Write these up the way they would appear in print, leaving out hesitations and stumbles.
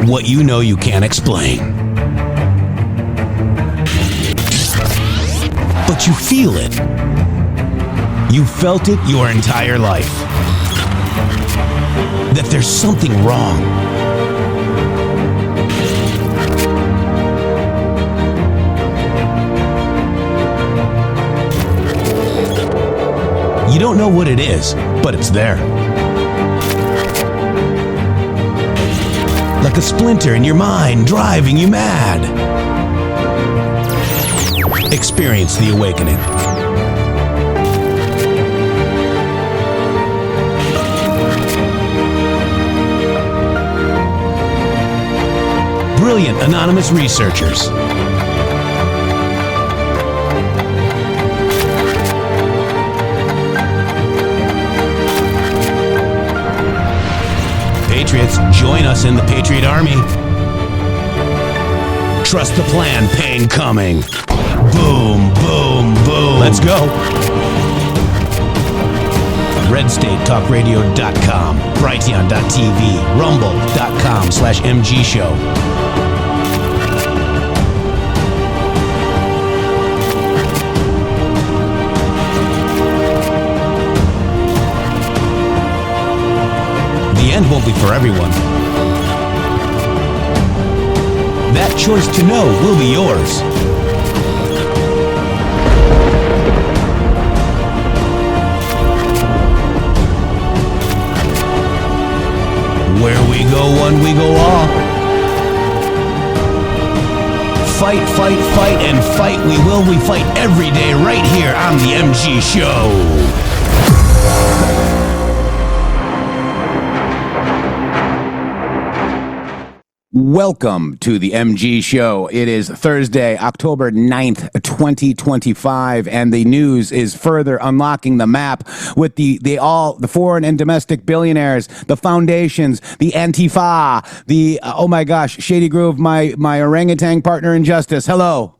What you know you can't explain. But you feel it. You felt it your entire life. That there's something wrong. You don't know what it is, but it's there. Like a splinter in your mind, driving you mad. Experience the awakening. Brilliant anonymous researchers. Patriots, join us in the Patriot Army. Trust the plan, pain coming. Boom, boom, boom. Let's go. RedStateTalkRadio.com, Brighteon.tv, Rumble.com/MG Show. The end won't be for everyone. That choice to know will be yours. Where we go one, we go all. Fight, fight, fight, and fight we will. We fight every day right here on the MG Show. Welcome to the MG Show. It is Thursday, October 9th, 2025, and the news is further unlocking the map with the foreign and domestic billionaires, the foundations, the Antifa, the, oh my gosh, Shady Groove, my orangutan partner in justice. Hello.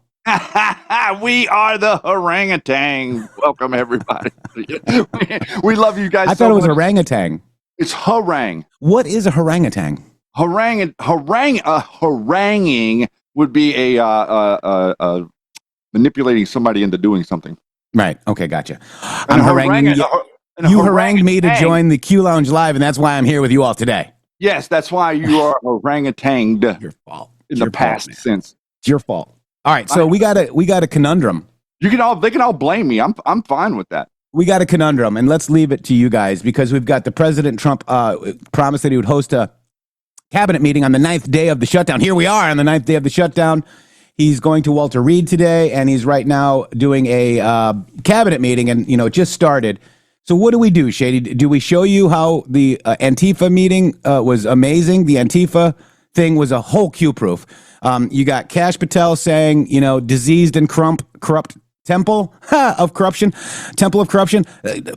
We are the orangutan. Welcome, everybody. We love you guys. I thought it was orangutan. It's harangue. What is a orangutan? Haranguing would be a manipulating somebody into doing something. Right. Okay. Gotcha. I'm haranguing you. You harangued me to join the Q Lounge Live, and that's why I'm here with you all today. Yes, that's why you are orangutanged. Your fault. In the past sense. It's your fault. All right. So we got a conundrum. They can all blame me. I'm fine with that. We got a conundrum, and let's leave it to you guys because we've got the President Trump promised that he would host a cabinet meeting on the 9th day of the shutdown. Here we are on the 9th day of the shutdown. He's going to Walter Reed today, and he's right now doing a cabinet meeting, and it just started. So what do we do, Shady? Do we show you how the Antifa meeting was amazing? The Antifa thing was a whole Q-proof. You got Kash Patel saying, diseased and corrupt temple of corruption, temple of corruption.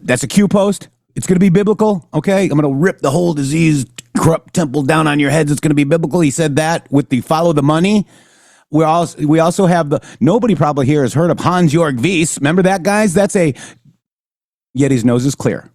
That's a Q post. It's going to be biblical, okay? I'm going to rip the whole diseased, corrupt temple down on your heads. It's going to be biblical. He said that with the follow the money. We also have nobody probably here has heard of Hans-Jörg Wyss. Remember that, guys? That's yet his nose is clear.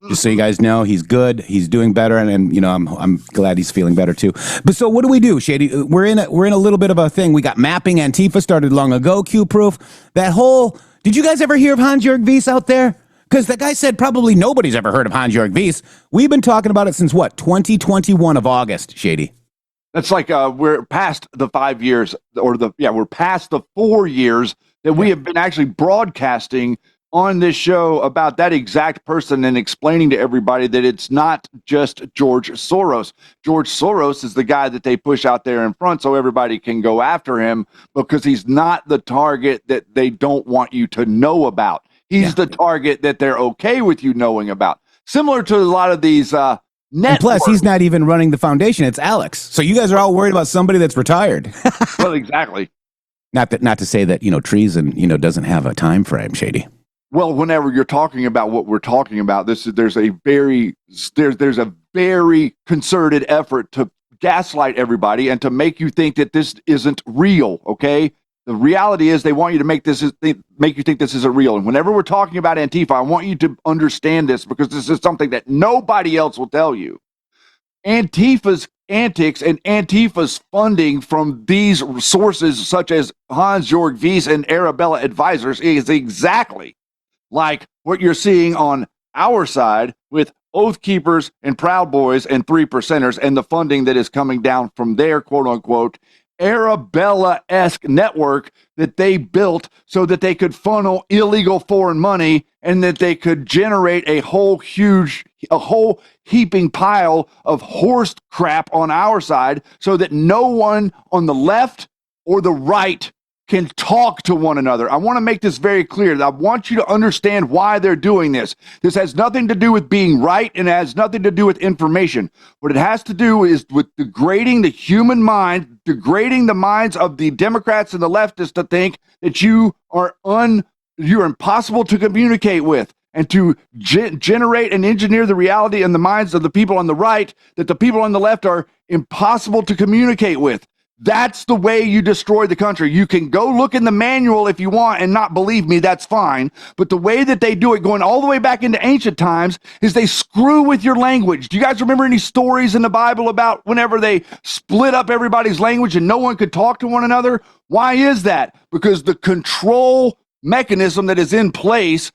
Just so you guys know, he's good. He's doing better, and I'm glad he's feeling better too. But so what do we do, Shady? We're in a little bit of a thing. We got mapping. Antifa started long ago. Q-proof. That whole. Did you guys ever hear of Hans-Jörg Wyss out there? Because that guy said probably nobody's ever heard of Hans-Jörg Wyss. We've been talking about it since 2021 of August, Shady. That's like we're past the 5 years, we're past the 4 years that we have been actually broadcasting on this show about that exact person and explaining to everybody that it's not just George Soros. George Soros is the guy that they push out there in front so everybody can go after him because he's not the target that they don't want you to know about. He's the target that they're okay with you knowing about. Similar to a lot of these networks. And plus, he's not even running the foundation. It's Alex. So you guys are all worried about somebody that's retired. Well, exactly. Not to say that, treason, doesn't have a time frame, Shady. Well, whenever you're talking about what we're talking about, there's a very concerted effort to gaslight everybody and to make you think that this isn't real, okay? The reality is they want you to make you think this isn't real. And whenever we're talking about Antifa, I want you to understand this, because this is something that nobody else will tell you. Antifa's antics and Antifa's funding from these sources, such as Hans-Jörg Wyss and Arabella Advisors, is exactly like what you're seeing on our side with Oath Keepers and Proud Boys and 3%ers, and the funding that is coming down from their quote unquote Arabella-esque network that they built so that they could funnel illegal foreign money, and that they could generate a whole heaping pile of horse crap on our side, so that no one on the left or the right can talk to one another. I want to make this very clear. I want you to understand why they're doing this. This has nothing to do with being right, and it has nothing to do with information. What it has to do is with degrading the human mind, degrading the minds of the Democrats and the leftists to think that you're impossible to communicate with, and to generate and engineer the reality in the minds of the people on the right that the people on the left are impossible to communicate with. That's the way you destroy the country. You can go look in the manual if you want and not believe me, that's fine. But the way that they do it, going all the way back into ancient times, is they screw with your language. Do you guys remember any stories in the Bible about whenever they split up everybody's language and no one could talk to one another? Why is that? Because the control mechanism that is in place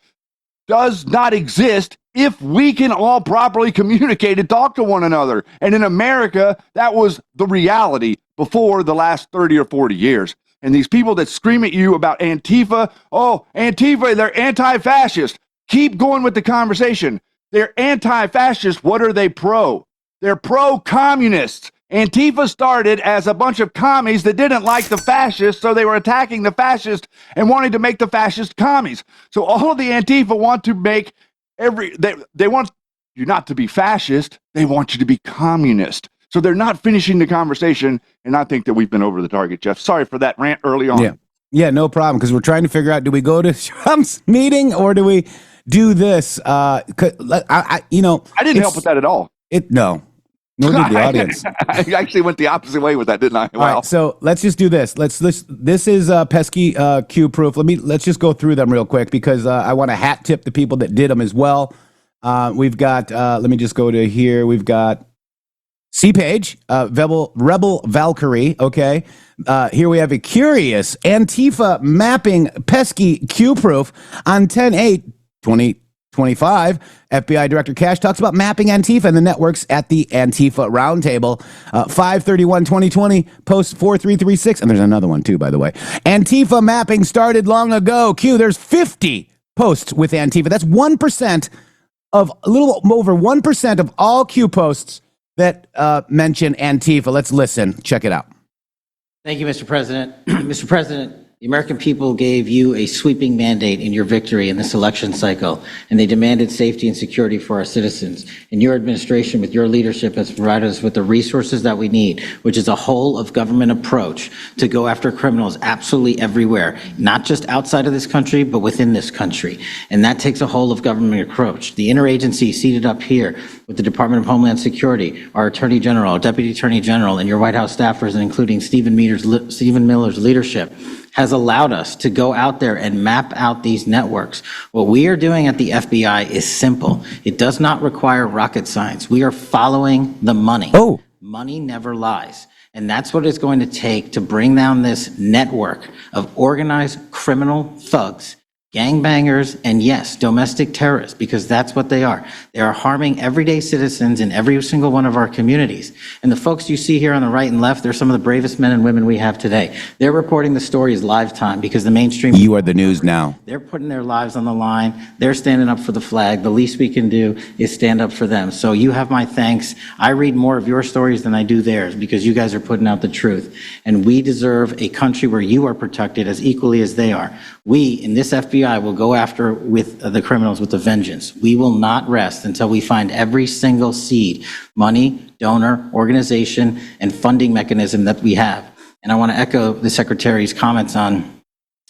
does not exist if we can all properly communicate and talk to one another. And in America, that was the reality before the last 30 or 40 years. And these people that scream at you about Antifa, oh, Antifa, they're anti-fascist. Keep going with the conversation. They're anti-fascist. What are they pro? They're pro-communists. Antifa started as a bunch of commies that didn't like the fascists, so they were attacking the fascists and wanting to make the fascist commies. So all of the Antifa want to make they want you not to be fascist, they want you to be communist. So they're not finishing the conversation, and I think that we've been over the target, Jeff. Sorry for that rant early on. Yeah, no problem, because we're trying to figure out, do we go to Trump's meeting or do we do this? I didn't help with that at all. No. Nor did the audience. I actually went the opposite way with that, didn't I? Wow. All right, so let's just do this. This is pesky Q proof. Let's just go through them real quick, because I want to hat tip the people that did them as well. We've got, let me just go to here. We've got C-Page, Rebel Valkyrie, okay? Here we have a curious Antifa mapping pesky Q-proof on 10/8/2025. FBI Director Kash talks about mapping Antifa and the networks at the Antifa Round Table. 5/31/2020, post 4336, and there's another one too, by the way. Antifa mapping started long ago. Q, there's 50 posts with Antifa. That's 1% of, a little over 1% of all Q posts that mention Antifa. Let's listen. Check it out. Thank you, Mr. President. Mr. President, the American people gave you a sweeping mandate in your victory in this election cycle, and they demanded safety and security for our citizens. And your administration, with your leadership, has provided us with the resources that we need, which is a whole of government approach to go after criminals absolutely everywhere, not just outside of this country, but within this country. And that takes a whole of government approach. The interagency seated up here with the Department of Homeland Security, our Attorney General, our Deputy Attorney General, and your White House staffers, and including Stephen Miller's leadership, has allowed us to go out there and map out these networks. What we are doing at the FBI is simple. It does not require rocket science. We are following the money. Oh. Money never lies. And that's what it's going to take to bring down this network of organized criminal thugs, gangbangers, and yes, domestic terrorists, because that's what they are. They are harming everyday citizens in every single one of our communities. And the folks you see here on the right and left, they're some of the bravest men and women we have today. They're reporting the stories live time because the mainstream— You are the news now. They're putting their lives on the line. They're standing up for the flag. The least we can do is stand up for them. So you have my thanks. I read more of your stories than I do theirs because you guys are putting out the truth. And we deserve a country where you are protected as equally as they are. We, in this FBI, will go after with the criminals with a vengeance. We will not rest until we find every single seed, money, donor, organization, and funding mechanism that we have. And I want to echo the Secretary's comments on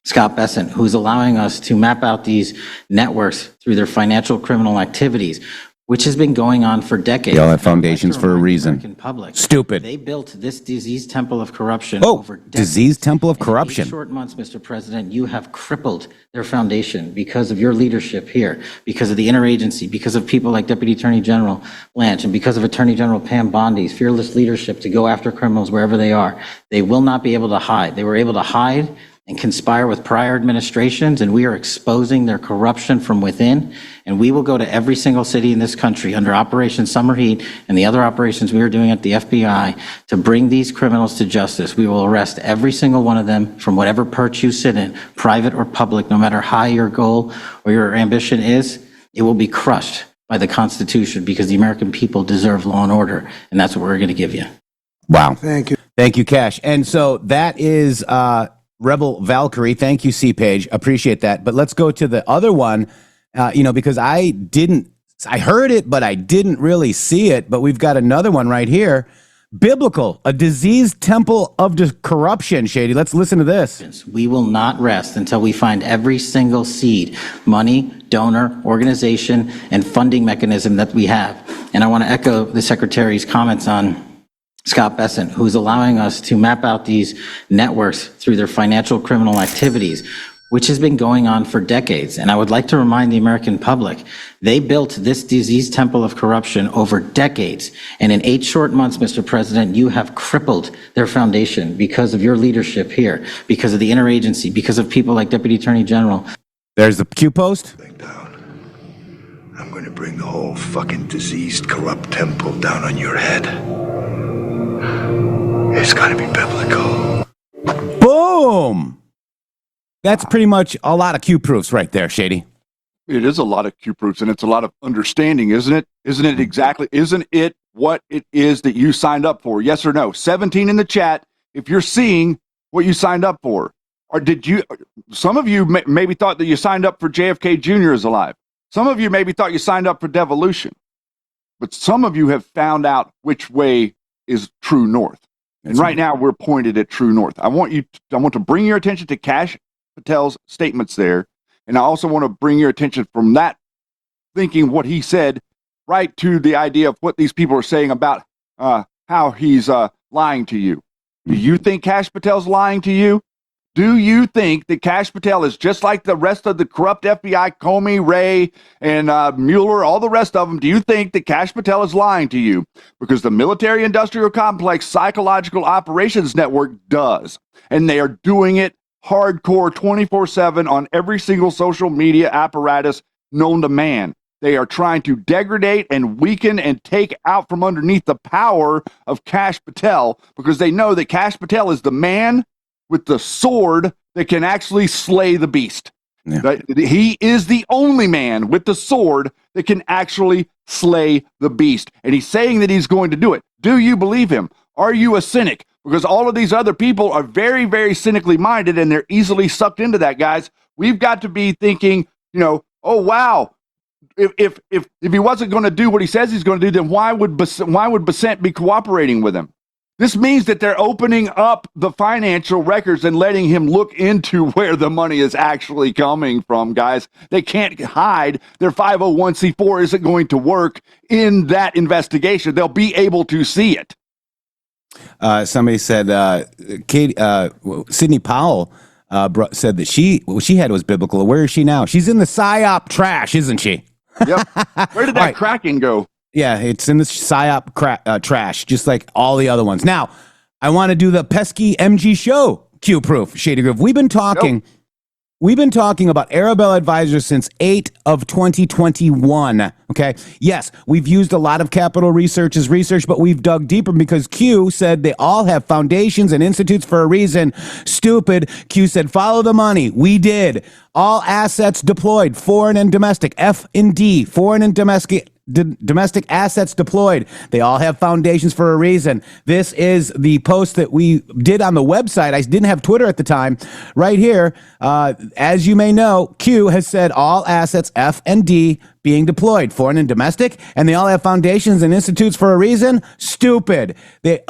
Scott Bessent, who's allowing us to map out these networks through their financial criminal activities. which has been going on for decades. They all have And I would like to foundations for a remind the reason. American public, Stupid. they built this disease temple of corruption Oh, over decades. disease temple of And in corruption. 8 short months, Mr. President, you have crippled their foundation because of your leadership here, because of the interagency, because of people like Deputy Attorney General Blanche, and because of Attorney General Pam Bondi's fearless leadership to go after criminals wherever they are. They will not be able to hide. They were able to hide and conspire with prior administrations, and we are exposing their corruption from within. And we will go to every single city in this country under Operation Summer Heat and the other operations we are doing at the FBI to bring these criminals to justice. We will arrest every single one of them from whatever perch you sit in, private or public, no matter how your goal or your ambition is, it will be crushed by the Constitution because the American people deserve law and order, and that's what we're going to give you. Wow. Thank you. Thank you, Cash. And so that is Rebel Valkyrie. Thank you, C-Page. Appreciate that. But let's go to the other one, because I heard it, but I didn't really see it. But we've got another one right here. Biblical, a diseased temple of corruption, Shady. Let's listen to this. We will not rest until we find every single seed, money, donor, organization, and funding mechanism that we have. And I want to echo the Secretary's comments on Scott Bessent, who's allowing us to map out these networks through their financial criminal activities, which has been going on for decades. And I would like to remind the American public, they built this disease temple of corruption over decades. And in 8 short months, Mr. President, you have crippled their foundation because of your leadership here, because of the interagency, because of people like Deputy Attorney General. There's the Q post. Down. I'm going to bring the whole fucking diseased, corrupt temple down on your head. It's got to be biblical. Boom. That's pretty much a lot of Q proofs right there, Shady. It is a lot of Q proofs, and it's a lot of understanding, isn't it? Isn't it what it is that you signed up for? Yes or no? 17 in the chat if you're seeing what you signed up for. Or some of you maybe thought that you signed up for JFK Jr. is alive. Some of you maybe thought you signed up for devolution. But some of you have found out which way is true north. And right now we're pointed at true north. I want to bring your attention to Kash Patel's statements there. And I also want to bring your attention from that thinking what he said right to the idea of what these people are saying about how he's lying to you. Do you think Kash Patel's lying to you? Do you think that Kash Patel is just like the rest of the corrupt FBI, Comey, Wray, and Mueller, all the rest of them? Do you think that Kash Patel is lying to you? Because the military-industrial complex psychological operations network does. And they are doing it hardcore 24/7 on every single social media apparatus known to man. They are trying to degrade and weaken and take out from underneath the power of Kash Patel because they know that Kash Patel is the man with the sword that can actually slay the beast. Yeah. He is the only man with the sword that can actually slay the beast. And he's saying that he's going to do it. Do you believe him? Are you a cynic? Because all of these other people are very, very cynically minded and they're easily sucked into that, guys. We've got to be thinking, oh, wow. If he wasn't going to do what he says he's going to do, then why would Bessent be cooperating with him? This means that they're opening up the financial records and letting him look into where the money is actually coming from, guys. They can't hide. Their 501c4 isn't going to work in that investigation. They'll be able to see it. Somebody said, Sidney Powell said that what she had was biblical. Where is she now? She's in the PSYOP trash, isn't she? Yep. Where did that Kraken go? Yeah, it's in the PSYOP trash, just like all the other ones. Now, I want to do the pesky MG show Q proof, Shady Groove. We've been talking about Arabella Advisors since 8 of 2021. Okay. Yes, we've used a lot of Capital Research's research, but we've dug deeper because Q said they all have foundations and institutes for a reason. Stupid. Q said, follow the money. We did. All assets deployed, foreign and domestic. F&D, foreign and domestic assets deployed. They all have foundations for a reason. This is the post that we did on the website. I didn't have Twitter at the time. Right here, as you may know, Q has said all assets F&D being deployed, foreign and domestic, and they all have foundations and institutes for a reason. Stupid.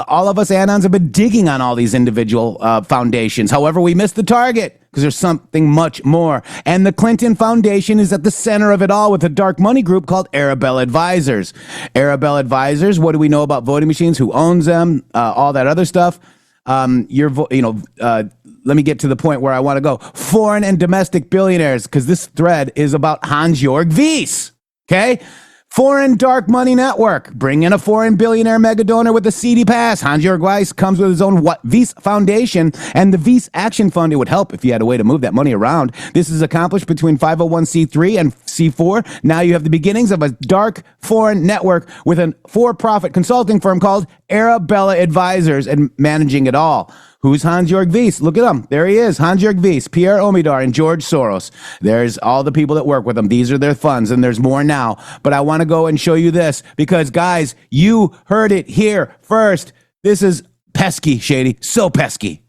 All of us anons have been digging on all these individual foundations. However, we missed the target because there's something much more. And the Clinton Foundation is at the center of it all with a dark money group called Arabella Advisors. Arabella Advisors, what do we know about voting machines? Who owns them? All that other stuff. Let me get to the point where I want to go. Foreign and domestic billionaires, because this thread is about Hans-Jörg Wyss. Okay? Foreign dark money network. Bring in a foreign billionaire mega donor with a seedy past. Hans-Jörg Wyss comes with his own Wyss Foundation and the Wyss Action Fund. It would help if you had a way to move that money around. This is accomplished between 501c3 and C4. Now you have the beginnings of a dark foreign network with a for-profit consulting firm called Arabella Advisors and managing it all. Who's Hans-Jörg Wyss? Look at him. There he is. Hans-Jörg Wyss, Pierre Omidyar, and George Soros. There's all the people that work with them. These are their funds, and there's more now. But I want to go and show you this because, guys, you heard it here first. This is pesky, Shady. So pesky.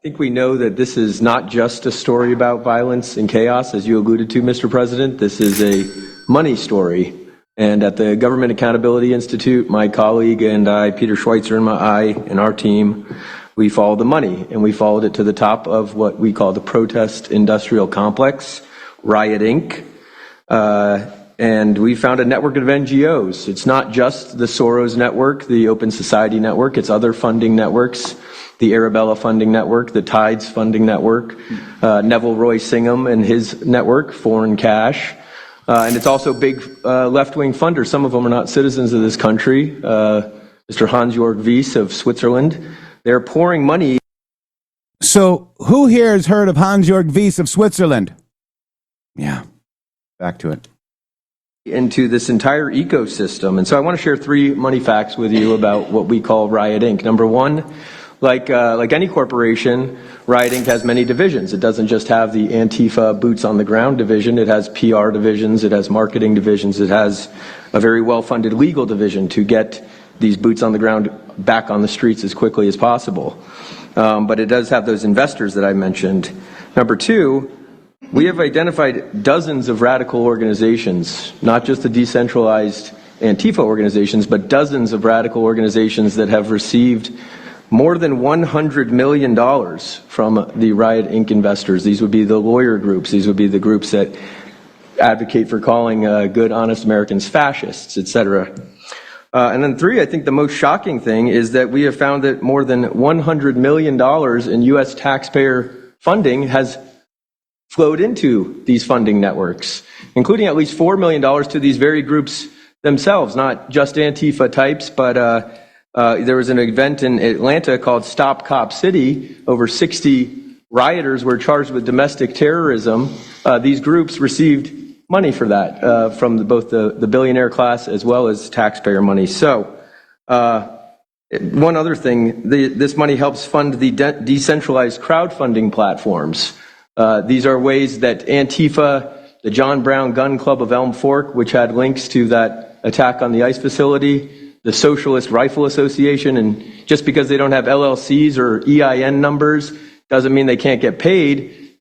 I think we know that this is not just a story about violence and chaos, as you alluded to, Mr. President. This is a money story. And at the Government Accountability Institute, my colleague and I, Peter Schweitzer and our team, we followed the money, and we followed it to the top of what we call the protest industrial complex, Riot Inc. And we found a network of NGOs. It's not just the Soros network, the Open Society network, it's other funding networks, the Arabella funding network, the Tides funding network, Neville Roy Singham and his network, Foreign Cash. And it's also big left-wing funders. Some of them are not citizens of this country. Mr. Hans-Jörg Wyss of Switzerland. They're pouring money. So who here has heard of Hans-Jörg Wyss of Switzerland? Yeah, back to it. Into this entire ecosystem. And so I want to share 3 money facts with you about what we call Riot Inc. Number 1, like any corporation, Riot Inc. has many divisions. It doesn't just have the Antifa boots on the ground division. It has PR divisions. It has marketing divisions. It has a very well-funded legal division to get these boots on the ground back on the streets as quickly as possible. But it does have those investors that I mentioned. Number 2, we have identified dozens of radical organizations, not just the decentralized Antifa organizations, but dozens of radical organizations that have received more than $100 million from the Riot Inc. investors. These would be the lawyer groups. These would be the groups that advocate for calling good, honest Americans fascists, etc. And then 3, I think the most shocking thing is that we have found that more than $100 million in U.S. taxpayer funding has flowed into these funding networks, including at least $4 million to these very groups themselves, not just Antifa types, but there was an event in Atlanta called Stop Cop City. Over 60 rioters were charged with domestic terrorism. These groups received money for that from both the billionaire class as well as taxpayer money. So one other thing, this money helps fund the decentralized crowdfunding platforms. These are ways that Antifa, the John Brown Gun Club of Elm Fork, which had links to that attack on the ICE facility, the Socialist Rifle Association, and just because they don't have LLCs or EIN numbers doesn't mean they can't get paid.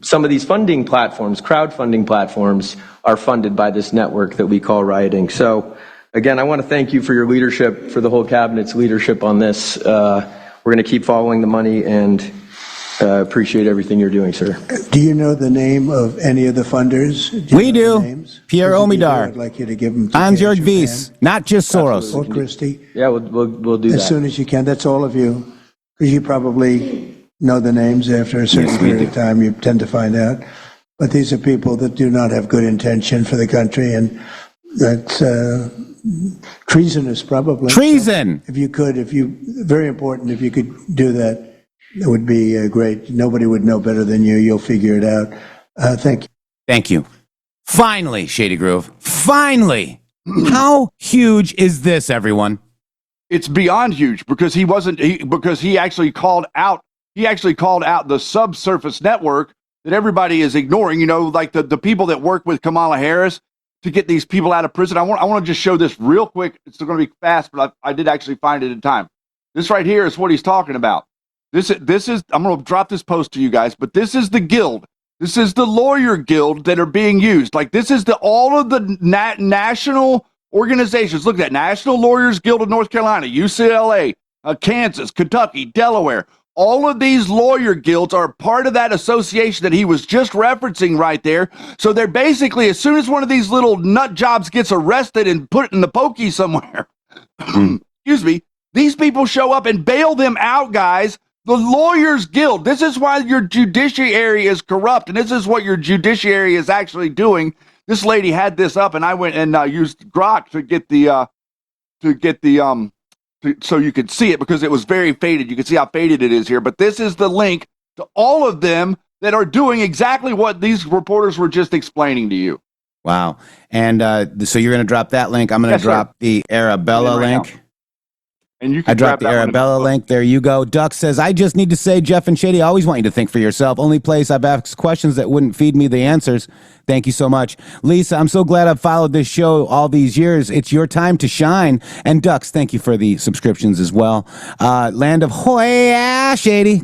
Some of these funding platforms, crowdfunding platforms, are funded by this network that we call Riot Inc. So, again, I want to thank you for your leadership, for the whole cabinet's leadership on this. We're going to keep following the money and appreciate everything you're doing, sir. Do you know the name of any of the funders? We do. Pierre Omidyar. I'd like you to give them. Hans-Jörg Wyss, not just Soros. Or Kristi. Yeah, we'll do that. As soon as you can. That's all of you. Because you probably know the names after a certain period of time. You tend to find out. But these are people that do not have good intention for the country. And that's treasonous, probably. Treason! So if you could, very important, if you could do that. It would be great. Nobody would know better than you. You'll figure it out. Thank you. Thank you. Finally, Shady Groove. Finally. How huge is this, everyone? It's beyond huge because he actually called out the subsurface network that everybody is ignoring, like the people that work with Kamala Harris to get these people out of prison. I want to just show this real quick. It's going to be fast, but I did actually find it in time. This right here is what he's talking about. This is, I'm going to drop this post to you guys, but this is the guild. This is the lawyer guild that are being used. Like, this is all of the national organizations. Look at that. National Lawyers Guild of North Carolina, UCLA, Kansas, Kentucky, Delaware. All of these lawyer guilds are part of that association that he was just referencing right there. So they're basically, as soon as one of these little nut jobs gets arrested and put in the pokey somewhere, excuse me, these people show up and bail them out, guys. The Lawyers Guild. This is why your judiciary is corrupt, and this is what your judiciary is actually doing. This lady had this up, and I went and used Grok to get the so you could see it, because it was very faded. You can see how faded it is here. But this is the link to all of them that are doing exactly what these reporters were just explaining to you. Wow. And so you're going to drop that link. I'm going to drop the Arabella link. Now. And you can I dropped the Arabella link. There you go. Duck says, I just need to say, Jeff and Shady, I always want you to think for yourself. Only place I've asked questions that wouldn't feed me the answers. Thank you so much. Lisa, I'm so glad I've followed this show all these years. It's your time to shine. And Ducks, thank you for the subscriptions as well. Land of Hoya, Shady.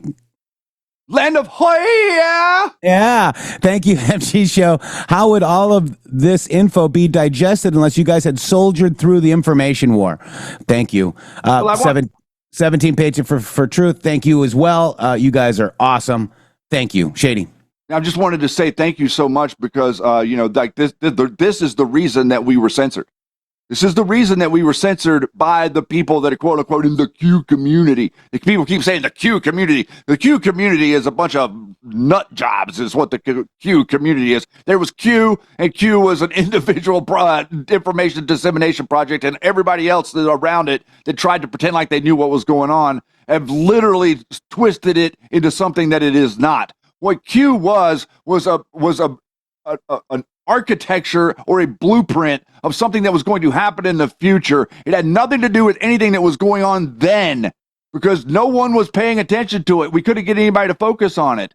Land of Hoya! Yeah. Thank you, MG Show. How would all of this info be digested unless you guys had soldiered through the information war? Thank you. 17 pages for truth. Thank you as well. You guys are awesome. Thank you. Shady. I just wanted to say thank you so much because, like this is the reason that we were censored. This is the reason that we were censored by the people that are quote unquote in the Q community. The people keep saying the Q community. The Q community is a bunch of nut jobs is what the Q community is. There was Q, and Q was an individual information dissemination project, and everybody else that around it that tried to pretend like they knew what was going on have literally twisted it into something that it is not. What Q was an architecture or a blueprint of something that was going to happen in the future. It had nothing to do with anything that was going on then, because no one was paying attention to it. We couldn't get anybody to focus on it.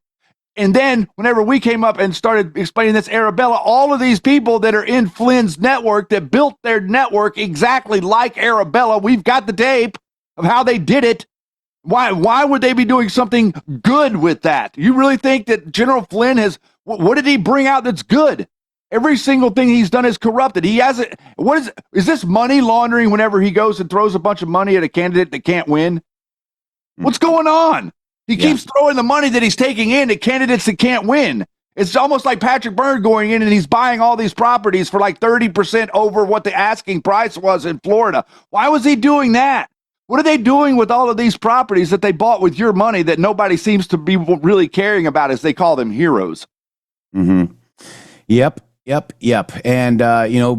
And then whenever we came up and started explaining this Arabella, all of these people that are in Flynn's network that built their network exactly like Arabella, we've got the tape of how they did it. Why would they be doing something good with that? You really think that General Flynn what did he bring out that's good? Every single thing he's done is corrupted. He hasn't. Is this money laundering whenever he goes and throws a bunch of money at a candidate that can't win? What's going on? He keeps throwing the money that he's taking in at candidates that can't win. It's almost like Patrick Byrne going in and he's buying all these properties for like 30% over what the asking price was in Florida. Why was he doing that? What are they doing with all of these properties that they bought with your money that nobody seems to be really caring about, as they call them heroes? Mm-hmm. Yep. And,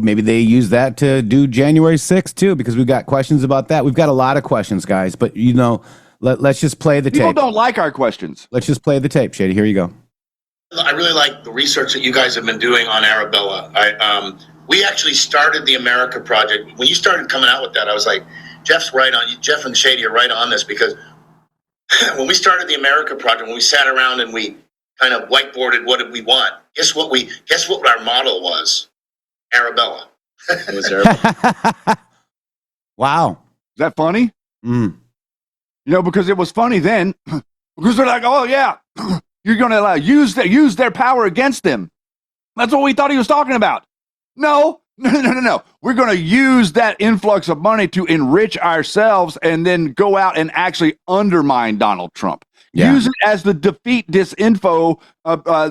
maybe they use that to do January 6th, too, because we've got questions about that. We've got a lot of questions, guys. But, let's just play the tape. People don't like our questions. Let's just play the tape, Shady. Here you go. I really like the research that you guys have been doing on Arabella. We actually started the America Project. When you started coming out with that, I was like, Jeff's right on. Jeff and Shady are right on this, because when we started the America Project, when we sat around and we kind of whiteboarded what did we want, guess what our model was? Arabella. It was Arabella. Wow. Is that funny? Because it was funny then, because they're like, oh yeah, you're going to use their power against them. That's what we thought he was talking about. No. We're going to use that influx of money to enrich ourselves and then go out and actually undermine Donald Trump. Yeah. Use it as the defeat disinfo,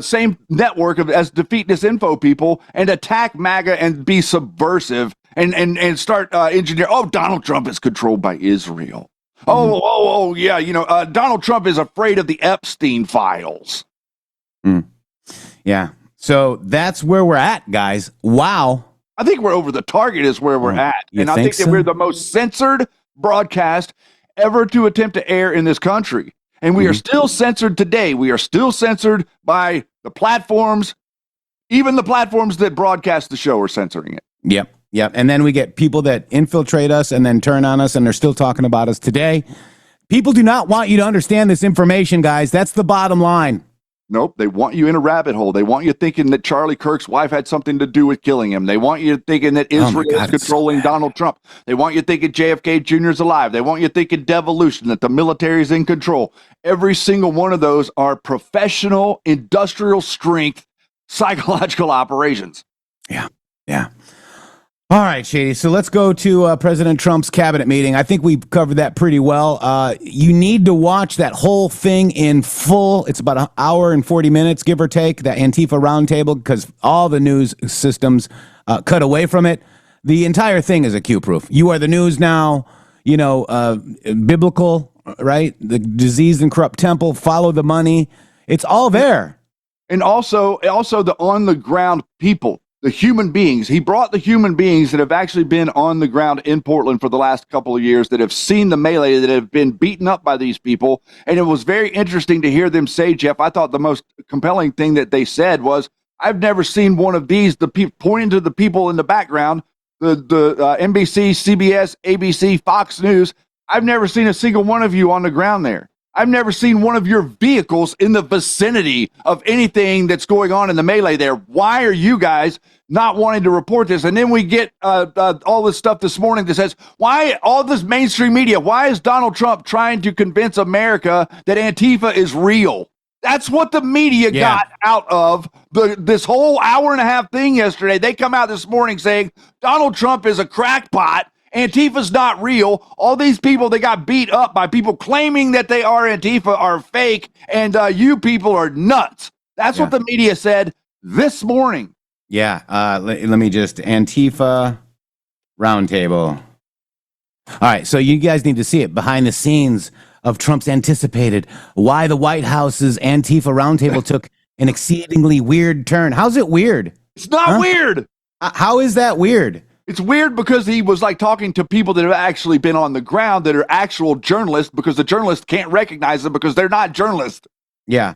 same network as defeat disinfo people, and attack MAGA and be subversive and start engineer. Oh, Donald Trump is controlled by Israel. Oh, yeah. Donald Trump is afraid of the Epstein files. Yeah. So that's where we're at, guys. Wow. I think we're over the target is where we're at. And I think that we're the most censored broadcast ever to attempt to air in this country. And we are still censored today. We are still censored by the platforms. Even the platforms that broadcast the show are censoring it. Yep. And then we get people that infiltrate us and then turn on us, and they're still talking about us today. People do not want you to understand this information, guys. That's the bottom line. Nope. They want you in a rabbit hole. They want you thinking that Charlie Kirk's wife had something to do with killing him. They want you thinking that Israel is controlling Donald Trump. They want you thinking JFK Jr. is alive. They want you thinking devolution, that the military is in control. Every single one of those are professional, industrial strength, psychological operations. Yeah. All right, Shady. So let's go to President Trump's cabinet meeting. I think we've covered that pretty well. You need to watch that whole thing in full. It's about an hour and 40 minutes, give or take, that Antifa Round Table, because all the news systems cut away from it. The entire thing is a Q-proof. You are the news now, biblical, right? The diseased and corrupt temple, follow the money. It's all there. And also the on the ground people, the human beings. He brought the human beings that have actually been on the ground in Portland for the last couple of years, that have seen the melee, that have been beaten up by these people. And it was very interesting to hear them say, Jeff, I thought the most compelling thing that they said was, I've never seen one of these, the people pointing to the people in the background, the NBC, CBS, ABC, Fox News. I've never seen a single one of you on the ground there. I've never seen one of your vehicles in the vicinity of anything that's going on in the melee there. Why are you guys not wanting to report this? And then we get all this stuff this morning that says, why all this mainstream media, why is Donald Trump trying to convince America that Antifa is real? That's what the media got out of this whole hour and a half thing yesterday. They come out this morning saying Donald Trump is a crackpot. Antifa's not real. All these people that got beat up by people claiming that they are Antifa are fake, and you people are nuts. That's what the media said this morning. Yeah. Let me just Antifa Round Table. All right. So you guys need to see it behind the scenes of Trump's anticipated why the White House's Antifa Roundtable took an exceedingly weird turn. How's it weird? It's not weird. How is that weird? It's weird because he was like talking to people that have actually been on the ground that are actual journalists, because the journalists can't recognize them because they're not journalists. Yeah.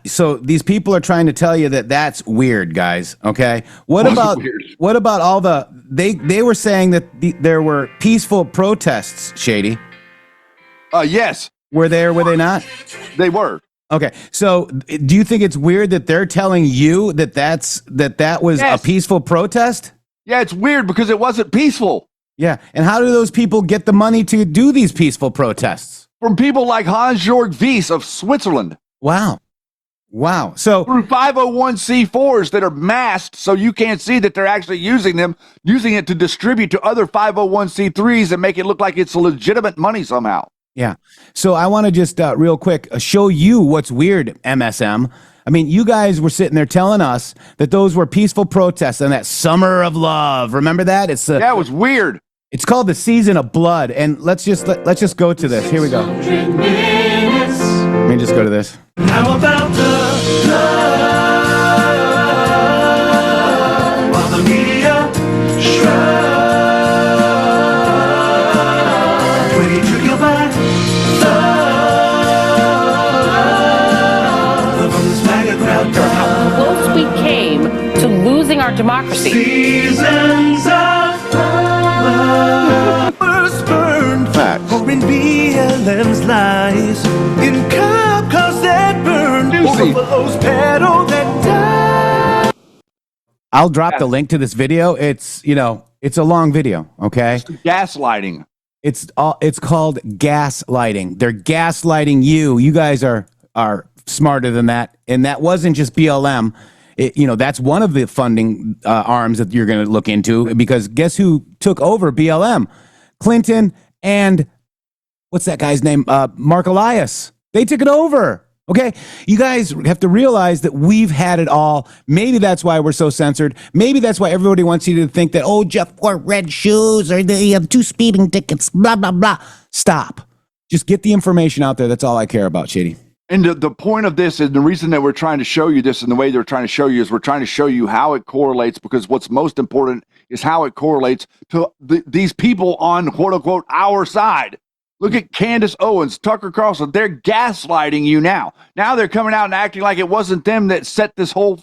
So these people are trying to tell you that that's weird, guys. Okay. What about all they were saying that there were peaceful protests, Shady. Yes. Were they not? They were. Okay. So do you think it's weird that they're telling you that was a peaceful protest? Yeah, it's weird because it wasn't peaceful. Yeah. And how do those people get the money to do these peaceful protests? From people like Hans-Jörg Wyss of Switzerland. Wow. So through 501c4s that are masked so you can't see that they're actually using it to distribute to other 501c3s and make it look like it's legitimate money somehow. Yeah. So I want to just real quick show you what's weird, MSM. I mean, you guys were sitting there telling us that those were peaceful protests and that summer of love. Remember that? It was weird. It's called the season of blood. And let's just go to this. Here we go. Let me just go to this. How about the love while the media shrugs? When you took your back how close we came to losing our democracy. Seasons of love burned or in BLM's lies in cup cause that burned overflows pedal that died. I'll drop the link to this video. It's a long video, okay? Gaslighting. It's called gaslighting. They're gaslighting you. You guys are smarter than that. And that wasn't just BLM. That's one of the funding arms that you're going to look into, because guess who took over BLM? Clinton and what's that guy's name? Mark Elias. They took it over. Okay. You guys have to realize that we've had it all. Maybe that's why we're so censored. Maybe that's why everybody wants you to think that, oh, Jeff wore red shoes or you have 2 speeding tickets, blah, blah, blah. Stop. Just get the information out there. That's all I care about, Shady. And the point of this, and the reason that we're trying to show you this and the way they're trying to show you is we're trying to show you how it correlates, because what's most important is how it correlates to these people on quote unquote our side. Look at Candace Owens, Tucker Carlson. They're gaslighting you now. Now they're coming out and acting like it wasn't them that set this whole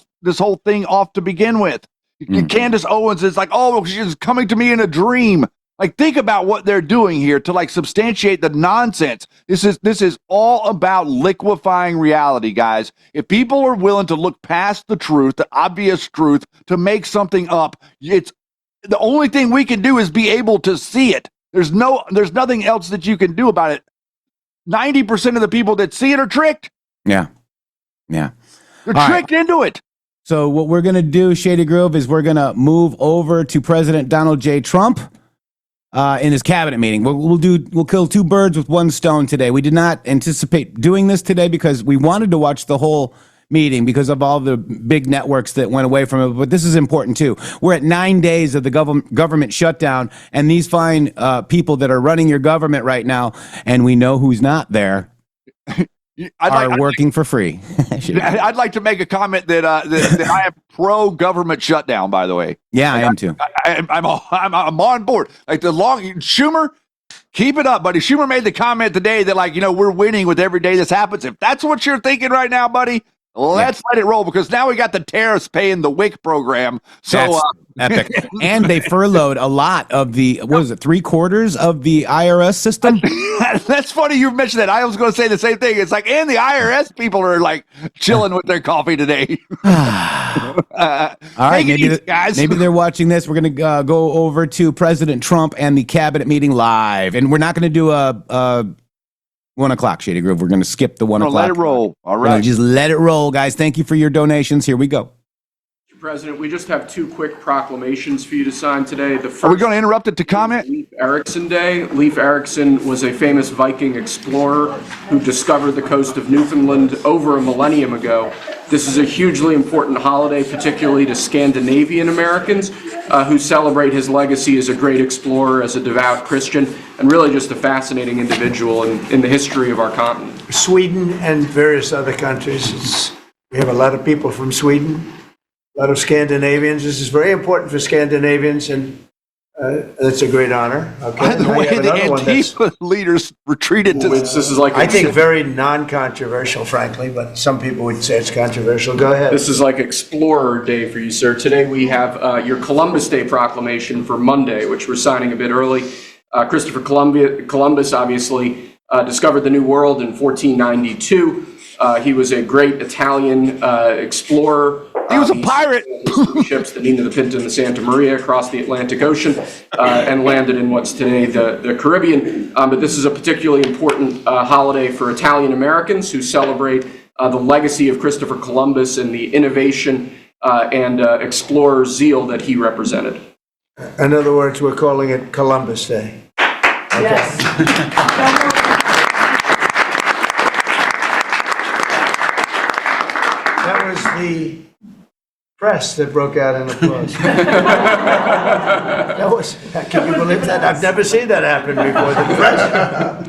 thing off to begin with. Candace Owens is like, oh, she's coming to me in a dream. Like, think about what they're doing here to like substantiate the nonsense. This is all about liquefying reality, guys. If people are willing to look past the truth, the obvious truth, to make something up, it's the only thing we can do is be able to see it. There's nothing else that you can do about it. 90% of the people that see it are tricked. Yeah. They're tricked into it. So what we're going to do, Shady Grove, is we're going to move over to President Donald J. Trump in his cabinet meeting. We'll kill two birds with one stone today. We did not anticipate doing this today because we wanted to watch the whole meeting because of all the big networks that went away from it. But this is important too. We're at 9 days of the government shutdown, and these fine people that are running your government right now, and we know who's not there, are working for free. I'd like to make a comment that I am pro government shutdown. By the way, yeah, I am too. I'm on board. Like Schumer, keep it up, buddy. Schumer made the comment today that we're winning with every day this happens. If that's what you're thinking right now, buddy, let's let it roll, because now we got the tariffs paying the WIC program. So epic. And they furloughed a lot of the, what was it, 3/4 of the IRS system? That's funny you mentioned that. I was going to say the same thing. It's like, and the IRS people are like chilling with their coffee today. All right, maybe they're watching this. We're going to go over to President Trump and the cabinet meeting live. And we're not going to do a 1 o'clock, Shady Grove. We're going to skip the 1 o'clock. Let it roll. All right. Just let it roll, guys. Thank you for your donations. Here we go. Mr. President, we just have 2 quick proclamations for you to sign today. The first, are we going to interrupt it to comment? Leif Erikson Day. Leif Erikson was a famous Viking explorer who discovered the coast of Newfoundland over a millennium ago. This is a hugely important holiday, particularly to Scandinavian Americans who celebrate his legacy as a great explorer, as a devout Christian, and really just a fascinating individual in the history of our continent. Sweden and various other countries. We have a lot of people from Sweden, a lot of Scandinavians. This is very important for Scandinavians, and that's a great honor. Okay. By the way, the Antifa leaders retreated to this. Is like I think very non-controversial, frankly, but some people would say it's controversial. Go ahead. This is like Explorer Day for you, sir. Today we have your Columbus Day proclamation for Monday, which we're signing a bit early. Christopher Columbus obviously discovered the New World in 1492. He was a great Italian explorer. He was a pirate. Ships, the Nina, the Pinta, and the Santa Maria across the Atlantic Ocean and landed in what's today the Caribbean. But this is a particularly important holiday for Italian Americans who celebrate the legacy of Christopher Columbus and the innovation and explorer zeal that he represented. In other words, we're calling it Columbus Day. Okay. Yes. That was the press that broke out in applause. Can you believe that? I've never seen that happen before.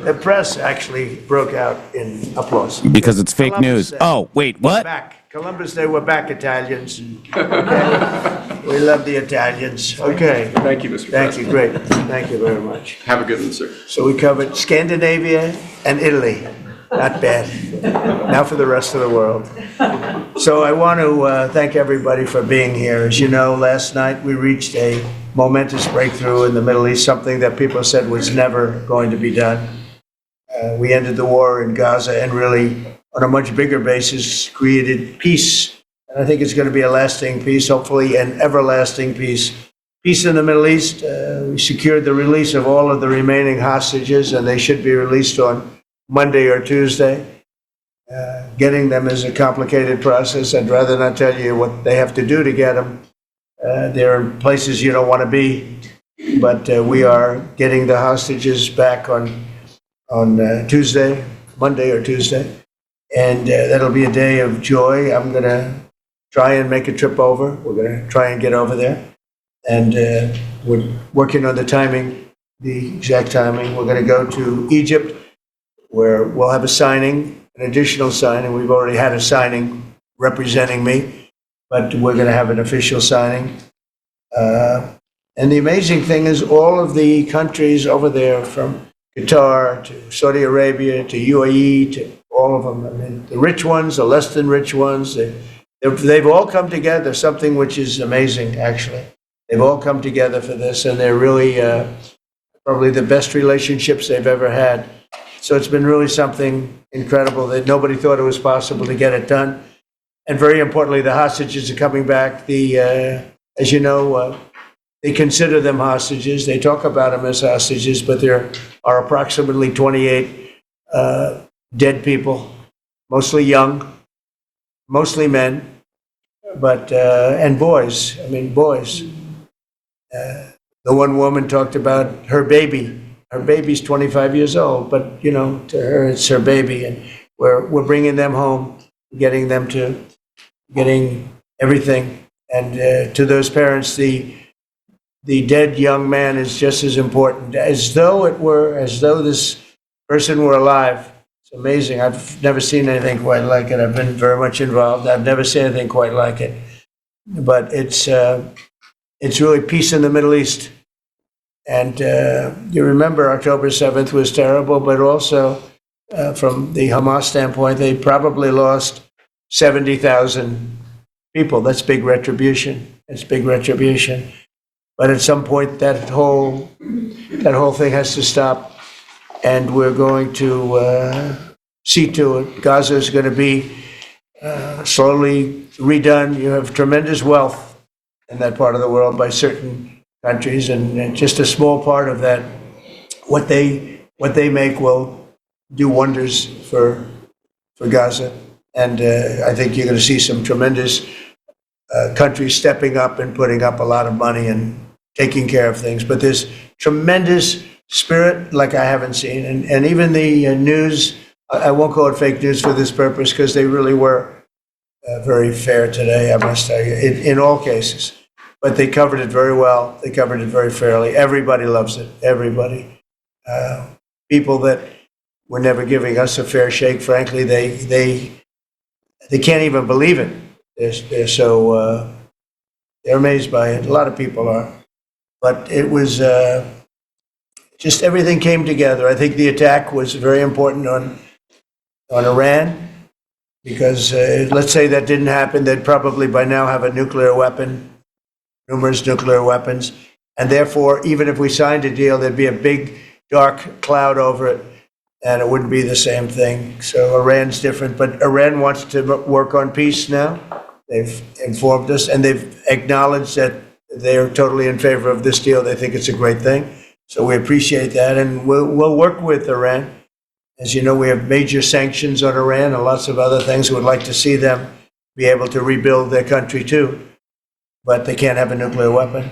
The press actually broke out in applause. Because it's fake news. Day. Oh, wait, what? Back. Columbus Day, we're back, Italians. Okay. We love the Italians. Okay. Thank you, Mr. Thank you, President. great. Thank you very much. Have a good one, sir. So we covered Scandinavia and Italy. Not bad. Now for the rest of the world. So I want to thank everybody for being here. As you know, last night we reached a momentous breakthrough in the Middle East, something that people said was never going to be done. We ended the war in Gaza and really, on a much bigger basis, created peace. And I think it's going to be a lasting peace, hopefully an everlasting peace. Peace in the Middle East. We secured the release of all of the remaining hostages, and they should be released on Monday or Tuesday. Getting them is a complicated process. I'd rather not tell you what they have to do to get them. They're in places you don't want to be, but we are getting the hostages back on Tuesday, Monday or Tuesday, and that'll be a day of joy. I'm going to try and make a trip over. We're going to try and get over there, and we're working on the timing, the exact timing. We're going to go to Egypt, where we'll have a signing, an additional signing. We've already had a signing representing me, but we're going to have an official signing. And the amazing thing is all of the countries over there, from Qatar to Saudi Arabia to UAE to all of them, I mean, the rich ones, the less than rich ones, they've all come together, something which is amazing, actually. They've all come together for this, and they're really probably the best relationships they've ever had. So it's been really something incredible that nobody thought it was possible to get it done. And very importantly, the hostages are coming back. As you know, they consider them hostages. They talk about them as hostages, but there are approximately 28 dead people, mostly young, mostly men, but and boys. I mean, boys. The one woman talked about her baby. Her baby's 25 years old, but to her it's her baby, and we're bringing them home, getting everything, and to those parents, the dead young man is just as important, as though this person were alive. It's amazing. I've never seen anything quite like it. I've been very much involved. I've never seen anything quite like it. But it's really peace in the Middle East. And you remember October 7th was terrible, but also from the Hamas standpoint, they probably lost 70,000 people. That's big retribution. It's big retribution. But at some point, that whole thing has to stop, and we're going to see to it. Gaza is going to be slowly redone. You have tremendous wealth in that part of the world by certain countries, and just a small part of that, what they make will do wonders for Gaza. And I think you're going to see some tremendous countries stepping up and putting up a lot of money and taking care of things. But there's tremendous spirit like I haven't seen. And even the news, I won't call it fake news for this purpose, because they really were very fair today, I must tell you, in all cases. But they covered it very well. They covered it very fairly. Everybody loves it. Everybody. People that were never giving us a fair shake, frankly, they can't even believe it. They're so they're amazed by it. A lot of people are. But it was just everything came together. I think the attack was very important on Iran, because let's say that didn't happen, they'd probably by now have a nuclear weapon, numerous nuclear weapons, and therefore, even if we signed a deal, there'd be a big dark cloud over it, and it wouldn't be the same thing. So Iran's different, but Iran wants to work on peace now. They've informed us, and they've acknowledged that they're totally in favor of this deal. They think it's a great thing. So we appreciate that, and we'll work with Iran. As you know, we have major sanctions on Iran and lots of other things. We would like to see them be able to rebuild their country too, but they can't have a nuclear weapon.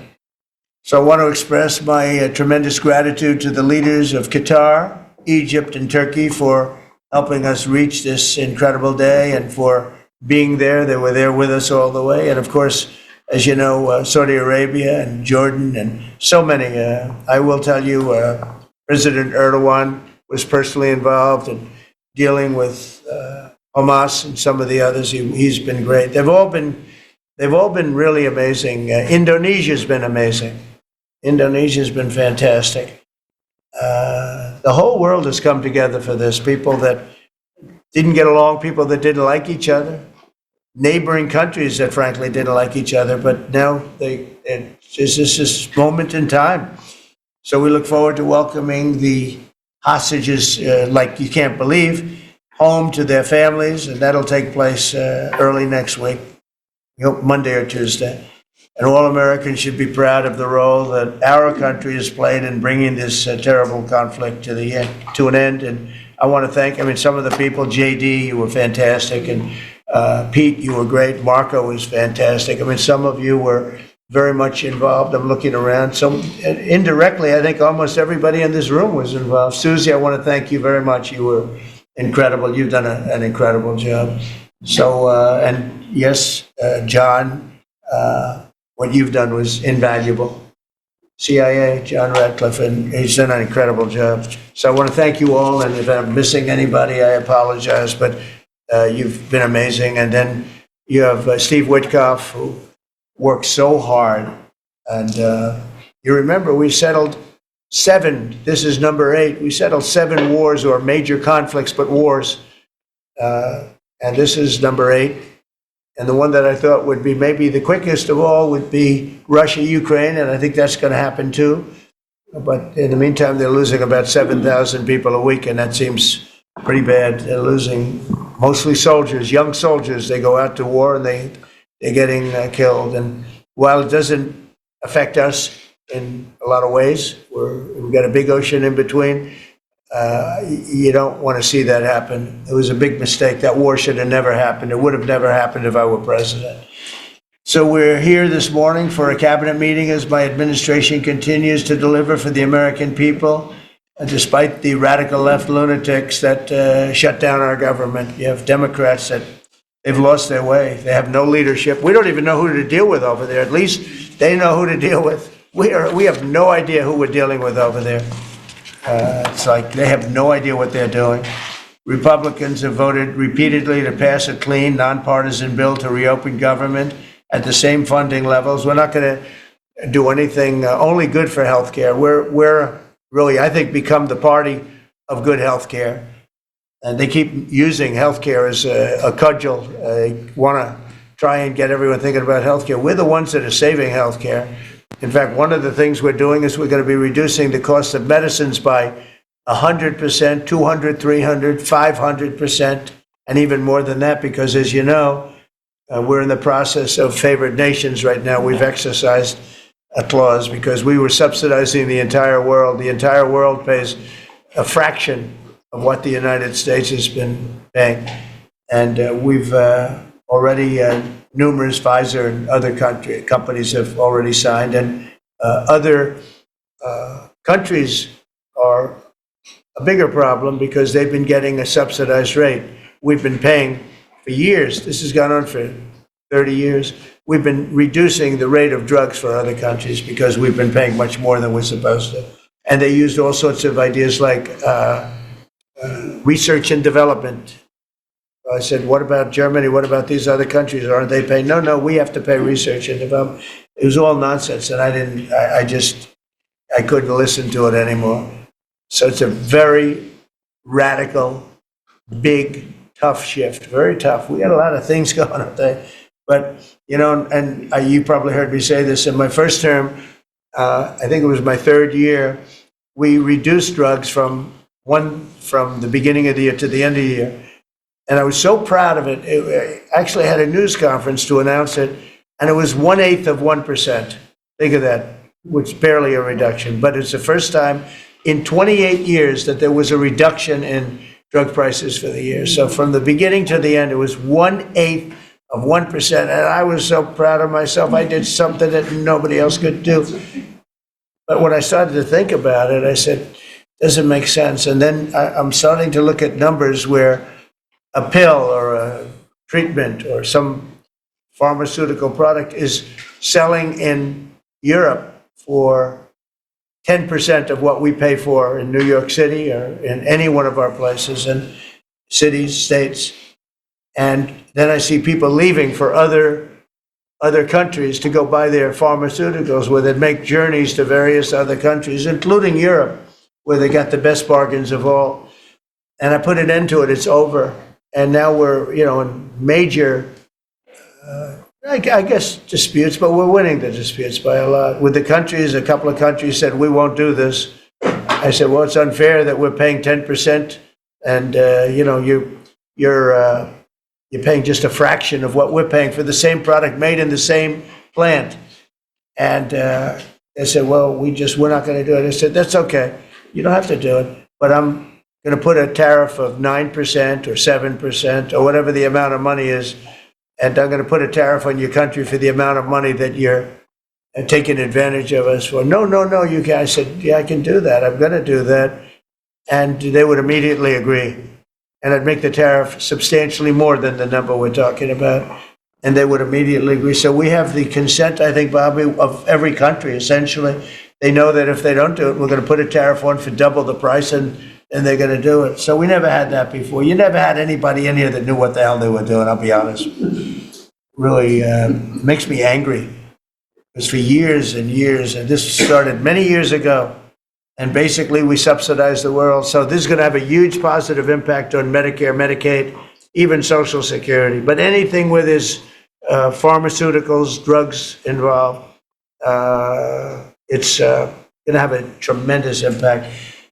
So I want to express my tremendous gratitude to the leaders of Qatar, Egypt, and Turkey for helping us reach this incredible day and for being there. They were there with us all the way. And of course, as you know, Saudi Arabia and Jordan and so many. I will tell you, President Erdogan was personally involved in dealing with Hamas and some of the others. He's been great. They've all been really amazing. Indonesia's been amazing. Indonesia's been fantastic. The whole world has come together for this. People that didn't get along, people that didn't like each other, neighboring countries that frankly didn't like each other, but now it's just this moment in time. So we look forward to welcoming the hostages, like you can't believe, home to their families, and that'll take place early next week, Monday or Tuesday. And all Americans should be proud of the role that our country has played in bringing this terrible conflict to an end. And I want to thank, some of the people, JD, you were fantastic, and Pete, you were great. Marco was fantastic. Some of you were very much involved. I'm looking around. So indirectly, I think almost everybody in this room was involved. Susie, I want to thank you very much. You were incredible. You've done an incredible job. So, and yes, John, what you've done was invaluable. CIA, John Radcliffe, and he's done an incredible job. So I want to thank you all, and if I'm missing anybody, I apologize, but you've been amazing. And then you have Steve Witkoff, who worked so hard. And you remember we settled 7, this is number 8, we settled 7 wars or major conflicts, but wars. And this is number 8. And the one that I thought would be maybe the quickest of all would be Russia-Ukraine, and I think that's going to happen too. But in the meantime, they're losing about 7,000 people a week, and that seems pretty bad. They're losing mostly soldiers, young soldiers. They go out to war and they're getting killed. And while it doesn't affect us in a lot of ways, we've got a big ocean in between, you don't want to see that happen. It was a big mistake. That war should have never happened. It would have never happened if I were president. So we're here this morning for a cabinet meeting as my administration continues to deliver for the American people, despite the radical left lunatics that shut down our government. You have Democrats that they've lost their way. They have no leadership. We don't even know who to deal with over there. At least they know who to deal with. We have no idea who we're dealing with over there. It's like they have no idea what they're doing. Republicans have voted repeatedly to pass a clean, nonpartisan bill to reopen government at the same funding levels. We're not going to do anything only good for healthcare. We're really, I think, become the party of good healthcare. And they keep using healthcare as a cudgel. They want to try and get everyone thinking about healthcare. We're the ones that are saving healthcare. In fact, one of the things we're doing is we're going to be reducing the cost of medicines by 100%, 200, 300, 500%, and even more than that, because as you know, we're in the process of favored nations right now. We've exercised a clause because we were subsidizing the entire world. The entire world pays a fraction of what the United States has been paying. And we've already, numerous Pfizer and other companies have already signed, and other countries are a bigger problem because they've been getting a subsidized rate. We've been paying for years. This has gone on for 30 years. We've been reducing the rate of drugs for other countries because we've been paying much more than we're supposed to. And they used all sorts of ideas like research and development. I said, what about Germany? What about these other countries? Aren't they paying? No, we have to pay research and development. It was all nonsense, and I couldn't listen to it anymore. So it's a very radical, big, tough shift, very tough. We got a lot of things going on there. But, you know, and you probably heard me say this in my first term, I think it was my third year, we reduced drugs from the beginning of the year to the end of the year. And I was so proud of it. I actually had a news conference to announce it, and it was 1/8 of 1%. Think of that, which is barely a reduction. But it's the first time in 28 years that there was a reduction in drug prices for the year. So from the beginning to the end, it was 1/8 of 1%. And I was so proud of myself. I did something that nobody else could do. But when I started to think about it, I said, doesn't make sense. And then I'm starting to look at numbers where a pill or a treatment or some pharmaceutical product is selling in Europe for 10% of what we pay for in New York City or in any one of our places and cities, states. And then I see people leaving for other countries to go buy their pharmaceuticals, where they make journeys to various other countries, including Europe, where they got the best bargains of all. And I put an end to it. It's over. And now we're, in major, I guess, disputes, but we're winning the disputes by a lot. With the countries, a couple of countries said, we won't do this. I said, well, it's unfair that we're paying 10%, and, you're paying just a fraction of what we're paying for the same product made in the same plant. And they said, well, we're not going to do it. I said, that's okay. You don't have to do it, but I'm going to put a tariff of 9% or 7% or whatever the amount of money is, and I'm going to put a tariff on your country for the amount of money that you're taking advantage of us for. No, you can't. I said, yeah, I can do that. I'm going to do that. And they would immediately agree. And I'd make the tariff substantially more than the number we're talking about. And they would immediately agree. So we have the consent, I think, Bobby, of every country, essentially. They know that if they don't do it, we're going to put a tariff on for double the price, and they're going to do it. So we never had that before. You never had anybody in here that knew what the hell they were doing, I'll be honest. Really makes me angry. Because for years and years, and this started many years ago, and basically we subsidize the world. So this is going to have a huge positive impact on Medicare, Medicaid, even Social Security. But anything where there's pharmaceuticals, drugs involved, it's going to have a tremendous impact.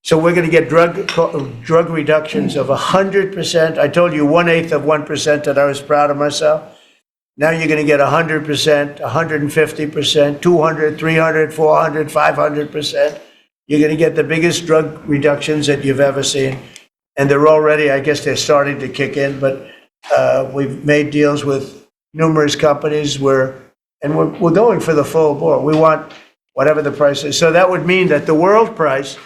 So we're going to get drug reductions of 100%. I told you 1/8 of 1% that I was proud of myself. Now you're going to get 100%, 150%, 200, 300, 400, 500%. You're going to get the biggest drug reductions that you've ever seen. And they're already, I guess they're starting to kick in, but we've made deals with numerous companies where And we're going for the full board. We want whatever the price is. So that would mean that the world price,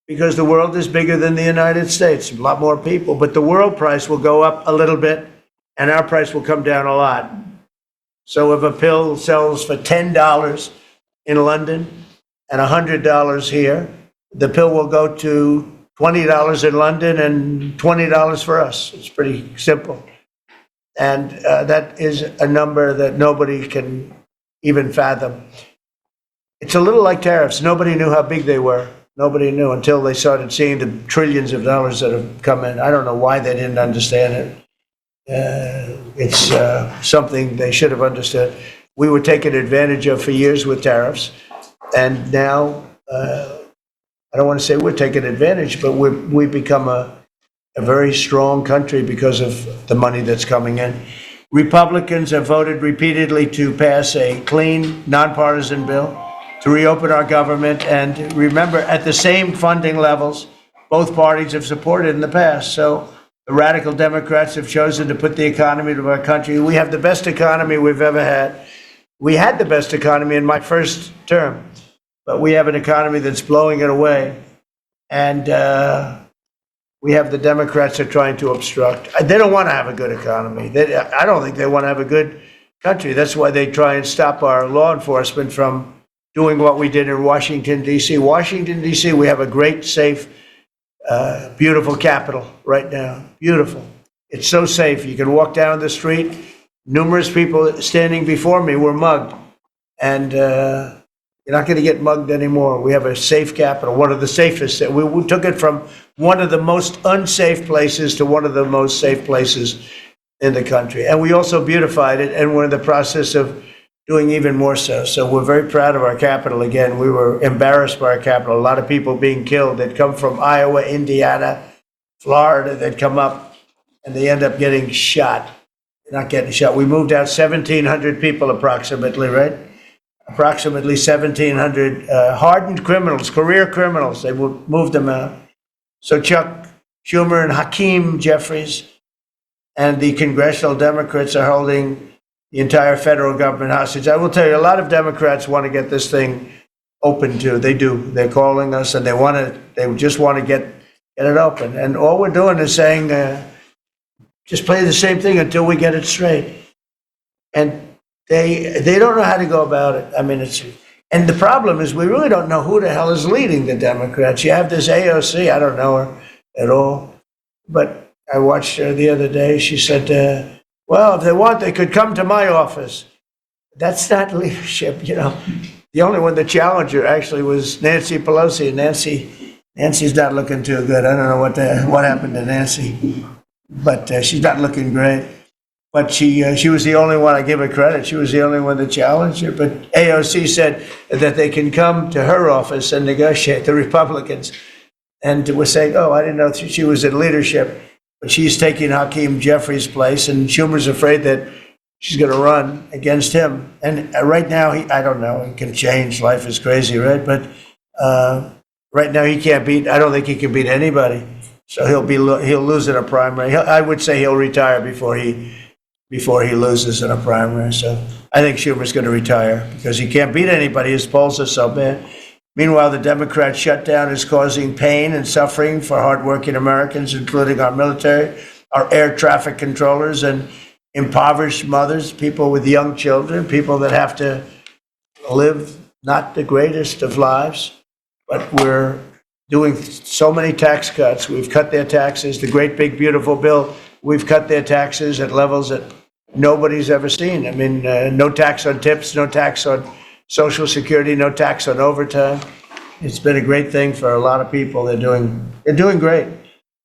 because the world is bigger than the United States, a lot more people, but the world price will go up a little bit and our price will come down a lot. So if a pill sells for $10 in London and $100 here, the pill will go to $20 in London and $20 for us. It's pretty simple. And that is a number that nobody can even fathom. It's a little like tariffs. Nobody knew how big they were. Nobody knew until they started seeing the trillions of dollars that have come in. I don't know why they didn't understand it. It's something they should have understood. We were taken advantage of for years with tariffs. And now, I don't want to say we're taking advantage, but we've become a very strong country because of the money that's coming in. Republicans have voted repeatedly to pass a clean, nonpartisan bill to reopen our government. And remember, at the same funding levels, both parties have supported in the past. So the radical Democrats have chosen to put the economy of our country. We have the best economy we've ever had. We had the best economy in my first term, but we have an economy that's blowing it away. And we have the Democrats that are trying to obstruct. They don't want to have a good economy. I don't think they want to have a good country. That's why they try and stop our law enforcement from doing what we did in Washington, D.C. Washington, D.C., we have a great, safe, beautiful capital right now. Beautiful. It's so safe. You can walk down the street. Numerous people standing before me were mugged. And you're not going to get mugged anymore. We have a safe capital, one of the safest. We took it from one of the most unsafe places to one of the most safe places in the country. And we also beautified it, and we're in the process of doing even more so. So we're very proud of our capital again. We were embarrassed by our capital. A lot of people being killed that come from Iowa, Indiana, Florida, that come up, and they end up getting shot. They're not getting shot. We moved out 1,700 people approximately, right? Approximately 1,700 hardened criminals, career criminals. They moved them out. So Chuck Schumer and Hakeem Jeffries and the congressional Democrats are holding the entire federal government hostage. I will tell you, a lot of Democrats want to get this thing open too. They do. They're calling us, and they just want to get it open. And all we're doing is saying, just play the same thing until we get it straight. And they don't know how to go about it. I mean, and the problem is we really don't know who the hell is leading the Democrats. You have this AOC, I don't know her at all, but I watched her the other day. She said, well, if they want, they could come to my office. That's not leadership, you know. The only one that challenged her actually was Nancy Pelosi. Nancy's not looking too good. I don't know what happened to Nancy, but she's not looking great. But she was the only one, I give her credit, she was the only one that challenged her. But AOC said that they can come to her office and negotiate, the Republicans. And we're saying, oh, I didn't know she was in leadership. But she's taking Hakeem Jeffries' place, and Schumer's afraid that she's going to run against him. And right now, I don't know, it can change, life is crazy, right? But right now he can't beat, I don't think he can beat anybody. So he'll lose in a primary. I would say he'll retire before he loses in a primary. So I think Schumer's going to retire because he can't beat anybody. His polls are so bad. Meanwhile, the Democrat shutdown is causing pain and suffering for hardworking Americans, including our military, our air traffic controllers, and impoverished mothers, people with young children, people that have to live not the greatest of lives. But we're doing so many tax cuts. We've cut their taxes. The great big beautiful bill, we've cut their taxes at levels that nobody's ever seen. I mean, no tax on tips, no tax on Social Security, no tax on overtime. It's been a great thing for a lot of people. They're doing great.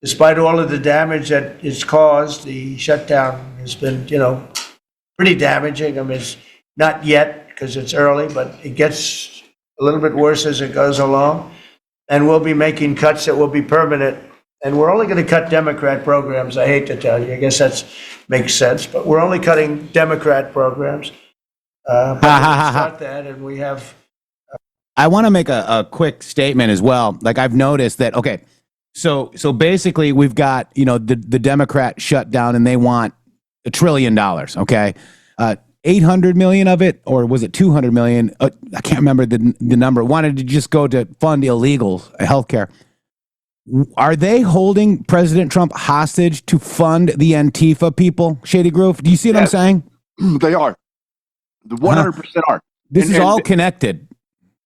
Despite all of the damage that it's caused, the shutdown has been, pretty damaging. I mean, it's not yet because it's early, but it gets a little bit worse as it goes along. And we'll be making cuts that will be permanent. And we're only going to cut Democrat programs. I hate to tell you. I guess that makes sense. But we're only cutting Democrat programs. But we'll start that, and we have. I want to make a quick statement as well. Like, I've noticed that. Okay, so basically we've got the Democrat shutdown, and they want $1 trillion. Okay, 800 million of it, or was it 200 million? I can't remember the number. Wanted to just go to fund illegal healthcare. Are they holding President Trump hostage to fund the Antifa people, Shady Groove? Do you see what I'm saying? They are. The 100% are. This is all connected.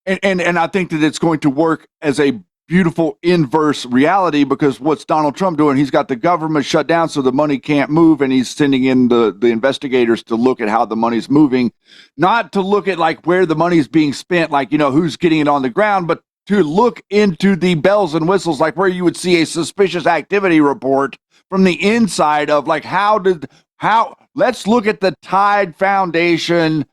And I think that it's going to work as a beautiful inverse reality, because what's Donald Trump doing? He's got the government shut down so the money can't move, and he's sending in the investigators to look at how the money's moving, not to look at like where the money's being spent, like, you know, who's getting it on the ground, but to look into the bells and whistles, like where you would see a suspicious activity report from the inside of like, let's look at the Tide Foundation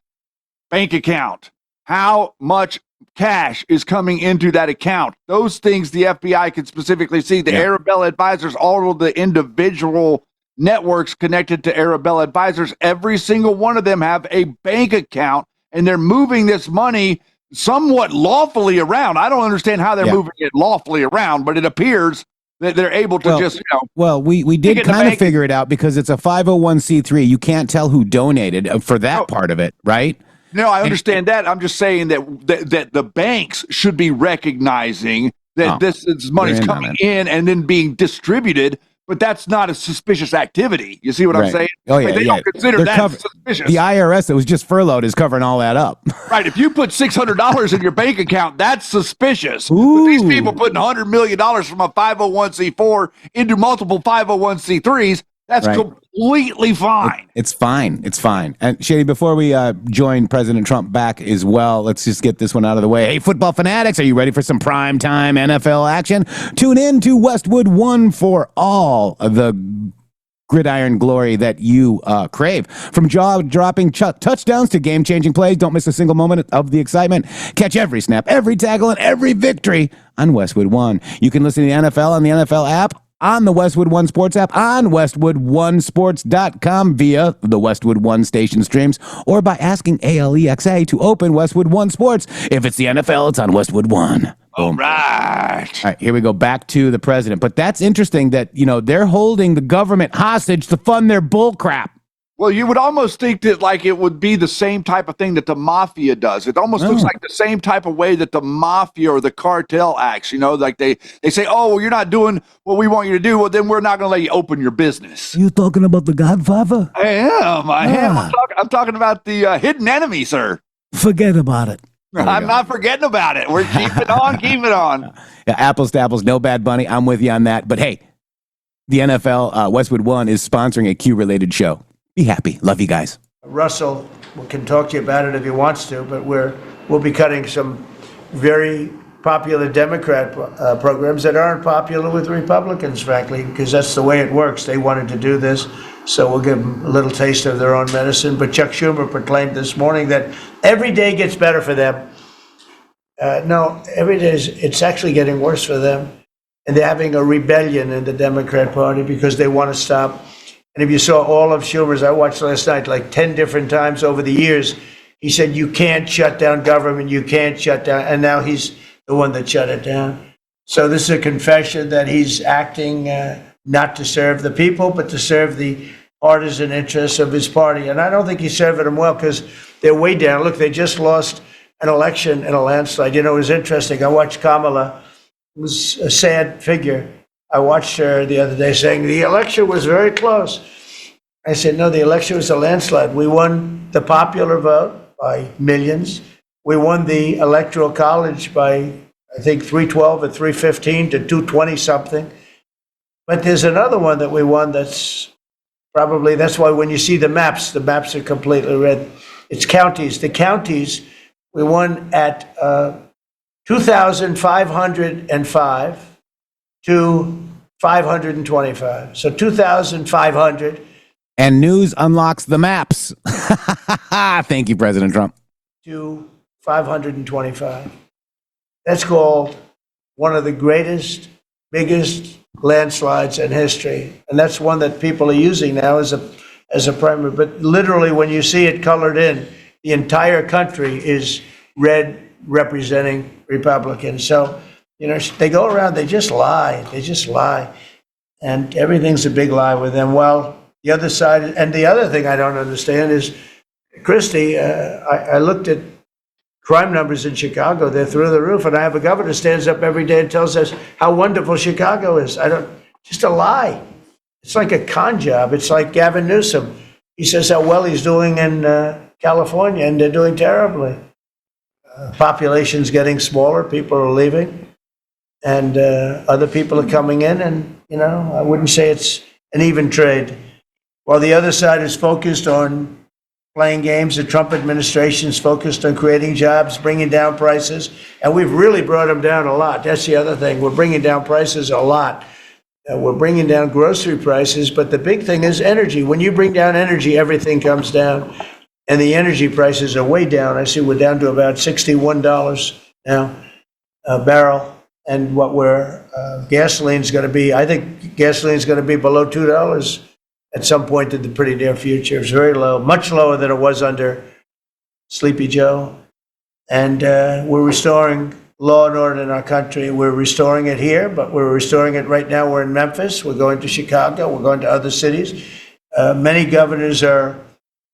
bank account. How much cash is coming into that account? Those things the FBI can specifically see. The Arabella advisors, all of the individual networks connected to Arabella advisors, every single one of them have a bank account, and they're moving this money somewhat lawfully around. I don't understand how they're moving it lawfully around, but it appears that they're able to just, you know. Well, we did kind of figure it out because it's a 501c3. You can't tell who donated for that part of it, right? No, I understand that. I'm just saying that the banks should be recognizing that this money's coming in and then being distributed, but that's not a suspicious activity. You see what I'm saying? Oh, yeah, like they don't consider that suspicious. The IRS that was just furloughed is covering all that up. Right. If you put $600 in your bank account, that's suspicious. But these people putting $100 million from a 501c4 into multiple 501c3s, that's completely fine. It's fine. It's fine. And Shady, before we join President Trump back as well, let's just get this one out of the way. Hey, football fanatics, are you ready for some prime time NFL action? Tune in to Westwood One for all of the gridiron glory that you crave. From jaw-dropping touchdowns to game-changing plays, don't miss a single moment of the excitement. Catch every snap, every tackle, and every victory on Westwood One. You can listen to the NFL on the NFL app, on the Westwood One Sports app, on WestwoodOneSports.com via the Westwood One station streams, or by asking ALEXA to open Westwood One Sports. If it's the NFL, it's on Westwood One. All right. All right, here we go back to the president. But that's interesting that, you know, they're holding the government hostage to fund their bull crap. Well, you would almost think that like it would be the same type of thing that the mafia does. It almost looks like the same type of way that the mafia or the cartel acts. You know, like they say, oh, well, you're not doing what we want you to do. Well, then we're not going to let you open your business. You talking about the Godfather? I am. I'm talking about the hidden enemy, sir. Forget about it. I'm not forgetting about it. We're keeping on. Yeah, apples to apples, no Bad Bunny. I'm with you on that. But hey, the NFL, Westwood One, is sponsoring a Q-related show. Be happy. Love you guys. Russell can talk to you about it if he wants to, but we'll be cutting some very popular Democrat programs that aren't popular with Republicans, frankly, because that's the way it works. They wanted to do this, so we'll give them a little taste of their own medicine. But Chuck Schumer proclaimed this morning that every day gets better for them. No, every day it's actually getting worse for them. And they're having a rebellion in the Democrat Party because they want to stop. And if you saw all of Schumer's, I watched last night like 10 different times over the years, he said, you can't shut down government, you can't shut down. And now he's the one that shut it down. So this is a confession that he's acting not to serve the people, but to serve the partisan interests of his party. And I don't think he's serving them well because they're way down. Look, they just lost an election in a landslide. You know, it was interesting. I watched Kamala. It was a sad figure. I watched her the other day saying the election was very close. I said, no, the election was a landslide. We won the popular vote by millions. We won the electoral college by, I think, 312 or 315 to 220 something. But there's another one that we won that's why when you see the maps are completely red. It's counties. The counties, we won at 2,505 to 525. So 2,500. And news unlocks the maps. Thank you, President Trump. To 525. That's called one of the greatest, biggest landslides in history. And that's one that people are using now as a primary. But literally, when you see it colored in, the entire country is red representing Republicans. So, you know, they go around, they just lie. And everything's a big lie with them. Well, the other side, and the other thing I don't understand is Kristi, I looked at crime numbers in Chicago. They're through the roof. And I have a governor who stands up every day and tells us how wonderful Chicago is. Just a lie. It's like a con job. It's like Gavin Newsom. He says how well he's doing in California, and they're doing terribly. Population's getting smaller. People are leaving. And other people are coming in. And, I wouldn't say it's an even trade. While the other side is focused on playing games, the Trump administration is focused on creating jobs, bringing down prices, and we've really brought them down a lot. That's the other thing. We're bringing down prices a lot. We're bringing down grocery prices, but the big thing is energy. When you bring down energy, everything comes down, and the energy prices are way down. I see we're down to about $61 now a barrel, and gasoline's going to be, I think gasoline's going to be below $2 at some point in the pretty near future. It's very low, much lower than it was under Sleepy Joe. And we're restoring law and order in our country. We're restoring it here, but we're restoring it right now. We're in Memphis. We're going to Chicago. We're going to other cities. Many governors are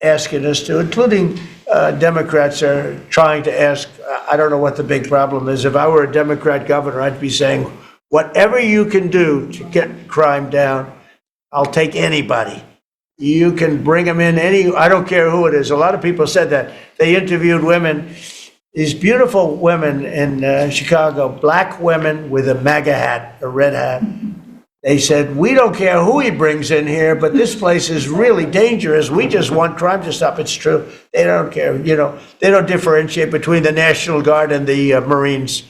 asking us to, including Democrats are trying to ask. I don't know what the big problem is. If I were a Democrat governor, I'd be saying, whatever you can do to get crime down, I'll take anybody. You can bring them in I don't care who it is. A lot of people said that. They interviewed women, these beautiful women in Chicago, black women with a MAGA hat, a red hat. They said, we don't care who he brings in here, but this place is really dangerous. We just want crime to stop. It's true. They don't care. They don't differentiate between the National Guard and the Marines.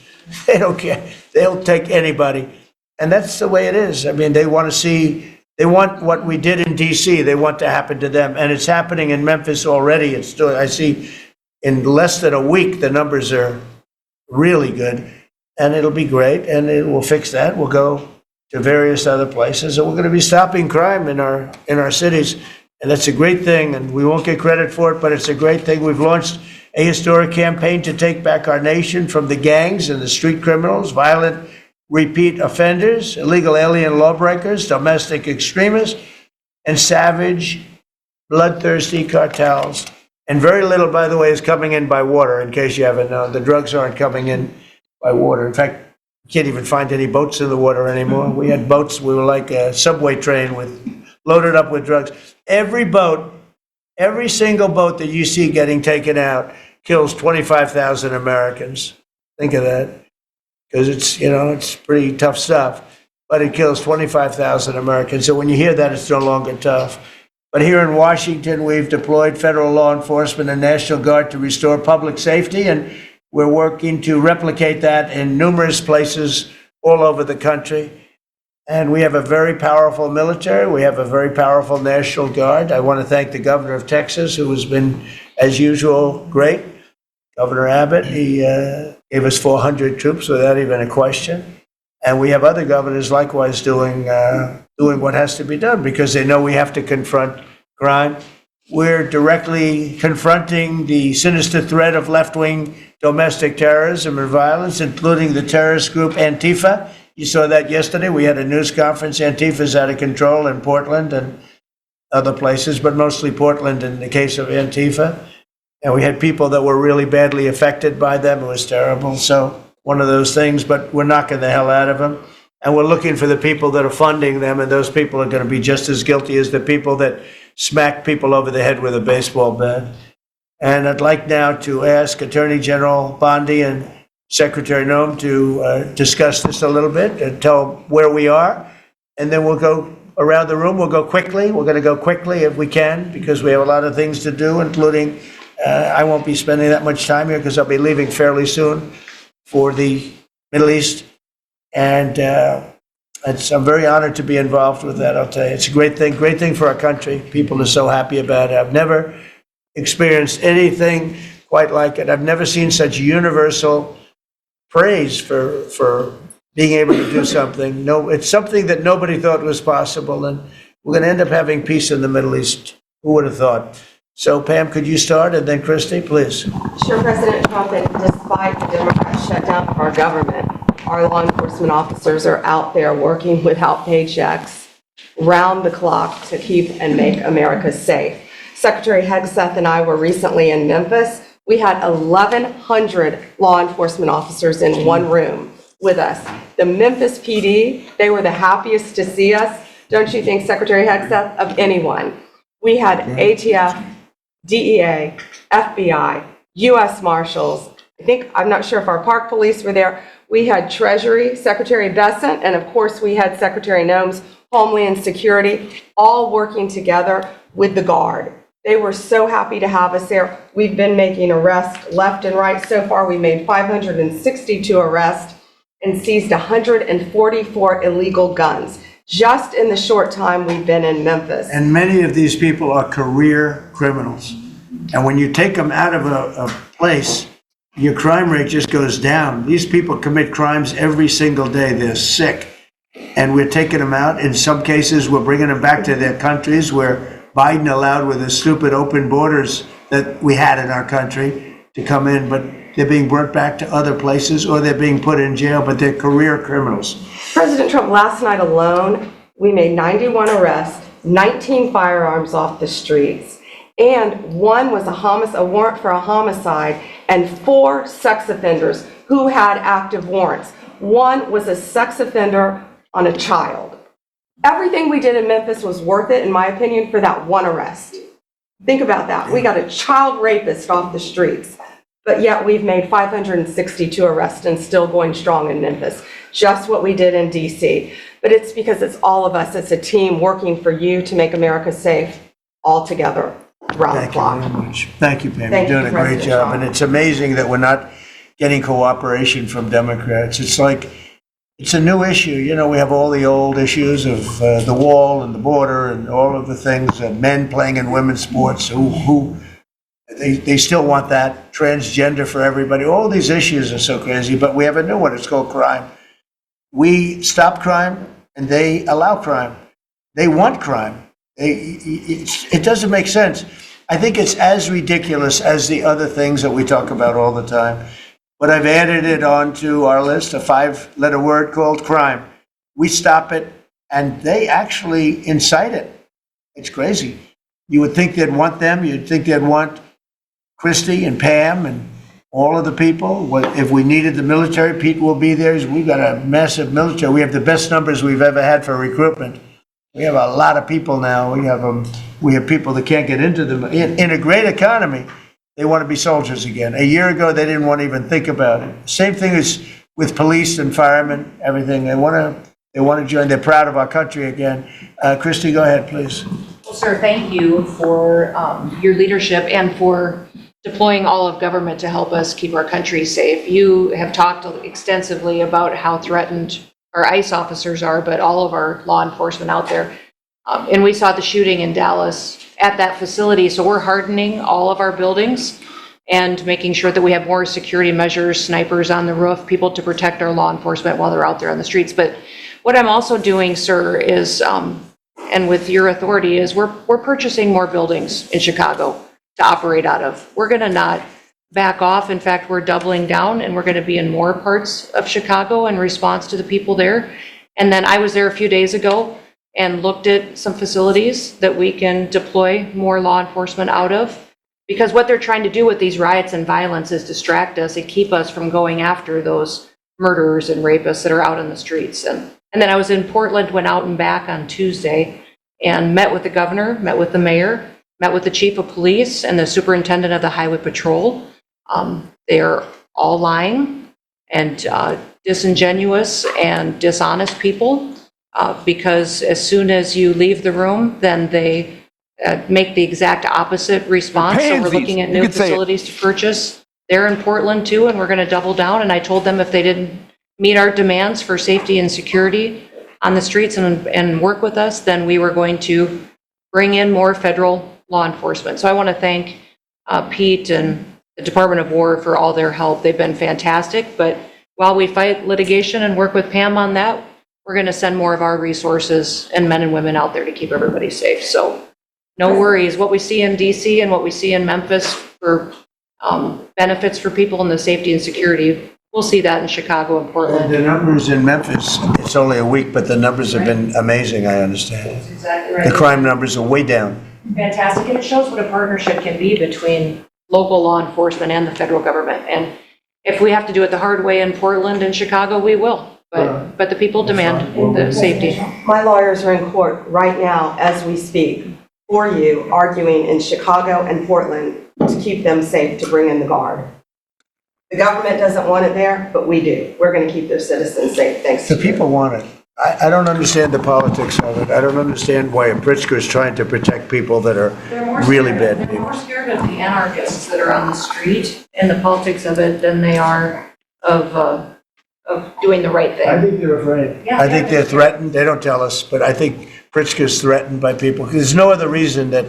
They don't care. They'll take anybody. And that's the way it is. I mean, they want what we did in D.C. They want to happen to them, and it's happening in Memphis already. I see in less than a week the numbers are really good, and it'll be great, and we'll fix that. We'll go to various other places, and we're going to be stopping crime in our cities, and that's a great thing. And we won't get credit for it, but it's a great thing. We've launched a historic campaign to take back our nation from the gangs and the street criminals, violent repeat offenders, illegal alien lawbreakers, domestic extremists, and savage, bloodthirsty cartels. And very little, by the way, is coming in by water, in case you haven't known. The drugs aren't coming in by water. In fact, you can't even find any boats in the water anymore. We had boats, we were like a subway train loaded up with drugs. Every single boat that you see getting taken out kills 25,000 Americans. Think of that. Because it's pretty tough stuff, but it kills 25,000 Americans. So when you hear that, it's no longer tough. But here in Washington, we've deployed federal law enforcement and National Guard to restore public safety, and we're working to replicate that in numerous places all over the country. And we have a very powerful military. We have a very powerful National Guard. I want to thank the governor of Texas, who has been, as usual, great. Governor Abbott, he gave us 400 troops without even a question. And we have other governors likewise doing what has to be done because they know we have to confront crime. We're directly confronting the sinister threat of left-wing domestic terrorism and violence, including the terrorist group Antifa. You saw that yesterday. We had a news conference. Antifa's out of control in Portland and other places, but mostly Portland in the case of Antifa. And we had people that were really badly affected by them. It was terrible. So one of those things, but we're knocking the hell out of them. And we're looking for the people that are funding them, and those people are going to be just as guilty as the people that smack people over the head with a baseball bat. And I'd like now to ask Attorney General Bondi and Secretary Noem to discuss this a little bit and tell where we are. And then we'll go around the room. We'll go quickly. We're going to go quickly if we can because we have a lot of things to do, including I won't be spending that much time here because I'll be leaving fairly soon for the Middle East. And I'm very honored to be involved with that, I'll tell you. It's a great thing for our country. People are so happy about it. I've never experienced anything quite like it. I've never seen such universal praise for being able to do something. No, it's something that nobody thought was possible, and we're going to end up having peace in the Middle East. Who would have thought? So, Pam, could you start, and then Kristi, please. Sure, President Trump, and despite the Democrat shutdown of our government, our law enforcement officers are out there working without paychecks, round the clock to keep and make America safe. Secretary Hegseth and I were recently in Memphis. We had 1,100 law enforcement officers in one room with us. The Memphis PD, they were the happiest to see us, don't you think, Secretary Hegseth, of anyone? We had ATF, DEA, FBI, U.S. Marshals. I'm not sure if our park police were there. We had Treasury, Secretary Bessent, and of course we had Secretary Noem's Homeland Security, all working together with the Guard. They were so happy to have us there. We've been making arrests left and right. So far, we made 562 arrests and seized 144 illegal guns just in the short time we've been in Memphis. And many of these people are career criminals. And when you take them out of a place, your crime rate just goes down. These people commit crimes every single day. They're sick. And we're taking them out. In some cases, we're bringing them back to their countries where Biden allowed, with the stupid open borders that we had in our country, to come in. But they're being brought back to other places, or they're being put in jail, but they're career criminals. President Trump, last night alone, we made 91 arrests, 19 firearms off the streets, and one was a warrant for a homicide, and 4 sex offenders who had active warrants. One was a sex offender on a child. Everything we did in Memphis was worth it, in my opinion, for that one arrest. Think about that. We got a child rapist off the streets, but yet we've made 562 arrests and still going strong in Memphis. Just what we did in DC. But it's because it's all of us. It's a team working for you to make America safe, all together, around the clock. Thank you very much. Thank you, Pam. Thank You're you, doing a great President job. Trump. And it's amazing that we're not getting cooperation from Democrats. It's like, it's a new issue. You know, we have all the old issues of the wall and the border and all of the things, men playing in women's sports, they still want that, transgender for everybody. All these issues are so crazy, but we have a new one. It's called crime. We stop crime and they allow crime. They want crime. It doesn't make sense. I think it's as ridiculous as the other things that we talk about all the time. But I've added it onto our list, a 5-letter word called crime. We stop it, and they actually incite it. It's crazy. You would think they'd want them. You'd think they'd want Kristi and Pam and all of the people. If we needed the military, Pete will be there. We've got a massive military. We have the best numbers we've ever had for recruitment. We have a lot of people now. We have people that can't get into them. In a great economy, they want to be soldiers again. A year ago, they didn't want to even think about it. Same thing as with police and firemen, everything. They want to join. They're proud of our country again. Kristi, go ahead, please. Well, sir, thank you for your leadership and for deploying all of government to help us keep our country safe. You have talked extensively about how threatened our ICE officers are, but all of our law enforcement out there. And we saw the shooting in Dallas at that facility. So we're hardening all of our buildings and making sure that we have more security measures, snipers on the roof, people to protect our law enforcement while they're out there on the streets. But what I'm also doing, sir, is, and with your authority, is we're purchasing more buildings in Chicago to operate out of. We're going to not back off. In fact, we're doubling down, and we're going to be in more parts of Chicago in response to the people there. And then I was there a few days ago and looked at some facilities that we can deploy more law enforcement out of. Because what they're trying to do with these riots and violence is distract us and keep us from going after those murderers and rapists that are out on the streets. And then I was in Portland, went out and back on Tuesday and met with the governor, met with the mayor, met with the chief of police and the superintendent of the highway patrol. They're all lying and disingenuous and dishonest people. Because as soon as you leave the room, then they make the exact opposite response. So we're looking at new facilities to purchase. They're in Portland too, and we're going to double down. And I told them if they didn't meet our demands for safety and security on the streets and work with us, then we were going to bring in more federal law enforcement. So I want to thank Pete and the Department of War for all their help. They've been fantastic. But while we fight litigation and work with Pam on that, we're going to send more of our resources and men and women out there to keep everybody safe. So no worries. What we see in DC and what we see in Memphis for benefits for people in the safety and security, we'll see that in Chicago and Portland. The numbers in Memphis, it's only a week, but the numbers have been amazing, I understand. That's exactly right. The crime numbers are way down. fantastic, and it shows what a partnership can be between local law enforcement and the federal government. And if we have to do it the hard way in Portland and Chicago, we will. But the people demand the safety. My lawyers are in court right now as we speak for you, arguing in Chicago and Portland to keep them safe, to bring in the guard. The government doesn't want it there, but we do. We're going to keep their citizens safe, thanks to The you. people want it. I don't understand the politics of it. I don't understand why Pritzker is trying to protect people that are really bad They're people. more scared of the anarchists that are on the street and the politics of it than they are of doing the right thing. I think they're afraid. Yeah, I think they're threatened. They don't tell us, but I think Pritzker's threatened by people. There's no other reason that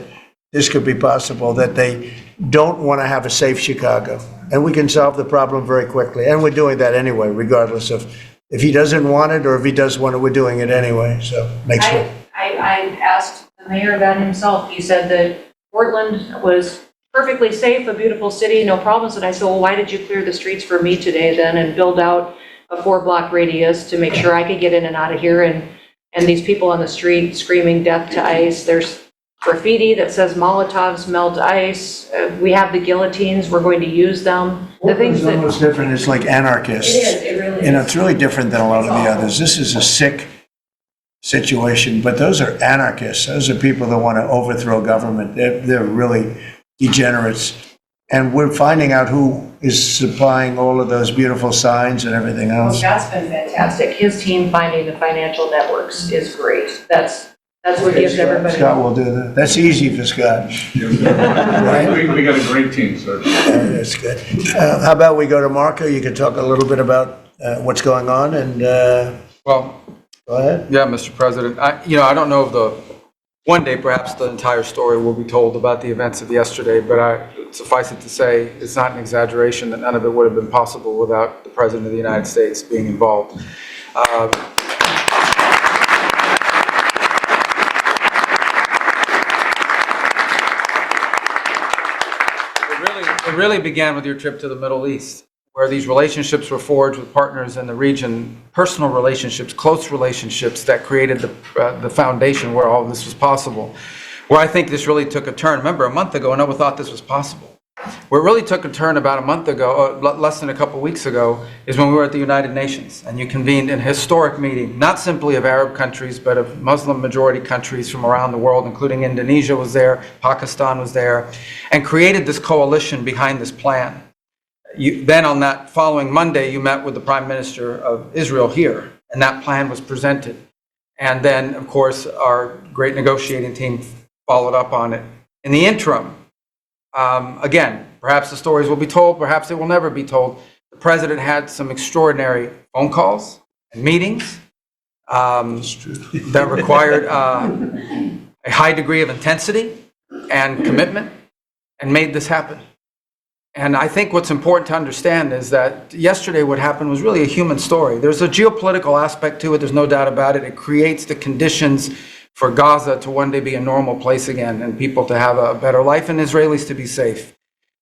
this could be possible, that they don't want to have a safe Chicago. And we can solve the problem very quickly. And we're doing that anyway, regardless of if he doesn't want it or if he does want it, we're doing it anyway. So make sure. I asked the mayor that himself. He said that Portland was perfectly safe, a beautiful city, no problems. And I said, well, why did you clear the streets for me today then and build out a 4-block radius to make sure I could get in and out of here? And these people on the street screaming death to ICE. There's graffiti that says Molotovs melt ice. We have the guillotines. We're going to use them. The things It's that almost different. It's like anarchists. it is, it really You know, is. it's really different than a lot of the others. This is a sick situation, but those are anarchists. Those are people that want to overthrow government. They're really degenerates. And we're finding out who is supplying all of those beautiful signs and everything Well, else. Scott's been fantastic. His team finding the financial networks is great. That's what gives everybody. Scott will do that. That's easy for Scott. Right? We got a great team, sir. That's good. How about we go to Marco? You can talk a little bit about what's going on and Well, go ahead. yeah, Mr. President. I don't know if one day perhaps the entire story will be told about the events of yesterday, but suffice it to say, it's not an exaggeration that none of it would have been possible without the President of the United States being involved. It really began with your trip to the Middle East, where these relationships were forged with partners in the region, personal relationships, close relationships that created the foundation where all of this was possible. Where I think this really took a turn. Remember, a month ago, no one thought this was possible. Where it really took a turn about a month ago, less than a couple weeks ago, is when we were at the United Nations and you convened an historic meeting, not simply of Arab countries, but of Muslim majority countries from around the world, including Indonesia was there, Pakistan was there, and created this coalition behind this plan. Then on that following Monday, you met with the Prime Minister of Israel here, and that plan was presented. And then, of course, our great negotiating team followed up on it. In the interim, again, perhaps the stories will be told, perhaps they will never be told. The president had some extraordinary phone calls and meetings that required a high degree of intensity and commitment and made this happen. And I think what's important to understand is that yesterday what happened was really a human story. There's a geopolitical aspect to it, there's no doubt about it. It creates the conditions for Gaza to one day be a normal place again and people to have a better life and Israelis to be safe.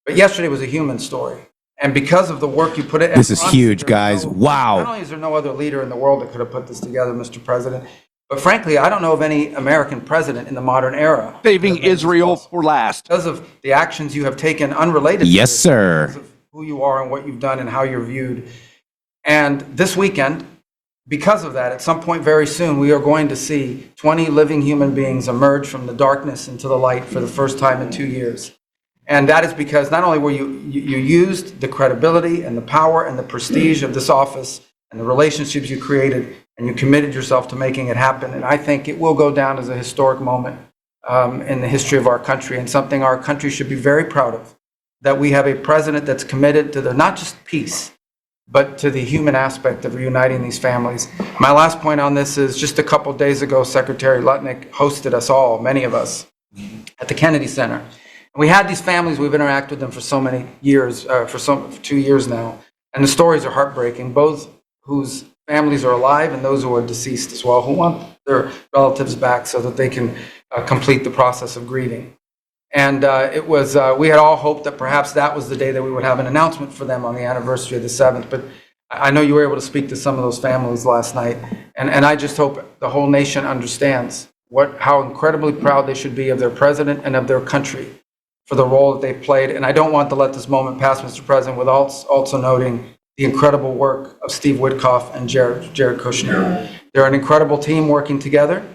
But yesterday was a human story. And because of the work you put in. This is huge, guys. Wow. Not only is there no other leader in the world that could have put this together, Mr. President, but frankly, I don't know of any American president in the modern era. Saving Israel for last. Because of the actions you have taken unrelated Yes, to this, sir. because of who you are and what you've done and how you're viewed. And this weekend, because of that, at some point very soon, we are going to see 20 living human beings emerge from the darkness into the light for the first time in 2 years. And that is because not only were you used the credibility and the power and the prestige of this office and the relationships you created, and you committed yourself to making it happen. And I think it will go down as a historic moment in the history of our country, and something our country should be very proud of, that we have a president that's committed to not just peace, but to the human aspect of reuniting these families. My last point on this is just a couple days ago, Secretary Lutnick hosted us all, many of us, at the Kennedy Center. And we had these families, we've interacted with them for so many years, for 2 years now. And the stories are heartbreaking, both whose families are alive and those who are deceased as well, who want their relatives back so that they can complete the process of grieving. And we had all hoped that perhaps that was the day that we would have an announcement for them on the anniversary of the 7th. But I know you were able to speak to some of those families last night. And I just hope the whole nation understands how incredibly proud they should be of their president and of their country for the role that they've played. And I don't want to let this moment pass, Mr. President, without also noting the incredible work of Steve Witkoff and Jared Kushner. They're an incredible team working together,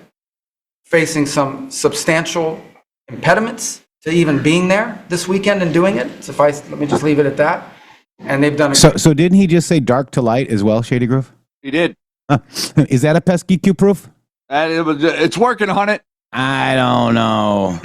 facing some substantial impediments to even being there this weekend and doing it. Let me just leave it at that. And they've done it. So didn't he just say dark to light as well, Shady Groove? He did. Is that a pesky Q proof? It's working on it. I don't know.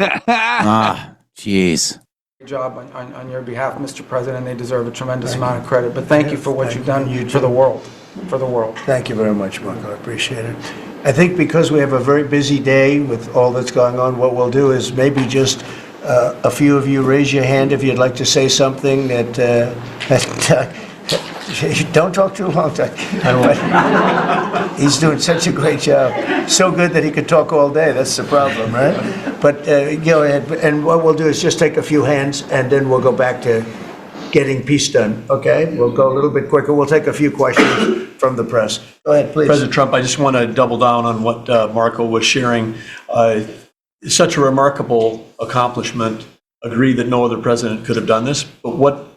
Jeez. Good job on your behalf, Mr. President. They deserve a tremendous amount of credit. But thank you for what you've done for the world. For the world. Thank you very much, Marco. I appreciate it. I think because we have a very busy day with all that's going on, what we'll do is maybe just a few of you raise your hand if you'd like to say something that don't talk too long. He's doing such a great job. So good that he could talk all day. That's the problem, right? But go ahead. And what we'll do is just take a few hands, and then we'll go back to getting peace done. Okay? We'll go a little bit quicker. We'll take a few questions from the press. Go ahead, please. President Trump, I just want to double down on what Marco was sharing. Such a remarkable accomplishment. Agree that no other president could have done this. But what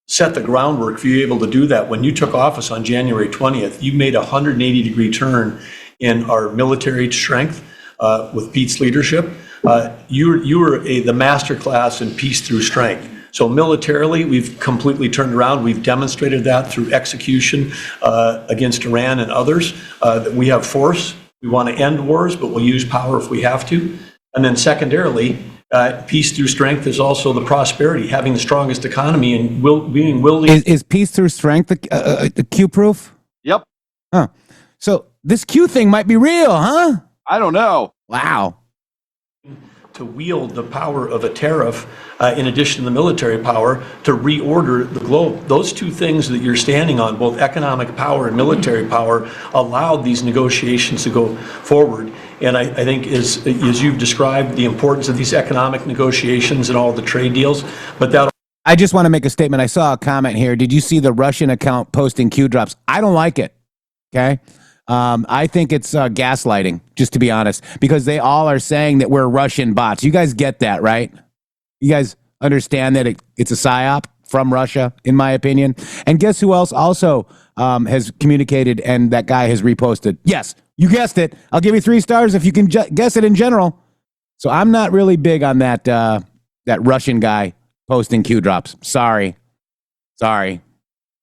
set the groundwork for you able to do that? When you took office on January 20th, you made a 180-degree turn in our military strength with Pete's leadership. You were the master class in peace through strength. So militarily, we've completely turned around. We've demonstrated that through execution against Iran and others, that we have force. We want to end wars, but we'll use power if we have to. And then secondarily, peace through strength is also the prosperity, having the strongest economy and being willing. Is peace through strength the Q proof? Yep. Huh. So this Q thing might be real, huh? I don't know. Wow. To wield the power of a tariff, in addition to the military power, to reorder the globe. Those two things that you're standing on, both economic power and military power, allowed these negotiations to go forward. And I think as you've described, the importance of these economic negotiations and all the trade deals, but that. I just want to make a statement. I saw a comment here. Did you see the Russian account posting Q drops? I don't like it. Okay. I think it's gaslighting, just to be honest, because they all are saying that we're Russian bots. You guys get that, right? You guys understand that it's a psyop from Russia, in my opinion. And guess who else also has communicated and that guy has reposted? Yes, you guessed it. I'll give you 3 stars if you can guess it in general. So I'm not really big on that Russian guy posting Q drops. Sorry.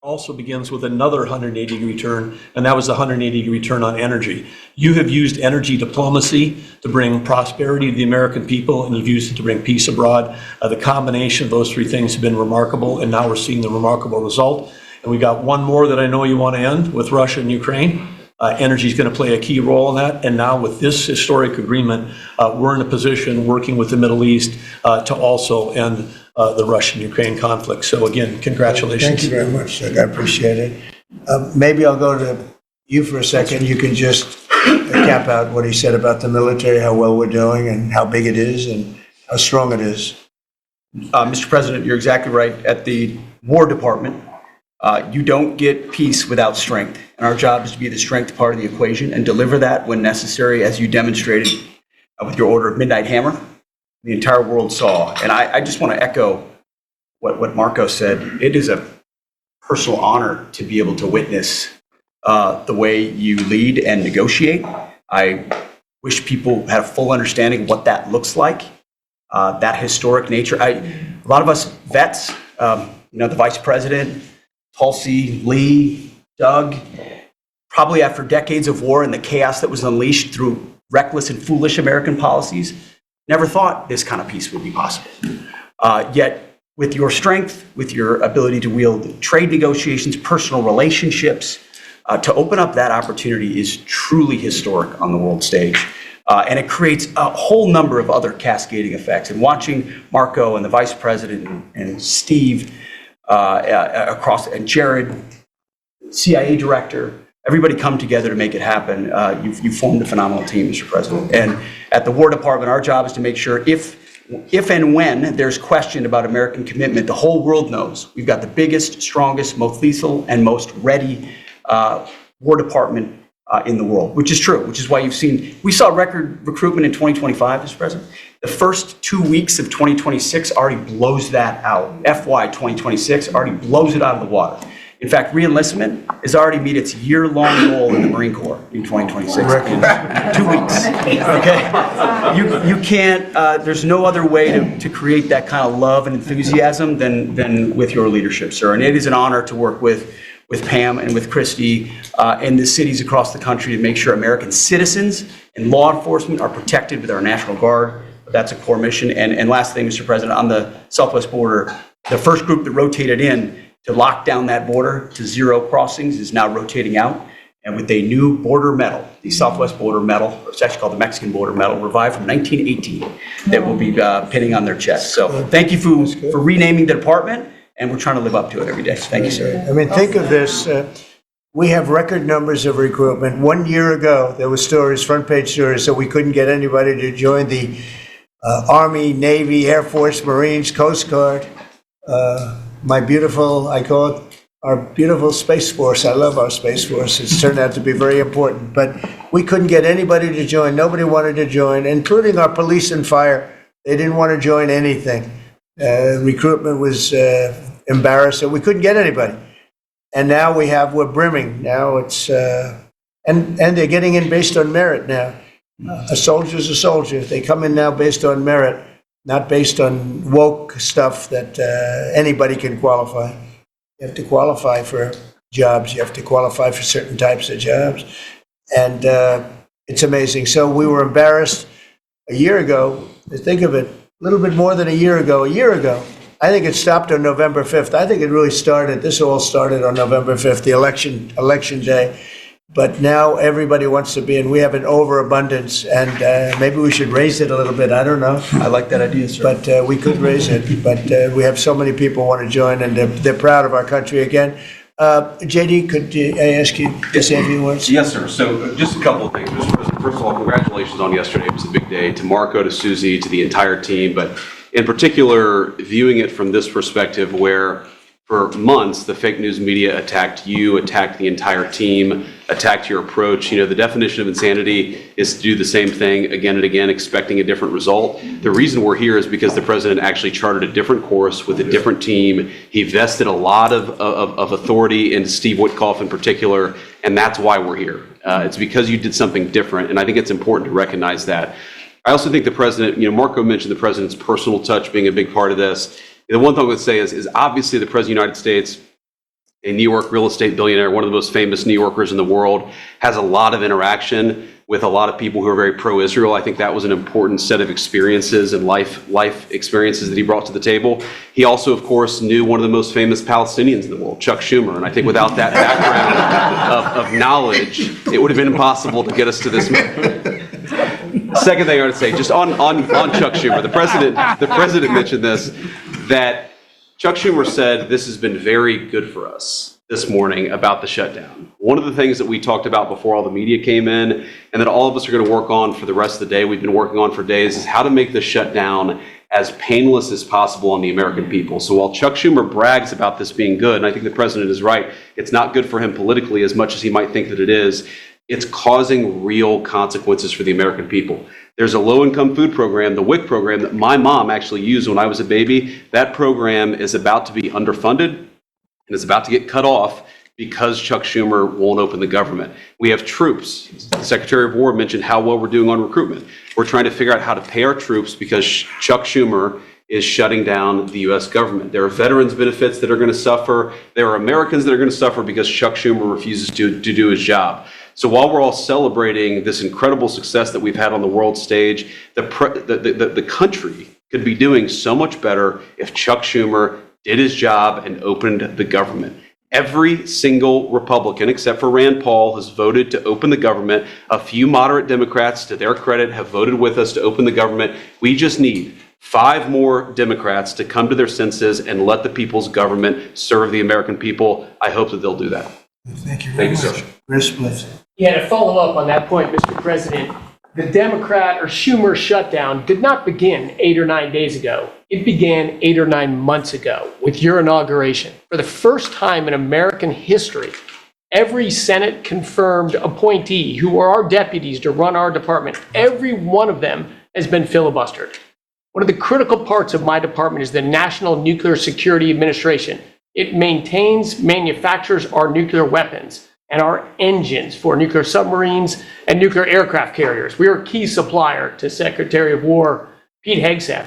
Also begins with another 180-degree turn, and that was the 180-degree turn on energy. You have used energy diplomacy to bring prosperity to the American people, and you've used it to bring peace abroad. The combination of those 3 things have been remarkable, and now we're seeing the remarkable result. And we got one more that I know you want to end with Russia and Ukraine. Energy is going to play a key role in that. And now with this historic agreement, we're in a position working with the Middle East to also end the Russian-Ukraine conflict. So again, congratulations. Thank you very much, Doug. I appreciate it. Maybe I'll go to you for a second. You can just cap out what he said about the military, how well we're doing and how big it is and how strong it is. Mr. President, you're exactly right. At the War Department, you don't get peace without strength. And our job is to be the strength part of the equation and deliver that when necessary, as you demonstrated with your Order of Midnight Hammer. The entire world saw. And I just want to echo what Marco said. It is a personal honor to be able to witness the way you lead and negotiate. I wish people had a full understanding of what that looks like, that historic nature. A lot of us vets, the Vice President, Tulsi, Lee, Doug, probably after decades of war and the chaos that was unleashed through reckless and foolish American policies, never thought this kind of peace would be possible. Yet, with your strength, with your ability to wield trade negotiations, personal relationships, to open up that opportunity is truly historic on the world stage. And it creates a whole number of other cascading effects. And watching Marco and the Vice President and Steve and Jared, CIA Director, everybody come together to make it happen. You've formed a phenomenal team, Mr. President. And at the War Department, our job is to make sure if and when there's question about American commitment, the whole world knows we've got the biggest, strongest, most lethal, and most ready War Department in the world, which is true, which is why we saw record recruitment in 2025, Mr. President. The first 2 weeks of 2026 already blows that out. FY 2026 already blows it out of the water. In fact, re-enlistment has already met its year-long goal in the Marine Corps in 2026 in 2 weeks. Okay, you can't. There's no other way to create that kind of love and enthusiasm than with your leadership, sir. And it is an honor to work with Pam and with Kristi and the cities across the country to make sure American citizens and law enforcement are protected with our National Guard. That's a core mission. And last thing, Mr. President, on the southwest border, the first group that rotated in to lock down that border to 0 crossings is now rotating out. And with a new border medal, the Southwest Border Medal, or it's actually called the Mexican Border Medal, revived from 1918, that will be pinning on their chest. So thank you for renaming the department, and we're trying to live up to it every day. Thank you, sir. I mean, think of this. We have record numbers of recruitment. 1 year ago, there were stories, front page stories, that we couldn't get anybody to join the Army, Navy, Air Force, Marines, Coast Guard. I call it our beautiful Space Force. I love our Space Force. It's turned out to be very important. But we couldn't get anybody to join. Nobody wanted to join, including our police and fire. They didn't want to join anything. Recruitment was embarrassing. We couldn't get anybody. And now we're brimming. Now it's, and they're getting in based on merit now. A soldier's a soldier. They come in now based on merit, not based on woke stuff that anybody can qualify. You have to qualify for jobs. You have to qualify for certain types of jobs. And it's amazing. So we were embarrassed a year ago. Think of it, a little bit more than a year ago. I think it stopped on November 5th. I think it really started, this all started on November 5th, the election day. But now everybody wants to be, and we have an overabundance, and maybe we should raise it a little bit. I don't know. I like that idea, sir. But we could raise it. But we have so many people want to join, and they're proud of our country again. JD, could I ask you to say a few words? Yes, sir. So just a couple of things, Mr. President. First of all, congratulations on yesterday. It was a big day. To Marco, to Susie, to the entire team. But in particular, viewing it from this perspective where for months, the fake news media attacked you, attacked the entire team, attacked your approach. You know, the definition of insanity is to do the same thing again and again, expecting a different result. The reason we're here is because the president actually charted a different course with a different team. He vested a lot of authority in Steve Witkoff in particular, and that's why we're here. It's because you did something different, and I think it's important to recognize that. I also think the president, you know, Marco mentioned the president's personal touch being a big part of this. The one thing I would say is obviously the President of the United States, a New York real estate billionaire, one of the most famous New Yorkers in the world, has a lot of interaction with a lot of people who are very pro-Israel. I think that was an important set of experiences and life experiences that he brought to the table. He also, of course, knew one of the most famous Palestinians in the world, Chuck Schumer. And I think without that background of knowledge, it would have been impossible to get us to this. Second thing I want to say, just on Chuck Schumer, the president mentioned this, that Chuck Schumer said this has been very good for us this morning about the shutdown. One of the things that we talked about before all the media came in and that all of us are going to work on for the rest of the day, we've been working on for days, is how to make the shutdown as painless as possible on the American people. So while Chuck Schumer brags about this being good, and I think the president is right, it's not good for him politically as much as he might think that it is. It's causing real consequences for the American people. There's a low-income food program, the WIC program, that my mom actually used when I was a baby. That program is about to be underfunded and is about to get cut off because Chuck Schumer won't open the government. We have troops. The Secretary of War mentioned how well we're doing on recruitment. We're trying to figure out how to pay our troops because Chuck Schumer is shutting down the U.S. government. There are veterans benefits that are going to suffer. There are Americans that are going to suffer because Chuck Schumer refuses to do his job. So while we're all celebrating this incredible success that we've had on the world stage, the country could be doing so much better if Chuck Schumer did his job and opened the government. Every single Republican, except for Rand Paul, has voted to open the government. A few moderate Democrats, to their credit, have voted with us to open the government. We just need 5 more Democrats to come to their senses and let the people's government serve the American people. I hope that they'll do that. Thank you very much. Sir. Chris, please. Yeah, to follow up on that point, Mr. President, the Democrat or Schumer shutdown did not begin 8 or 9 days ago. It began 8 or 9 months ago with your inauguration. For the first time in American history, Every Senate confirmed appointee who are our deputies to run our department, every one of them has been filibustered. One of the critical parts of my department is the National Nuclear Security Administration. It maintains, manufactures our nuclear weapons and our engines for nuclear submarines and nuclear aircraft carriers. We are a key supplier to Secretary of War Pete Hegseth.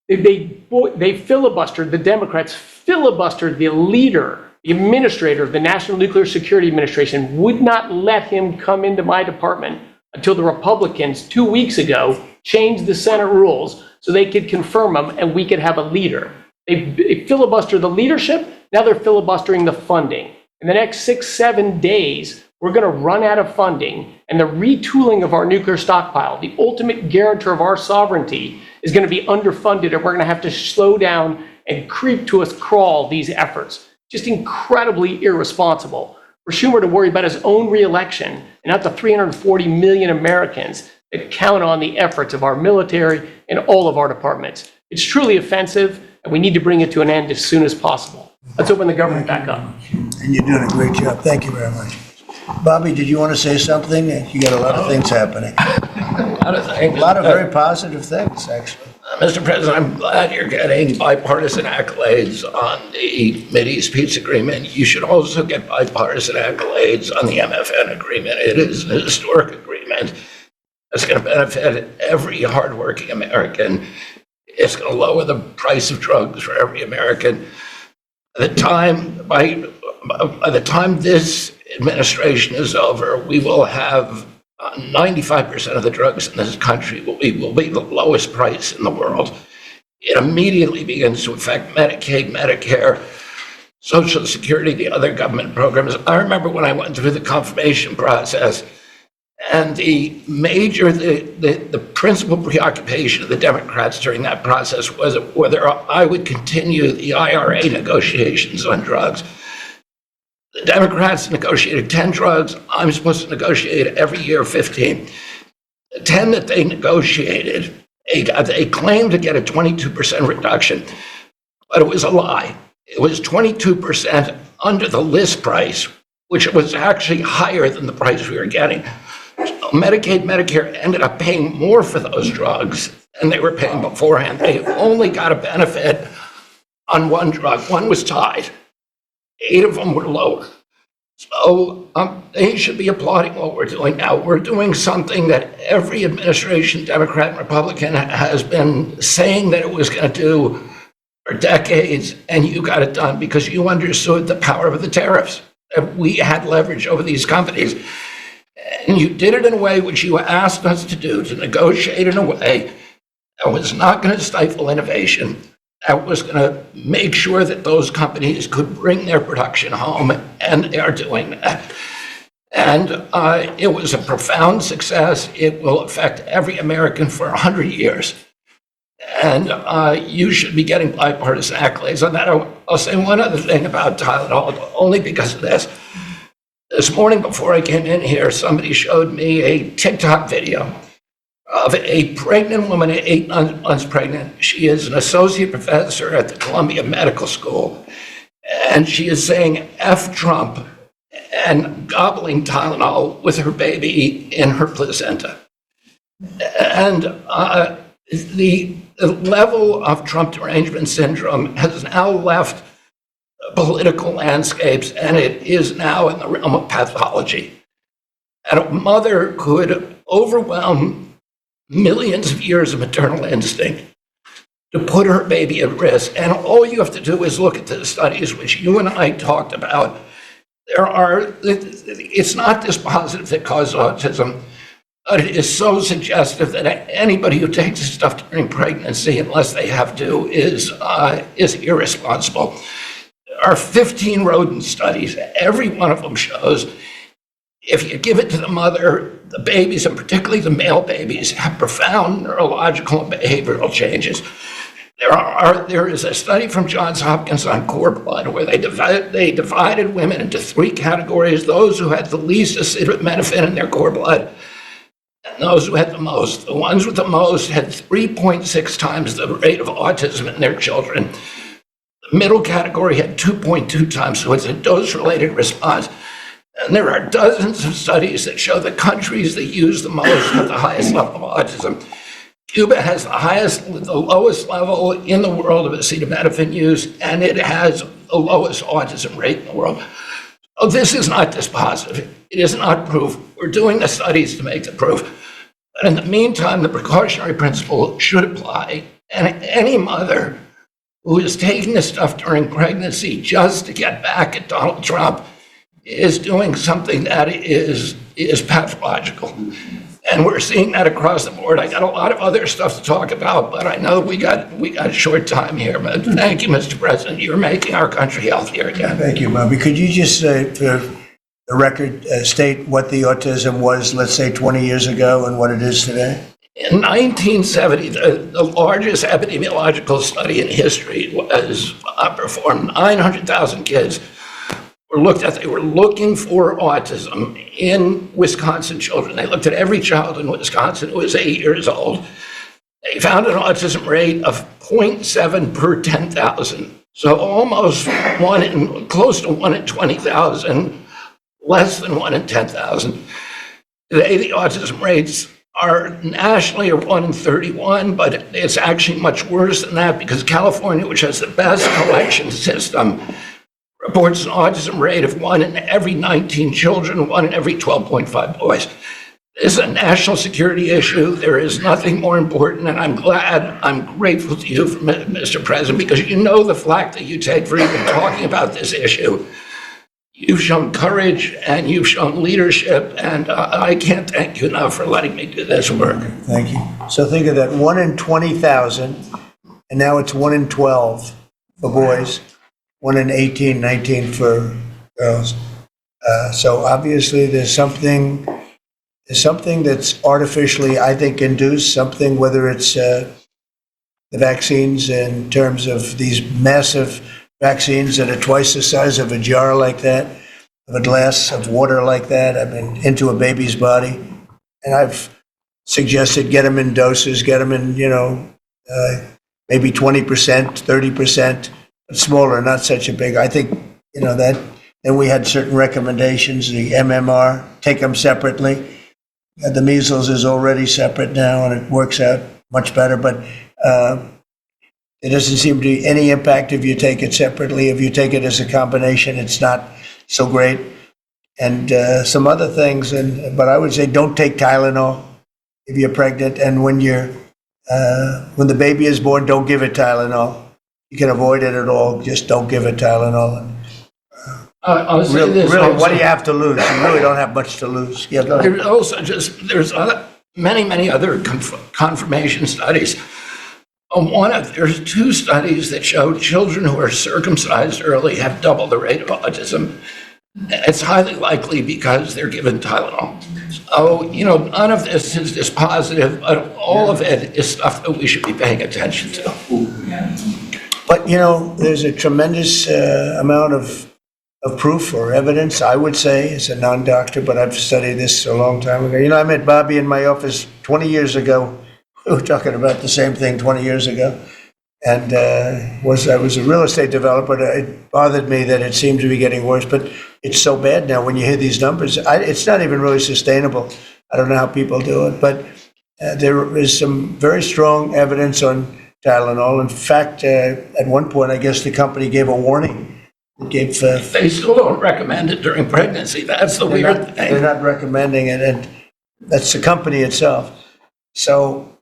They filibustered, the Democrats filibustered the leader, the administrator of the National Nuclear Security Administration, would not let him come into my department until the Republicans 2 weeks ago changed the Senate rules so they could confirm him and we could have a leader. They filibustered the leadership, now they're filibustering the funding. In the next 6-7 days, we're going to run out of funding, and the retooling of our nuclear stockpile, the ultimate guarantor of our sovereignty, is going to be underfunded, and we're going to have to slow down and creep to us crawl these efforts. Just incredibly irresponsible for Schumer to worry about his own reelection and not the 340 million Americans that count on the efforts of our military and all of our departments. It's truly offensive, and we need to bring it to an end as soon as possible. Let's open the government back up. And you're doing a great job. Thank you very much. Bobby, did you want to say something? You got a lot of things happening. A lot of things. A lot of very positive things, actually. Mr. President, I'm glad you're getting bipartisan accolades on the Mideast peace agreement. You should also get bipartisan accolades on the MFN agreement. It is a historic agreement. It's going to benefit every hardworking American. It's going to lower the price of drugs for every American. By the time this administration is over, we will have 95% of the drugs in this country will be the lowest price in the world. It immediately begins to affect Medicaid, Medicare, Social Security, the other government programs. I remember when I went through the confirmation process, and the principal preoccupation of the Democrats during that process was whether I would continue the IRA negotiations on drugs. The Democrats negotiated 10 drugs. I'm supposed to negotiate every year 15. The 10 that they negotiated, they claimed to get a 22% reduction, but it was a lie. It was 22% under the list price, which was actually higher than the price we were getting. So Medicaid, Medicare ended up paying more for those drugs than they were paying beforehand. They only got a benefit on one drug. One was tied. 8 of them were lower. So they should be applauding what we're doing now. We're doing something that every administration, Democrat and Republican, has been saying that it was going to do for decades, and you got it done because you understood the power of the tariffs. We had leverage over these companies. And you did it in a way which you asked us to do, to negotiate in a way that was not going to stifle innovation, that was going to make sure that those companies could bring their production home, and they are doing that. And it was a profound success. It will affect every American for 100 years. And you should be getting bipartisan accolades on that. I'll say one other thing about Tylenol, only because of this. This morning before I came in here, somebody showed me a TikTok video of a pregnant woman, 8 months pregnant. She is an associate professor at the Columbia Medical School, and she is saying F Trump and gobbling Tylenol with her baby in her placenta. And the level of Trump derangement syndrome has now left political landscapes, and it is now in the realm of pathology. And a mother could overwhelm millions of years of maternal instinct to put her baby at risk. And all you have to do is look at the studies which you and I talked about. It's not dispositive that causes autism, but it is so suggestive that anybody who takes this stuff during pregnancy, unless they have to, is irresponsible. There are 15 rodent studies. Every one of them shows if you give it to the mother, the babies, and particularly the male babies, have profound neurological and behavioral changes. There is a study from Johns Hopkins on cord blood where they divided women into 3 categories: those who had the least acetaminophen in their cord blood, and those who had the most. The ones with the most had 3.6 times the rate of autism in their children. The middle category had 2.2 times, so it's a dose-related response. And there are dozens of studies that show the countries that use the most have the highest level of autism. Cuba has the lowest level in the world of acetaminophen use, and it has the lowest autism rate in the world. So this is not dispositive. It is not proof. We're doing the studies to make the proof. But in the meantime, the precautionary principle should apply. And any mother who is taking this stuff during pregnancy just to get back at Donald Trump is doing something that is pathological. And we're seeing that across the board. I got a lot of other stuff to talk about, but I know we got a short time here. But thank you, Mr. President. You're making our country healthier again. Thank you, Bobby. Could you just, for the record, state what the autism was, let's say, 20 years ago and what it is today? In 1970, the largest epidemiological study in history was performed. 900,000 kids were looked at. They were looking for autism in Wisconsin children. They looked at every child in Wisconsin who was 8 years old. They found an autism rate of 0.7 per 10,000. So almost close to 1 in 20,000, less than 1 in 10,000. Today, the autism rates are nationally 1 in 31, but it's actually much worse than that because California, which has the best collection system, reports an autism rate of 1 in every 19 children, 1 in every 12.5 boys. This is a national security issue. There is nothing more important, and I'm grateful to you, Mr. President, because you know the flack that you take for even talking about this issue. You've shown courage and you've shown leadership, and I can't thank you enough for letting me do this work. Thank you. So think of that, 1 in 20,000, and now it's 1 in 12 for boys, 1 in 18, 19 for girls. So obviously there's something that's artificially, I think, induced, something, whether it's the vaccines in terms of these massive vaccines that are twice the size of a jar like that, of a glass of water like that, I mean, into a baby's body. And I've suggested get them in doses, get them in, maybe 20%, 30%, but smaller, not such a big. I think, that. Then we had certain recommendations, the MMR, take them separately. The measles is already separate now, and it works out much better, but there doesn't seem to be any impact if you take it separately. If you take it as a combination, it's not so great. And some other things, but I would say don't take Tylenol if you're pregnant. And when the baby is born, don't give it Tylenol. You can avoid it at all. Just don't give it Tylenol. I'll say this really, also. what do you have to lose? You really don't have much to lose. Yeah, There's also there's many other confirmation studies. There's 2 studies that show children who are circumcised early have double the rate of autism. It's highly likely because they're given Tylenol. So, none of this is dispositive, but all of it is stuff that we should be paying attention to. But, there's a tremendous amount of proof or evidence, I would say, as a non-doctor, but I've studied this a long time ago. I met Bobby in my office 20 years ago. We were talking about the same thing 20 years ago. And I was a real estate developer. It bothered me that it seemed to be getting worse, but it's so bad now when you hear these numbers. It's not even really sustainable. I don't know how people do it, but there is some very strong evidence on Tylenol. In fact, at one point, I guess the company gave a warning. They still don't recommend it during pregnancy. That's the weird thing. They're not recommending it, and that's the company itself. So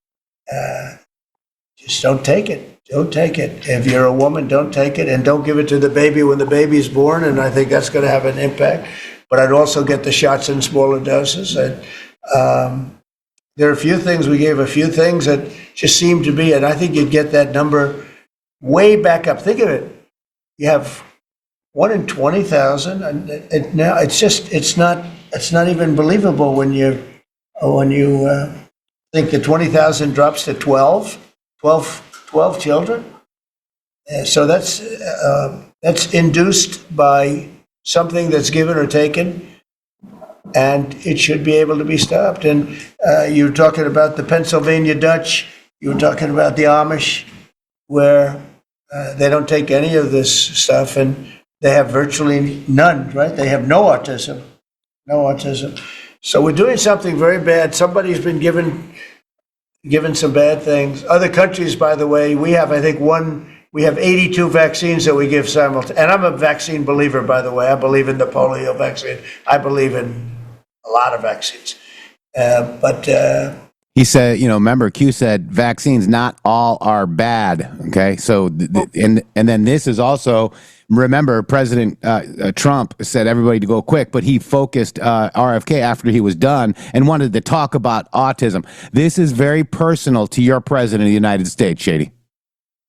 just don't take it. Don't take it. If you're a woman, don't take it, and don't give it to the baby when the baby's born, and I think that's going to have an impact. But I'd also get the shots in smaller doses. And there are a few things, we gave a few things that just seem to be, and I think you'd get that number way back up. Think of it. You have 1 in 20,000, and now it's not even believable when you think the 20,000 drops to 12 children. So that's induced by something that's given or taken, and it should be able to be stopped. And you're talking about the Pennsylvania Dutch, you were talking about the Amish, where they don't take any of this stuff, and they have virtually none, right? They have no autism. No autism. So we're doing something very bad. Somebody's been given some bad things. Other countries, by the way, we have, I think, we have 82 vaccines that we give simultaneously. And I'm a vaccine believer, by the way. I believe in the polio vaccine. I believe in a lot of vaccines. He said, remember Q said vaccines, not all are bad. Okay. So, and then this is also, remember President Trump said everybody to go quick, but he focused RFK after he was done and wanted to talk about autism. This is very personal to your president of the United States, Shady.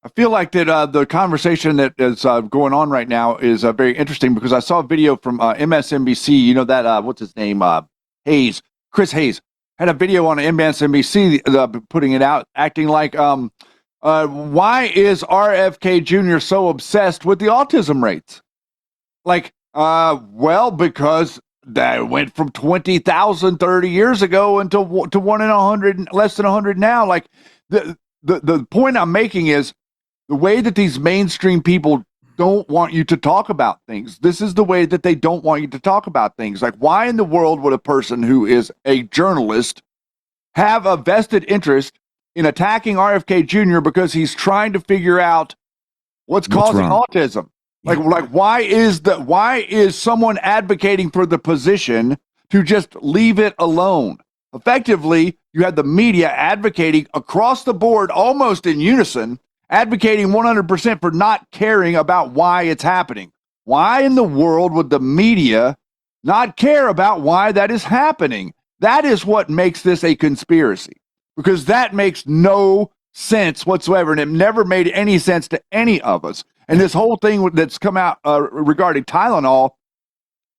I feel like that the conversation that is going on right now is very interesting because I saw a video from MSNBC, that, what's his name? Chris Hayes. Had a video on MSNBC putting it out, acting like, why is RFK Jr. so obsessed with the autism rates? Like, well, because that went from 20,000 30 years ago to 1 in 100, less than 100 now. Like, the point I'm making is the way that these mainstream people don't want you to talk about things. This is the way that they don't want you to talk about things. Like, why in the world would a person who is a journalist have a vested interest in attacking RFK Jr. because he's trying to figure out what's causing autism? Like why is someone advocating for the position to just leave it alone? Effectively, you had the media advocating across the board, almost in unison, advocating 100% for not caring about why it's happening. Why in the world would the media not care about why that is happening? That is what makes this a conspiracy, because that makes no sense whatsoever, and it never made any sense to any of us. And this whole thing that's come out regarding Tylenol,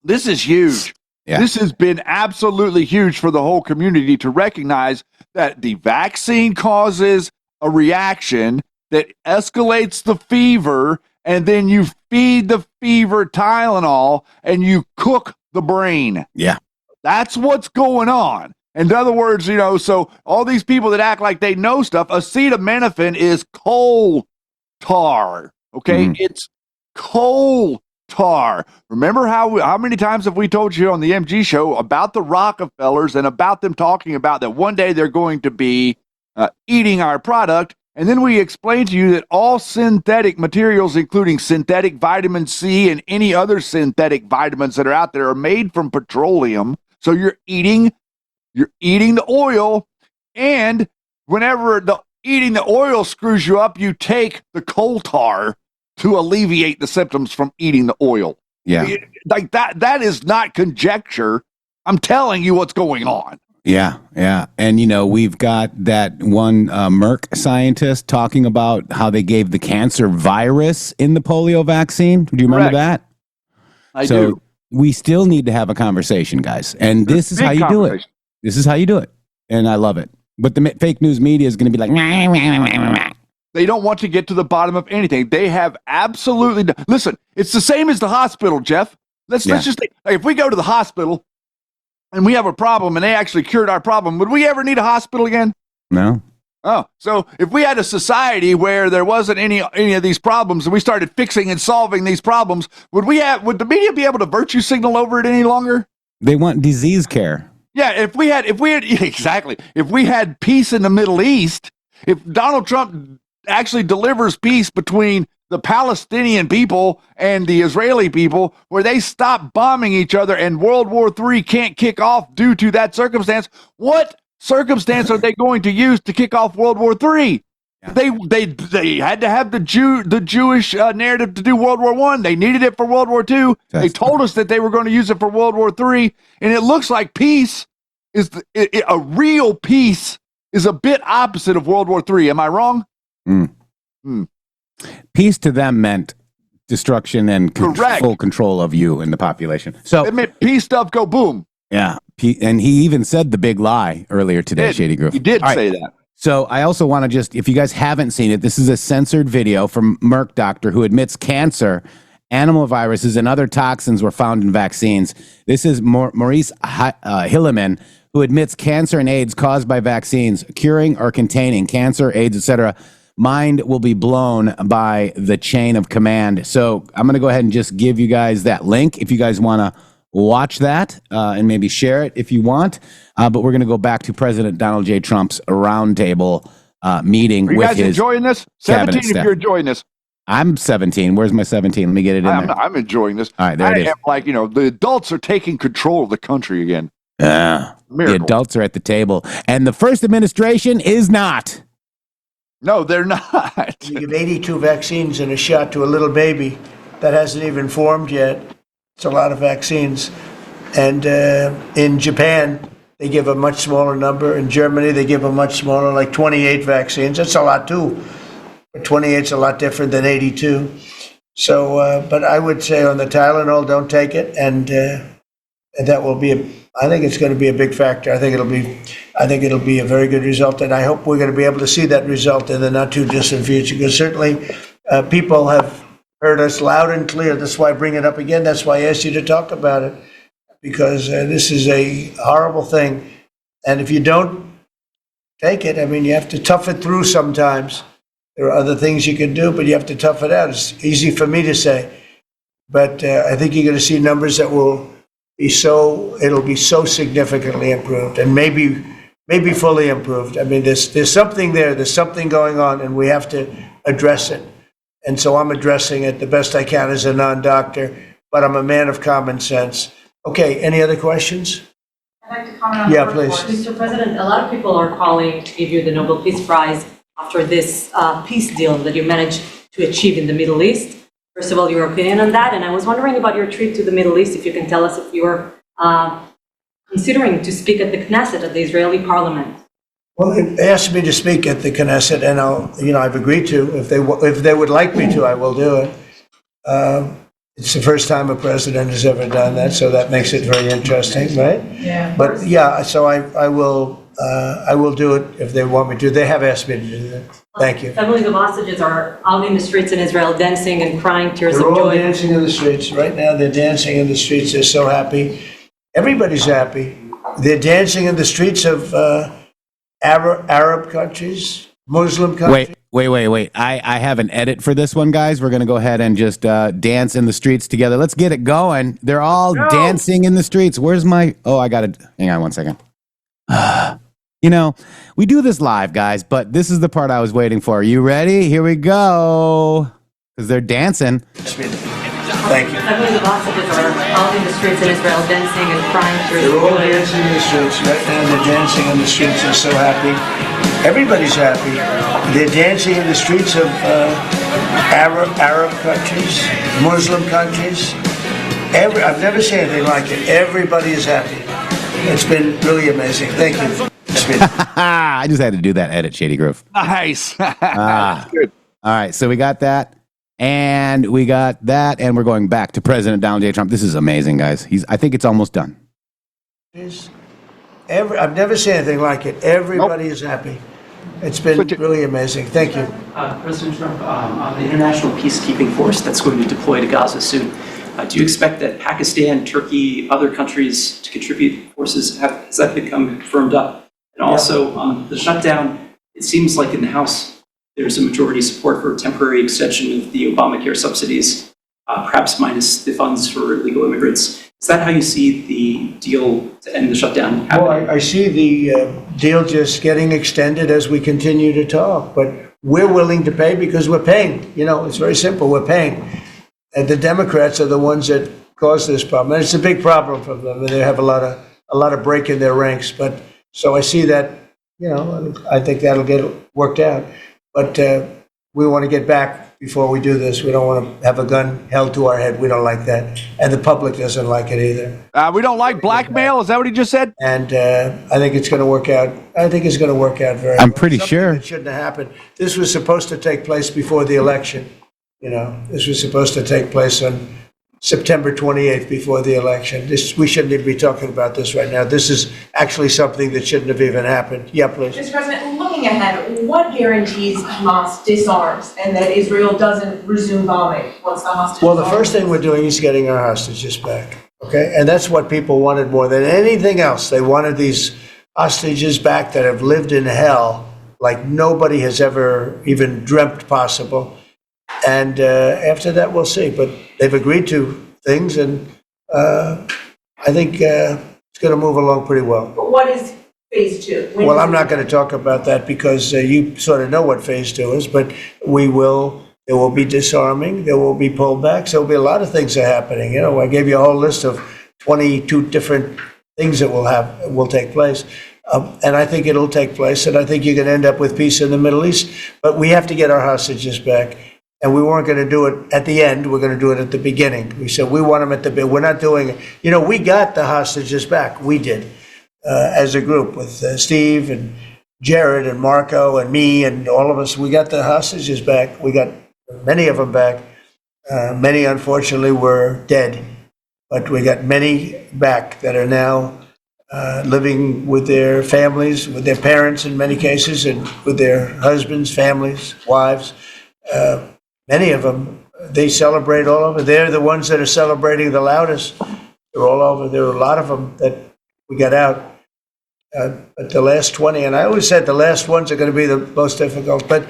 this is huge. Yeah. This has been absolutely huge for the whole community to recognize that the vaccine causes a reaction that escalates the fever, and then you feed the fever Tylenol and you cook the brain. Yeah. That's what's going on. In other words, so all these people that act like they know stuff, acetaminophen is coal tar. Okay. It's coal tar. Remember how many times have we told you on the MG show about the Rockefellers and about them talking about that one day they're going to be eating our product? And then we explain to you that all synthetic materials, including synthetic vitamin C and any other synthetic vitamins that are out there, are made from petroleum. So you're eating the oil, and whenever eating the oil screws you up, you take the coal tar to alleviate the symptoms from eating the oil. Yeah. Like that is not conjecture. I'm telling you what's going on. Yeah, yeah. And, we've got that one Merck scientist talking about how they gave the cancer virus in the polio vaccine. Do you remember that? I do. We still need to have a conversation, guys. And this is how you do it. This is how you do it. And I love it. But the fake news media is going to be like, they don't want to get to the bottom of anything. They have absolutely, listen, it's the same as the hospital, Jeff. Let's just think, if we go to the hospital and we have a problem and they actually cured our problem, would we ever need a hospital again? No. Oh, so if we had a society where there wasn't any of these problems and we started fixing and solving these problems, would the media be able to virtue signal over it any longer? They want disease care. Yeah, if we had exactly, if we had peace in the Middle East, if Donald Trump actually delivers peace between the Palestinian people and the Israeli people, where they stop bombing each other and World War III can't kick off due to that circumstance, what circumstance are they going to use to kick off World War III? Yeah. They had to have the Jewish narrative to do World War I. They needed it for World War II. They told us that they were going to use it for World War III, and it looks like peace is a real peace is a bit opposite of World War III. Am I wrong? Peace to them meant destruction and full control of you and the population. So it meant peace stuff go boom. Yeah, and he even said the big lie earlier today, Shady Groove. He did say that. So I also want to if you guys haven't seen it, this is a censored video from Merck doctor who admits cancer, animal viruses, and other toxins were found in vaccines. This is Maurice Hilleman, who admits cancer and AIDS caused by vaccines, curing or containing cancer, AIDS, etc. Mind will be blown by the chain of command. So I'm going to go ahead and just give you guys that link if you guys want to watch that and maybe share it if you want. But we're going to go back to President Donald J. Trump's roundtable meeting Are you with guys his enjoying this? cabinet 17 if staff. you're enjoying this. I'm 17. Where's my 17? Let me get it in there. I'm enjoying this. All right, there it is. Am like, the adults are taking control of the country again. The Miracle. adults are at the table. And the first administration is not. No, they're not. You give 82 vaccines and a shot to a little baby that hasn't even formed yet. It's a lot of vaccines. And in Japan, they give a much smaller number. In Germany, they give a much smaller, like 28 vaccines. That's a lot too. But 28 is a lot different than 82. So, but I would say on the Tylenol, don't take it. And that will be I think it's going to be a big factor. I think it'll be a very good result, and I hope we're going to be able to see that result in the not too distant future. Because certainly, people have heard us loud and clear. That's why I bring it up again. That's why I asked you to talk about it, because this is a horrible thing, and if you don't take it, I mean, you have to tough it through sometimes. There are other things you can do, but you have to tough it out. It's easy for me to say, but I think you're going to see numbers that will it'll be so significantly improved, and maybe fully improved. I mean, there's something there, there's something going on, and we have to address it. And so I'm addressing it the best I can as a non-doctor, but I'm a man of common sense. Okay, any other questions? I'd like to comment on Yeah, the please. report. Mr. President, a lot of people are calling to give you the Nobel Peace Prize after this peace deal that you managed to achieve in the Middle East. First of all, your opinion on that, and I was wondering about your trip to the Middle East, if you can tell us if you're considering to speak at the Knesset, at the Israeli parliament. Well, they asked me to speak at the Knesset, and I've agreed to. If they would like me to, I will do it. It's the first time a president has ever done that, so that makes it very interesting, right? Yeah. But yeah, so I will do it if they want me to. They have asked me to do that. Thank you. Families of hostages are out in the streets in Israel dancing and crying tears They're of all joy. dancing in the streets. Right now, they're dancing in the streets. They're so happy. Everybody's happy. They're dancing in the streets of Arab countries, Muslim countries. Wait. I have an edit for this one, guys. We're going to go ahead and just dance in the streets together. Let's get it going. They're all dancing in the streets. Where's my... Oh, I got to... Hang on one second. We do this live, guys, but this is the part I was waiting for. Are you ready? Here we go. Because they're dancing. Thank you. Families of hostages are out in the streets in Israel dancing and crying tears of They're all joy. dancing in the streets. Right now, they're dancing in the streets. They're so happy. Everybody's happy. They're dancing in the streets of Arab countries, Muslim countries. I've never seen anything like it. Everybody is happy. It's been really amazing. Thank you. I just had to do that edit, Shady Grove. Nice. Good. All right, so we got that. And we got that, and we're going back to President Donald J. Trump. This is amazing, guys. I think it's almost done. I've never seen anything like it. Everybody is happy. It's been really amazing. Thank you. President Trump, on the international peacekeeping force that's going to deploy to Gaza soon, do you expect that Pakistan, Turkey, other countries to contribute forces? Has that become firmed up? And also, on the shutdown, it seems like in the House, there's a majority support for a temporary extension of the Obamacare subsidies, perhaps minus the funds for illegal immigrants. Is that how you see the deal to end the shutdown happening? Well, I see the deal just getting extended as we continue to talk, but we're willing to pay because we're paying. It's very simple. We're paying. And the Democrats are the ones that caused this problem. And it's a big problem for them. They have a lot of break in their ranks. But so I see that, I think that'll get worked out. But we want to get back before we do this. We don't want to have a gun held to our head. We don't like that. And the public doesn't like it either. We don't like blackmail? Is that what he just said? And I think it's going to work out. I think it's going to work out very well. I'm pretty sure. It shouldn't have happened. This was supposed to take place before the election. This was supposed to take place on September 28th before the election. We shouldn't even be talking about this right now. This is actually something that shouldn't have even happened. Yeah, please. Mr. President, looking ahead, what guarantees Hamas disarms and that Israel doesn't resume bombing once the hostages Well, the first thing we're doing is getting our hostages back. Okay? And that's what people wanted more than anything else. They wanted these hostages back that have lived in hell like nobody has ever even dreamt possible. And after that, we'll see. But they've agreed to things, and I think it's going to move along pretty well. But what is phase two? When Well, does I'm it- not going to talk about that because you sort of know what phase two is, but there will be disarming, there will be pullbacks, there will be a lot of things that are happening. You know, I gave you a whole list of 22 different things that will take place. And I think it'll take place, and I think you're going to end up with peace in the Middle East. But we have to get our hostages back. And we weren't going to do it at the end, we're going to do it at the beginning. We said we want them at the beginning. We're not doing it. You know, we got the hostages back. We did, as a group with Steve and Jared and Marco and me and all of us. We got the hostages back. We got many of them back. Many, unfortunately, were dead. But we got many back that are now living with their families, with their parents in many cases, and with their husbands, families, wives. Many of them, they celebrate all over. They're the ones that are celebrating the loudest. They're all over. There are a lot of them that we got out. But the last 20, and I always said the last ones are going to be the most difficult. But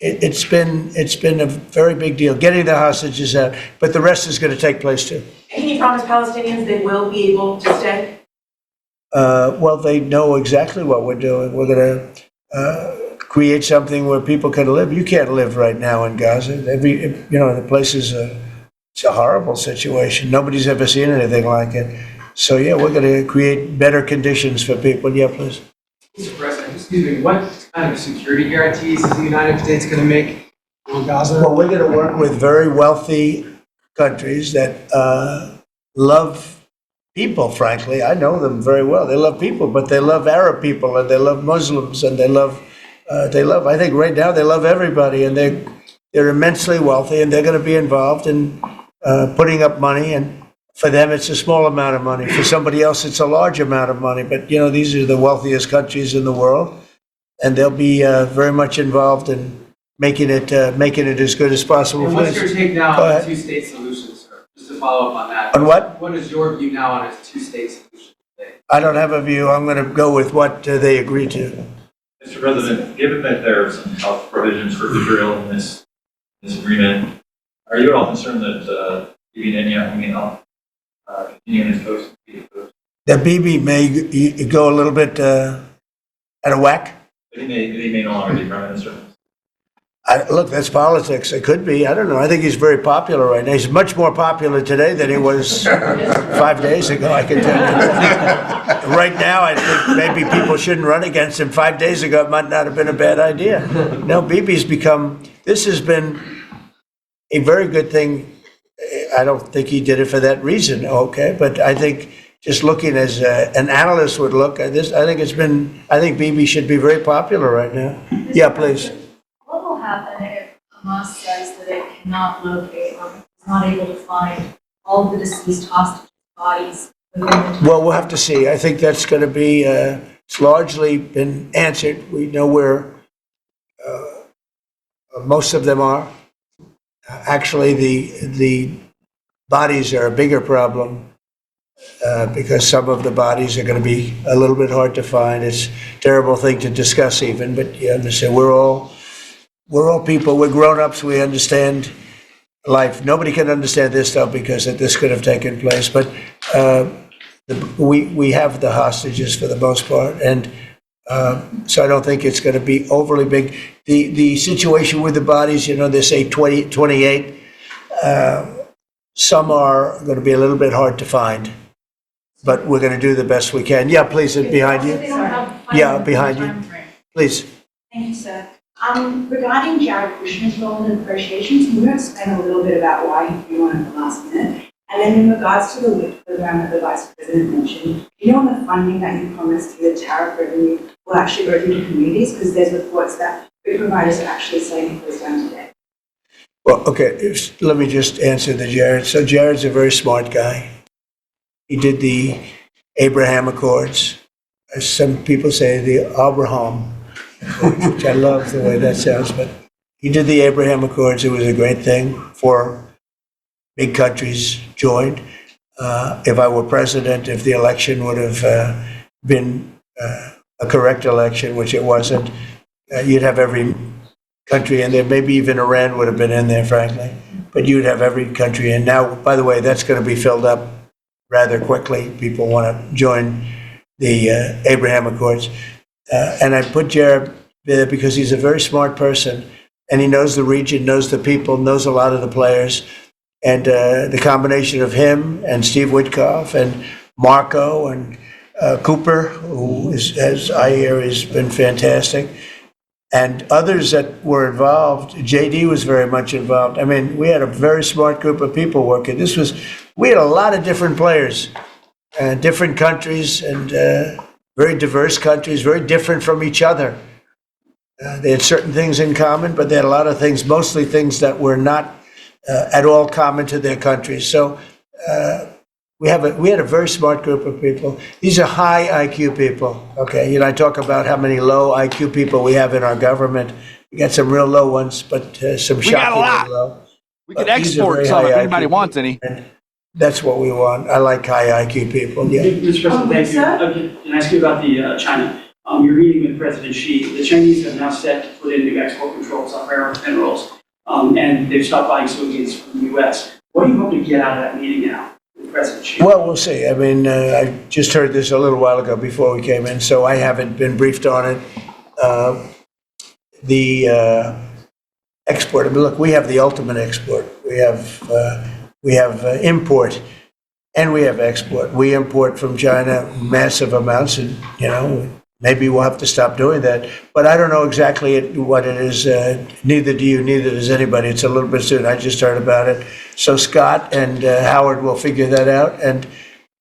it's been a very big deal getting the hostages out. But the rest is going to take place too. Can you promise Palestinians they will be able to stay? Well, they know exactly what we're doing. We're going to create something where people can live. You can't live right now in Gaza. The place is it's a horrible situation. Nobody's ever seen anything like it. So yeah, we're going to create better conditions for people. Yeah, please. Mr. President, excuse me, what kind of security guarantees is the United States going to make on Gaza? Well, we're going to work with very wealthy countries that love people, frankly. I know them very well. They love people, but they love Arab people, and they love Muslims, and they love, I think right now they love everybody, and they're immensely wealthy, and they're going to be involved in putting up money, and for them it's a small amount of money. For somebody else it's a large amount of money, but you know, these are the wealthiest countries in the world, and they'll be very much involved in making it as good as possible. And what's your take now Go on a ahead. two-state solution, sir? Just to follow up on that. On what? What is your view now on a two-state solution today? I don't have a view. I'm going to go with what they agree to. Mr. President, given that there are some health provisions for Israel in this agreement, are you at all concerned that Bibi Netanyahu continue his post? That Bibi may go a little bit out of whack? He may no longer be prime minister. Look, that's politics. It could be. I don't know. I think he's very popular right now. He's much more popular today than he was 5 days ago, I can tell you. Right now, I think maybe people shouldn't run against him. 5 days ago, it might not have been a bad idea. No, Bibi's this has been a very good thing. I don't think he did it for that reason, okay? But I think just looking as an analyst would look at this, I think Bibi should be very popular right now. Yeah, please. What will happen if Hamas says that it cannot locate or is not able to find all of the deceased hostage bodies within the Well, we'll have to see. I think that's going to be, it's largely been answered. We know where most of them are. Actually, the bodies are a bigger problem because some of the bodies are going to be a little bit hard to find. It's a terrible thing to discuss even, but you understand, we're all people, we're grown-ups, we understand life. Nobody can understand this stuff because this could have taken place, but we have the hostages for the most part, and so I don't think it's going to be overly big. The situation with the bodies, they say 28. Some are going to be a little bit hard to find, but we're going to do the best we can. Yeah, please, behind you. Yeah, behind you. Please. Thank you, sir. Regarding Jared Kushner's role in the negotiations, we're going to explain a little bit about why he threw one at the last minute. And then in regards to the WIC program that the Vice President mentioned, on the funding that you promised through the tariff revenue will actually go through to communities? Because there's reports that WIC providers are actually saying it goes down today. Well, okay, let me just answer the Jared. So Jared's a very smart guy. He did the Abraham Accords. As some people say, the Abraham, which I love the way that sounds, but he did the Abraham Accords. It was a great thing. 4 big countries joined. If I were president, if the election would have been a correct election, which it wasn't, you'd have every country in there. Maybe even Iran would have been in there, frankly. But you'd have every country in. Now, by the way, that's going to be filled up rather quickly. People want to join the Abraham Accords. And I put Jared there because he's a very smart person, and he knows the region, knows the people, knows a lot of the players. And the combination of him and Steve Witkoff and Marco and Cooper, who is, as I hear, has been fantastic, and others that were involved. JD was very much involved. I mean, we had a very smart group of people working. We had a lot of different players, different countries, and very diverse countries, very different from each other. They had certain things in common, but they had a lot of things, mostly things that were not at all common to their countries. So we had a very smart group of people. These are high IQ people. Okay, I talk about how many low IQ people we have in our government. We got some real low ones, but some shockingly low. We can export some if anybody wants any. That's what we want. I like high IQ people. Yeah. Mr. President, thank you. Can I ask you about the China? You're meeting with President Xi. The Chinese have now set to put in new export controls on rare earth minerals, and they've stopped buying soybeans from the U.S. What are you hoping to get out of that meeting now with President Xi? Well, we'll see. I mean, I just heard this a little while ago before we came in, so I haven't been briefed on it. The export. I mean, look, we have the ultimate export. We have import, and we have export. We import from China massive amounts, and maybe we'll have to stop doing that. But I don't know exactly what it is. Neither do you. Neither does anybody. It's a little bit soon. I just heard about it. So Scott and Howard will figure that out, and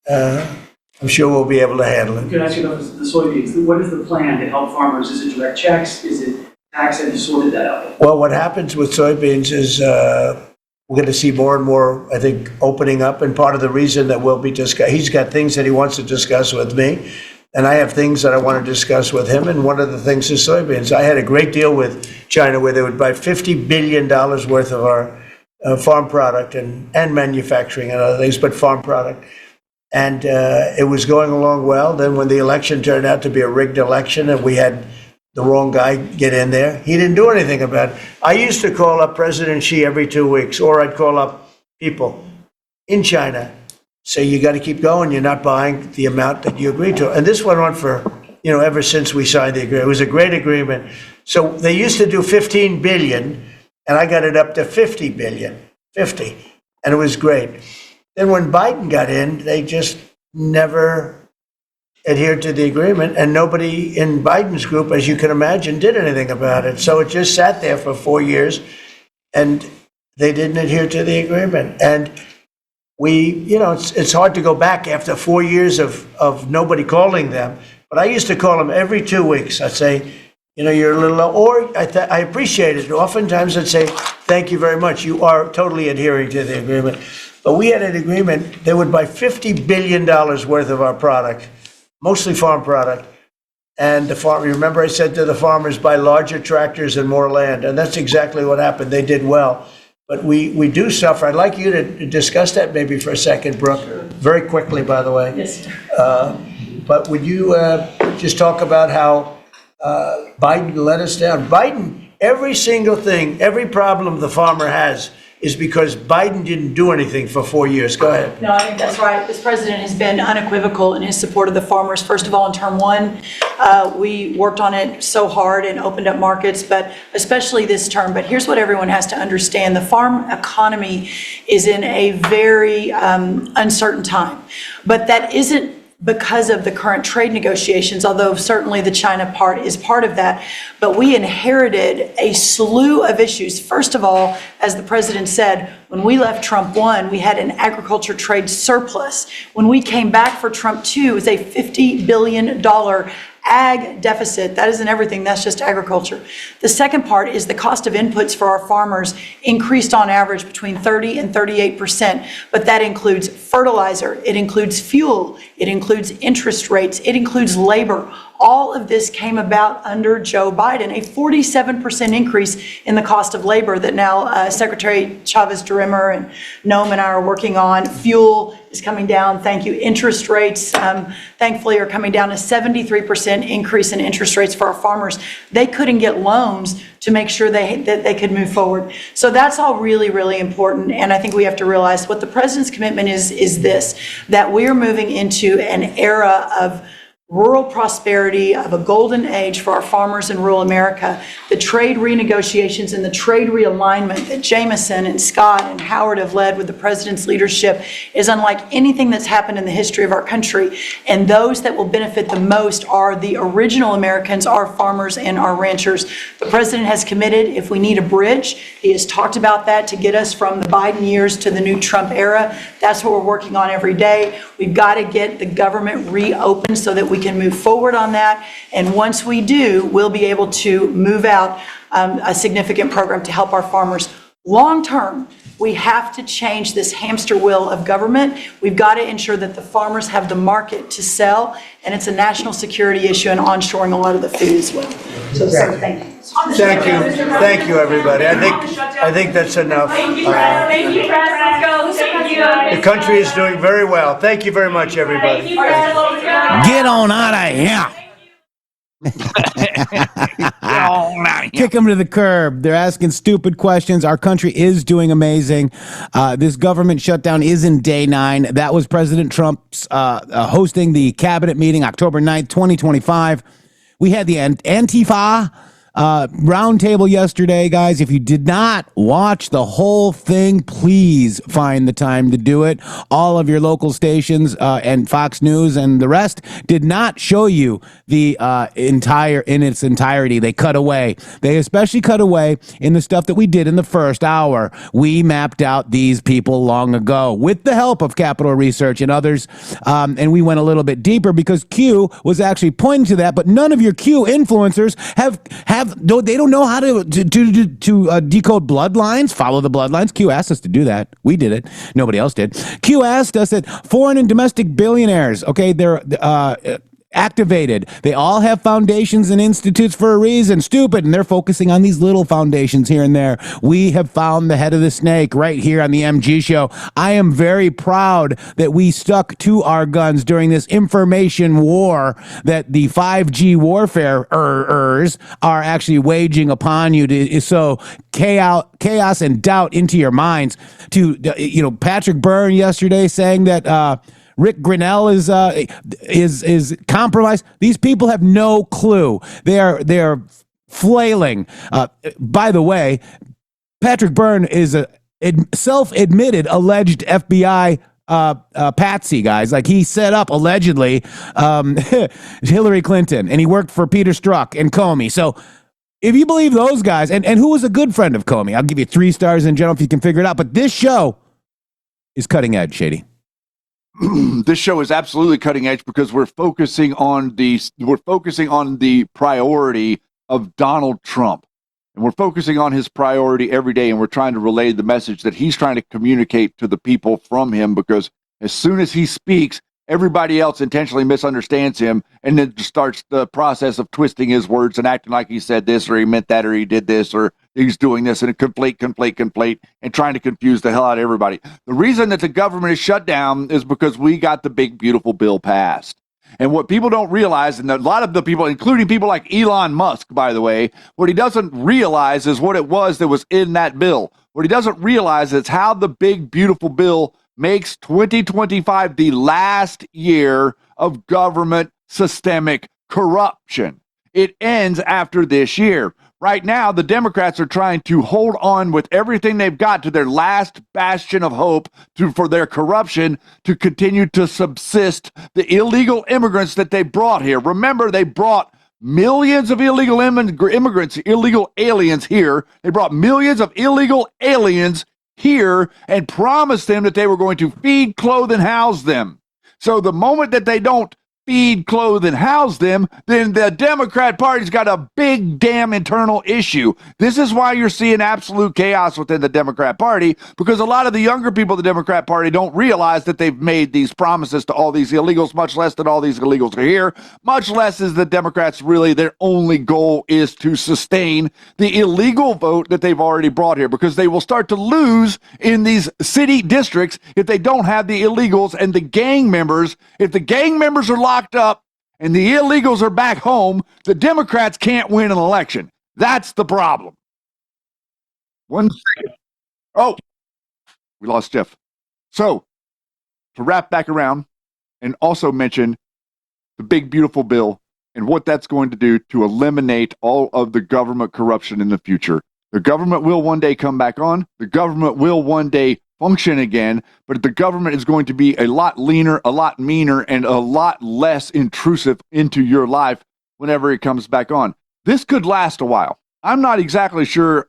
I'm sure we'll be able to handle it. Can I ask you about the soybeans? What is the plan to help farmers? Is it direct checks? Is it tax? Have you sorted that out? Well, what happens with soybeans is we're going to see more and more, I think, opening up. And part of the reason that we'll be he's got things that he wants to discuss with me, and I have things that I want to discuss with him. And one of the things is soybeans. I had a great deal with China where they would buy $50 billion worth of our farm product and manufacturing and other things, but farm product. And it was going along well. Then when the election turned out to be a rigged election and we had the wrong guy get in there, he didn't do anything about it. I used to call up President Xi every 2 weeks, or I'd call up people in China, say, you got to keep going. You're not buying the amount that you agreed to. And this went on for, ever since we signed the agreement. It was a great agreement. So they used to do 15 billion, and I got it up to 50 billion, 50. And it was great. Then when Biden got in, they just never adhered to the agreement, and nobody in Biden's group, as you can imagine, did anything about it. So it just sat there for 4 years, and they didn't adhere to the agreement. And it's hard to go back after 4 years of nobody calling them, but I used to call them every 2 weeks. I'd say, you're a little low, or I appreciate it. Oftentimes I'd say, thank you very much. You are totally adhering to the agreement. But we had an agreement, they would buy $50 billion worth of our product, mostly farm product. And remember I said to the farmers, buy larger tractors and more land. And that's exactly what happened. They did well. But we do suffer. I'd like you to discuss that maybe for a second, Brooke. Sure. Very quickly, by the way. Yes, sir. But would you just talk about how Biden let us down? Biden, every single thing, every problem the farmer has is because Biden didn't do anything for 4 years. Go ahead. No, I think that's right. This president has been unequivocal in his support of the farmers. First of all, in term one, we worked on it so hard and opened up markets, but especially this term. But here's what everyone has to understand. The farm economy is in a very uncertain time, but that isn't because of the current trade negotiations, although certainly the China part is part of that. But we inherited a slew of issues. First of all, as the president said, when we left Trump 1, we had an agriculture trade surplus. When we came back for Trump 2, it was a $50 billion ag deficit. That isn't everything, that's just agriculture. The second part is the cost of inputs for our farmers increased on average between 30 and 38%, but that includes fertilizer, it includes fuel, it includes interest rates, it includes labor. All of this came about under Joe Biden, a 47% increase in the cost of labor that now Secretary Chavez-DeRimmer and Noem and I are working on. Fuel, is coming down. Thank you. Interest rates, thankfully, are coming down. A 73% increase in interest rates for our farmers. They couldn't get loans to make sure that they could move forward. So that's all really, really important. And I think we have to realize what the president's commitment is this, that we are moving into an era of rural prosperity, of a golden age for our farmers in rural America. The trade renegotiations and the trade realignment that Jameson and Scott and Howard have led with the president's leadership is unlike anything that's happened in the history of our country. And those that will benefit the most are the original Americans, our farmers and our ranchers. The president has committed, if we need a bridge, he has talked about that to get us from the Biden years to the new Trump era. That's what we're working on every day. We've got to get the government reopened so that we can move forward on that. And once we do, we'll be able to move out a significant program to help our farmers. Long term, we have to change this hamster wheel of government. We've got to ensure that the farmers have the market to sell, and it's a national security issue and onshoring a lot of the food as well. So, sir, thank you. Thank you, everybody. I think that's enough. Thank you, Press. Thank you, Press. Let's go. Thank you, guys. The country is doing very well. Thank you very much, everybody. Thank you, Press. Let's go. Get on out of here. Kick them to the curb. They're asking stupid questions. Our country is doing amazing. This government shutdown is in day 9. That was President Trump's hosting the cabinet meeting October 9th, 2025. We had the Antifa Round Table yesterday, guys. If you did not watch the whole thing, please find the time to do it. All of your local stations and Fox News and the rest did not show you the in its entirety. They cut away. They especially cut away in the stuff that we did in the first hour. We mapped out these people long ago with the help of Capital Research and others, and we went a little bit deeper because Q was actually pointing to that. But none of your Q influencers have they don't know how to decode bloodlines, follow the bloodlines. Q asked us to do that. We did it. Nobody else did. Q asked us that foreign and domestic billionaires, okay, they're activated. They all have foundations and institutes for a reason. Stupid. And they're focusing on these little foundations here and there. We have found the head of the snake right here on the MG show. I am very proud that we stuck to our guns during this information war that the 5G warfarers are actually waging upon you to sow chaos and doubt into your minds. Patrick Byrne yesterday saying that Rick Grinnell is compromised. These people have no clue. They are flailing. By the way, Patrick Byrne is a self-admitted alleged FBI patsy, guys. Like, he set up allegedly Hillary Clinton, and he worked for Peter Strzok and Comey. So if you believe those guys, and who was a good friend of Comey, I'll give you 3 stars in general if you can figure it out. But this show is cutting edge, Shady. This show is absolutely cutting edge because we're focusing on the priority of Donald Trump. And we're focusing on his priority every day, and we're trying to relay the message that he's trying to communicate to the people from him, because as soon as he speaks, everybody else intentionally misunderstands him and then starts the process of twisting his words and acting like he said this or he meant that or he did this or he's doing this, and conflate, and trying to confuse the hell out of everybody. The reason that the government is shut down is because we got the big, beautiful bill passed. And what people don't realize, and a lot of the people, including people like Elon Musk, by the way, what he doesn't realize is what it was that was in that bill. What he doesn't realize is how the big, beautiful bill makes 2025 the last year of government systemic corruption. It ends after this year. Right now, the Democrats are trying to hold on with everything they've got to their last bastion of hope for their corruption to continue to subsist the illegal immigrants that they brought here. Remember, they brought millions of illegal immigrants, illegal aliens here. They brought millions of illegal aliens here and promised them that they were going to feed, clothe, and house them. So the moment that they don't feed, clothe, and house them, then the Democrat Party's got a big damn internal issue. This is why you're seeing absolute chaos within the Democrat Party, because a lot of the younger people of the Democrat Party don't realize that they've made these promises to all these illegals, much less that all these illegals are here, much less is the Democrats really, their only goal is to sustain the illegal vote that they've already brought here, because they will start to lose in these city districts if they don't have the illegals and the gang members. If the gang members are locked up and the illegals are back home, the Democrats can't win an election. That's the problem. One second. Oh, we lost Jeff. So, to wrap back around and also mention the big, beautiful bill and what that's going to do to eliminate all of the government corruption in the future. The government will one day come back on. The government will one day function again, but the government is going to be a lot leaner, a lot meaner, and a lot less intrusive into your life whenever it comes back on. This could last a while. I'm not exactly sure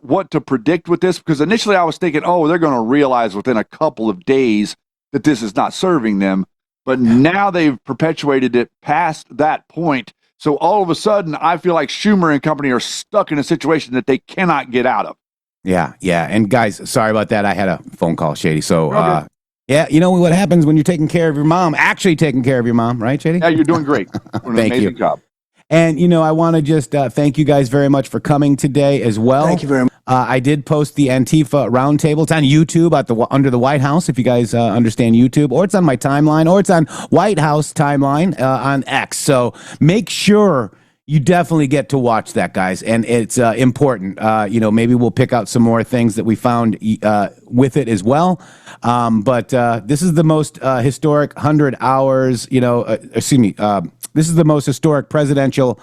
what to predict with this, because initially I was thinking, oh, they're going to realize within a couple of days that this is not serving them. But now they've perpetuated it past that point. So all of a sudden, I feel like Schumer and company are stuck in a situation that they cannot get out of. Yeah. And guys, sorry about that. I had a phone call, Shady. So, yeah, you know what happens when you're taking care of your mom, actually taking care of your mom, right, Shady? Yeah, you're doing great. Doing an amazing job. And, I want to just thank you guys very much for coming today as well. Thank you very much. I did post the Antifa Round Table. It's on YouTube under the White House, if you guys understand YouTube, or it's on my timeline, or it's on White House timeline on X. So make sure you definitely get to watch that, guys. And it's important. Maybe we'll pick out some more things that we found with it as well. But this is the most historic 100 hours, this is the most historic presidential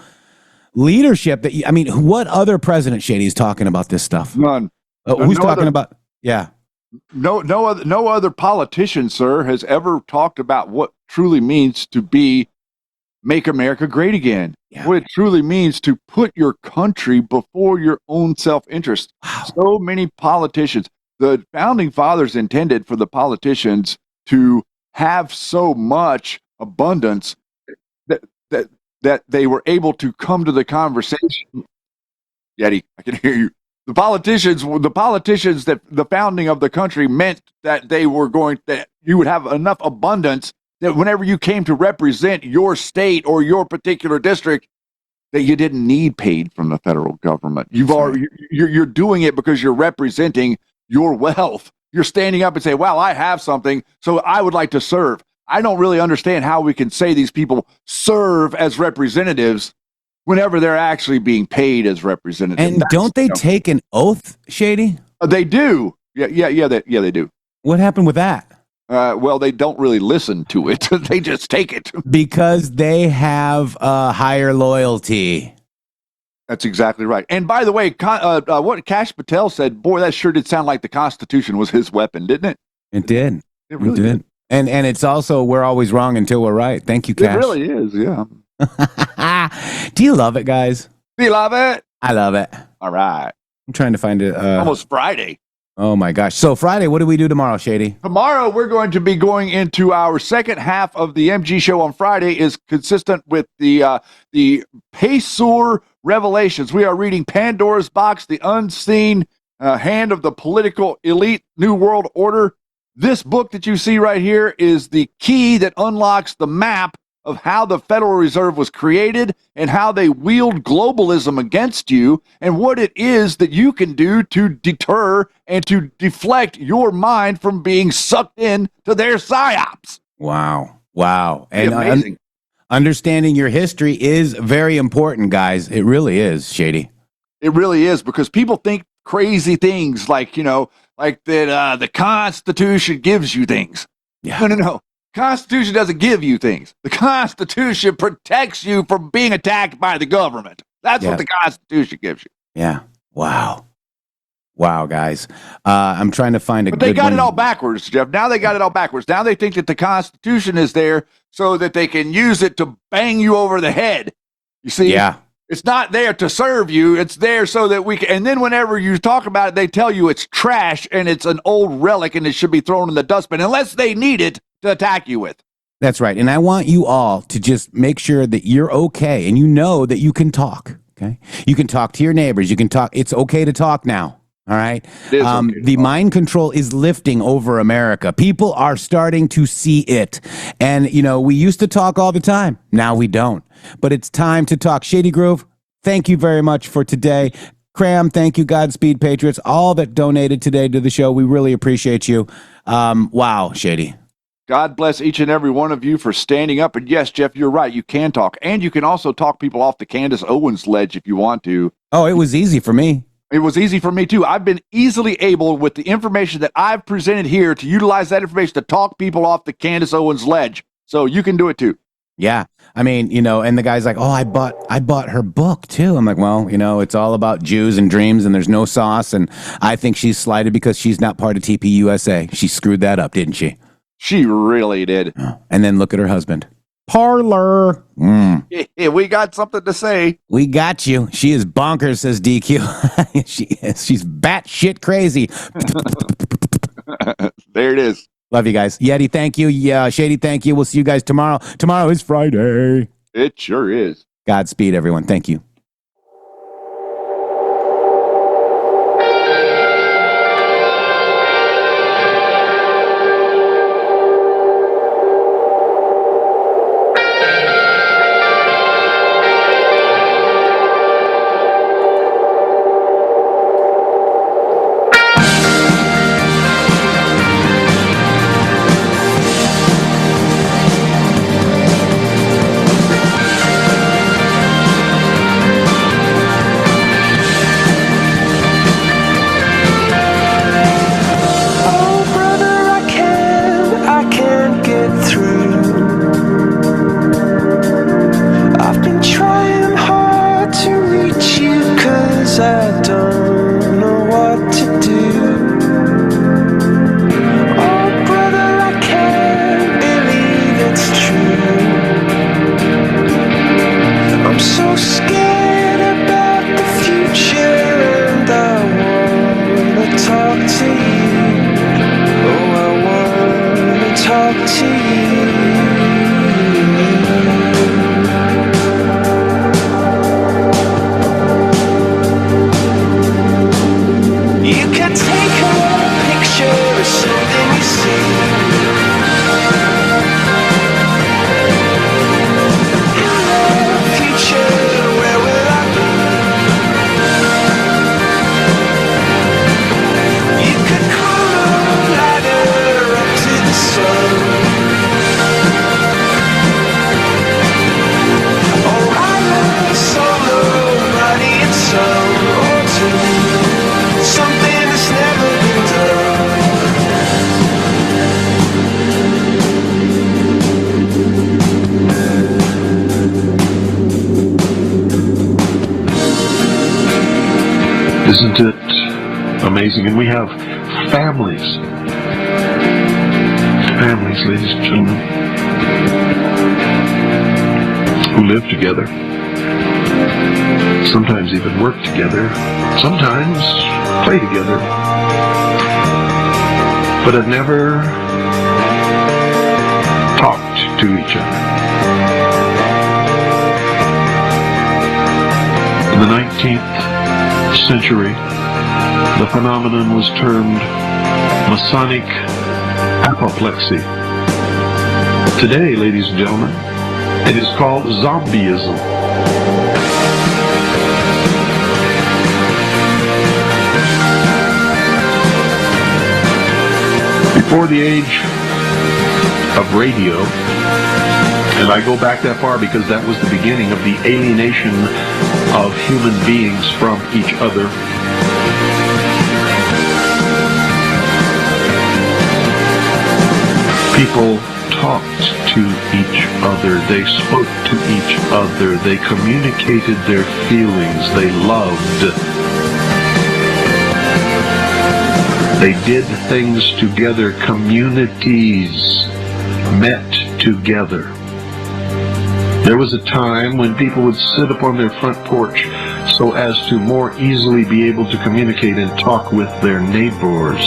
leadership what other president, Shady, is talking about this stuff? None. Who's talking about? Yeah. No other politician, sir, has ever talked about what truly means to be make America great again. Yeah. What it truly means to put your country before your own self-interest. Wow. So many politicians, the founding fathers intended for the politicians to have so much abundance that they were able to come to the conversation. Yeti, I can hear you. The politicians that the founding of the country meant that that you would have enough abundance that whenever you came to represent your state or your particular district, that you didn't need paid from the federal government. You're doing it because you're representing your wealth. You're standing up and say, "Well, I have something, so I would like to serve." I don't really understand how we can say these people serve as representatives whenever they're actually being paid as representatives. And don't they take an oath, Shady? They do. Yeah, they do. What happened with that? Well, they don't really listen to it. They just take it. Because they have a higher loyalty. That's exactly right. And by the way, what Kash Patel said, boy, that sure did sound like the Constitution was his weapon, didn't it? It did. It really did. And it's also, we're always wrong until we're right. Thank you, Kash. It really is, yeah. Do you love it, guys? Do you love it? I love it. All right. I'm trying to find it. Almost Friday. Oh, my gosh. So Friday, what do we do tomorrow, Shady? Tomorrow, we're going to be going into our second half of the MG show on Friday is consistent with the Pesur Revelations. We are reading Pandora's Box, the unseen hand of the political elite, New World Order. This book that you see right here is the key that unlocks the map of how the Federal Reserve was created and how they wield globalism against you and what it is that you can do to deter and to deflect your mind from being sucked in to their psyops. Wow. And understanding your history is very important, guys. It really is, Shady. It really is, because people think crazy things like that the Constitution gives you things. Yeah. No. Constitution doesn't give you things. The Constitution protects you from being attacked by the government. That's what the Constitution gives you. Yeah. Wow, guys. I'm trying to find But they got it all backwards, Jeff. Now they got it all backwards. Now they think that the Constitution is there so that they can use it to bang you over the head. You see? Yeah. It's not there to serve you. It's there so that we can. And then whenever you talk about it, they tell you it's trash and it's an old relic and it should be thrown in the dustbin unless they need it to attack you with. That's right. And I want you all to just make sure that you're okay and you know that you can talk. Okay. You can talk to your neighbors. You can talk. It's okay to talk now. All right. It is okay the mind control is lifting over America. People are starting to see it. And, you know, we used to talk all the time. Now we don't. But it's time to talk. Shady Grove, thank you very much for today. Cram, thank you. Godspeed, Patriots. All that donated today to the show. We really appreciate you. Wow, Shady. God bless each and every one of you for standing up. And yes, Jeff, you're right. You can talk. And you can also talk people off the Candace Owens ledge if you want to. Oh, it was easy for me. It was easy for me, too. I've been easily able, with the information that I've presented here, to utilize that information to talk people off the Candace Owens ledge. So you can do it, too. Yeah. I mean, you know, and the guy's like, oh, I bought her book, too. I'm like, well, you know, it's all about Jews and dreams and there's no sauce. And I think she's slighted because she's not part of TPUSA. She screwed that up, didn't she? She really did. And then look at her husband. Parlor. Yeah, we got something to say. We got you. She is bonkers, says DQ. She is. She's batshit crazy. There it is. Love you guys. Yeti, thank you. Yeah, Shady, thank you. We'll see you guys tomorrow. Tomorrow is Friday. It sure is. Godspeed, everyone. Thank you. Isn't it amazing? And we have families, ladies and gentlemen, who live together, sometimes even work together, sometimes play together, but have never talked to each other. In the 19th century, the phenomenon was termed Masonic apoplexy. Today, ladies and gentlemen, it is called zombieism. Before the age of radio, and I go back that far because that was the beginning of the alienation of human beings from each other. People talked to each other, they spoke to each other, they communicated their feelings, they loved. They did things together, communities met together. There was a time when people would sit upon their front porch so as to more easily be able to communicate and talk with their neighbors.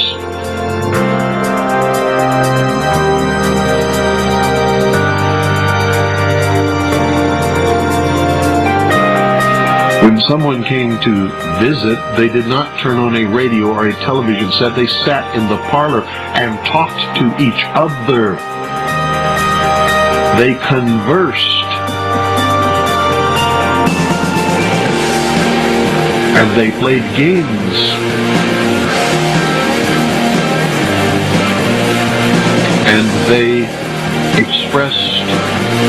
someone came to visit, they did not turn on a radio or a television set. They sat in the parlor and talked to each other. They conversed. And they played games. And they expressed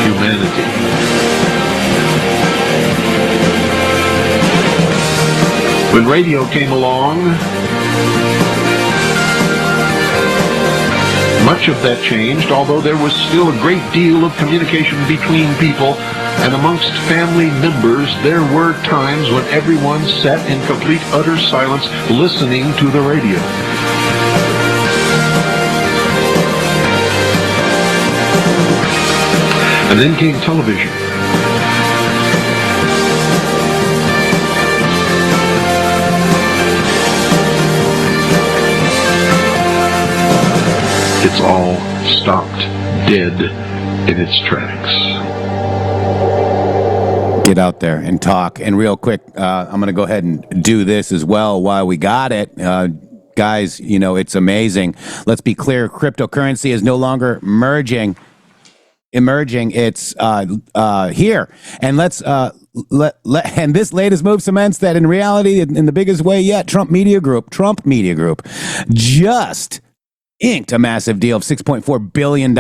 humanity. When radio came along, much of that changed, although there was still a great deal of communication between people, and amongst family members there were times when everyone sat in complete utter silence listening to the radio. And then came television. It's all stopped dead in its tracks. Get out there and talk. And real quick, I'm going to go ahead and do this as well while we got it. Guys, you know, it's amazing. Let's be clear. Cryptocurrency is no longer emerging. It's here. And let's and this latest move cements that in reality, in the biggest way yet, Trump Media Group just inked a massive deal of $6.4 billion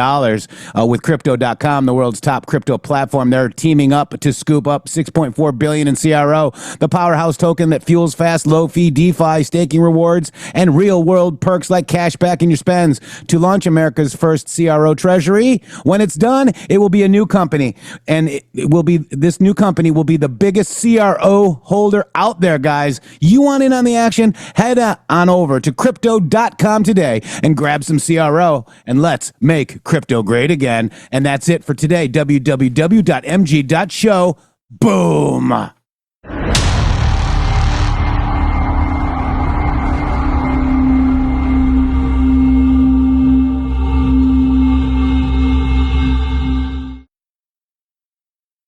with Crypto.com, the world's top crypto platform. They're teaming up to scoop up $6.4 billion in CRO, the powerhouse token that fuels fast, low-fee DeFi staking rewards and real-world perks like cash back in your spends to launch America's first CRO treasury. When it's done, it will be a new company, and this new company will be the biggest CRO holder out there, guys. You want in on the action? Head on over to Crypto.com today and grab some CRO, and let's make crypto great again. And that's it for today. www.mg.show. Boom.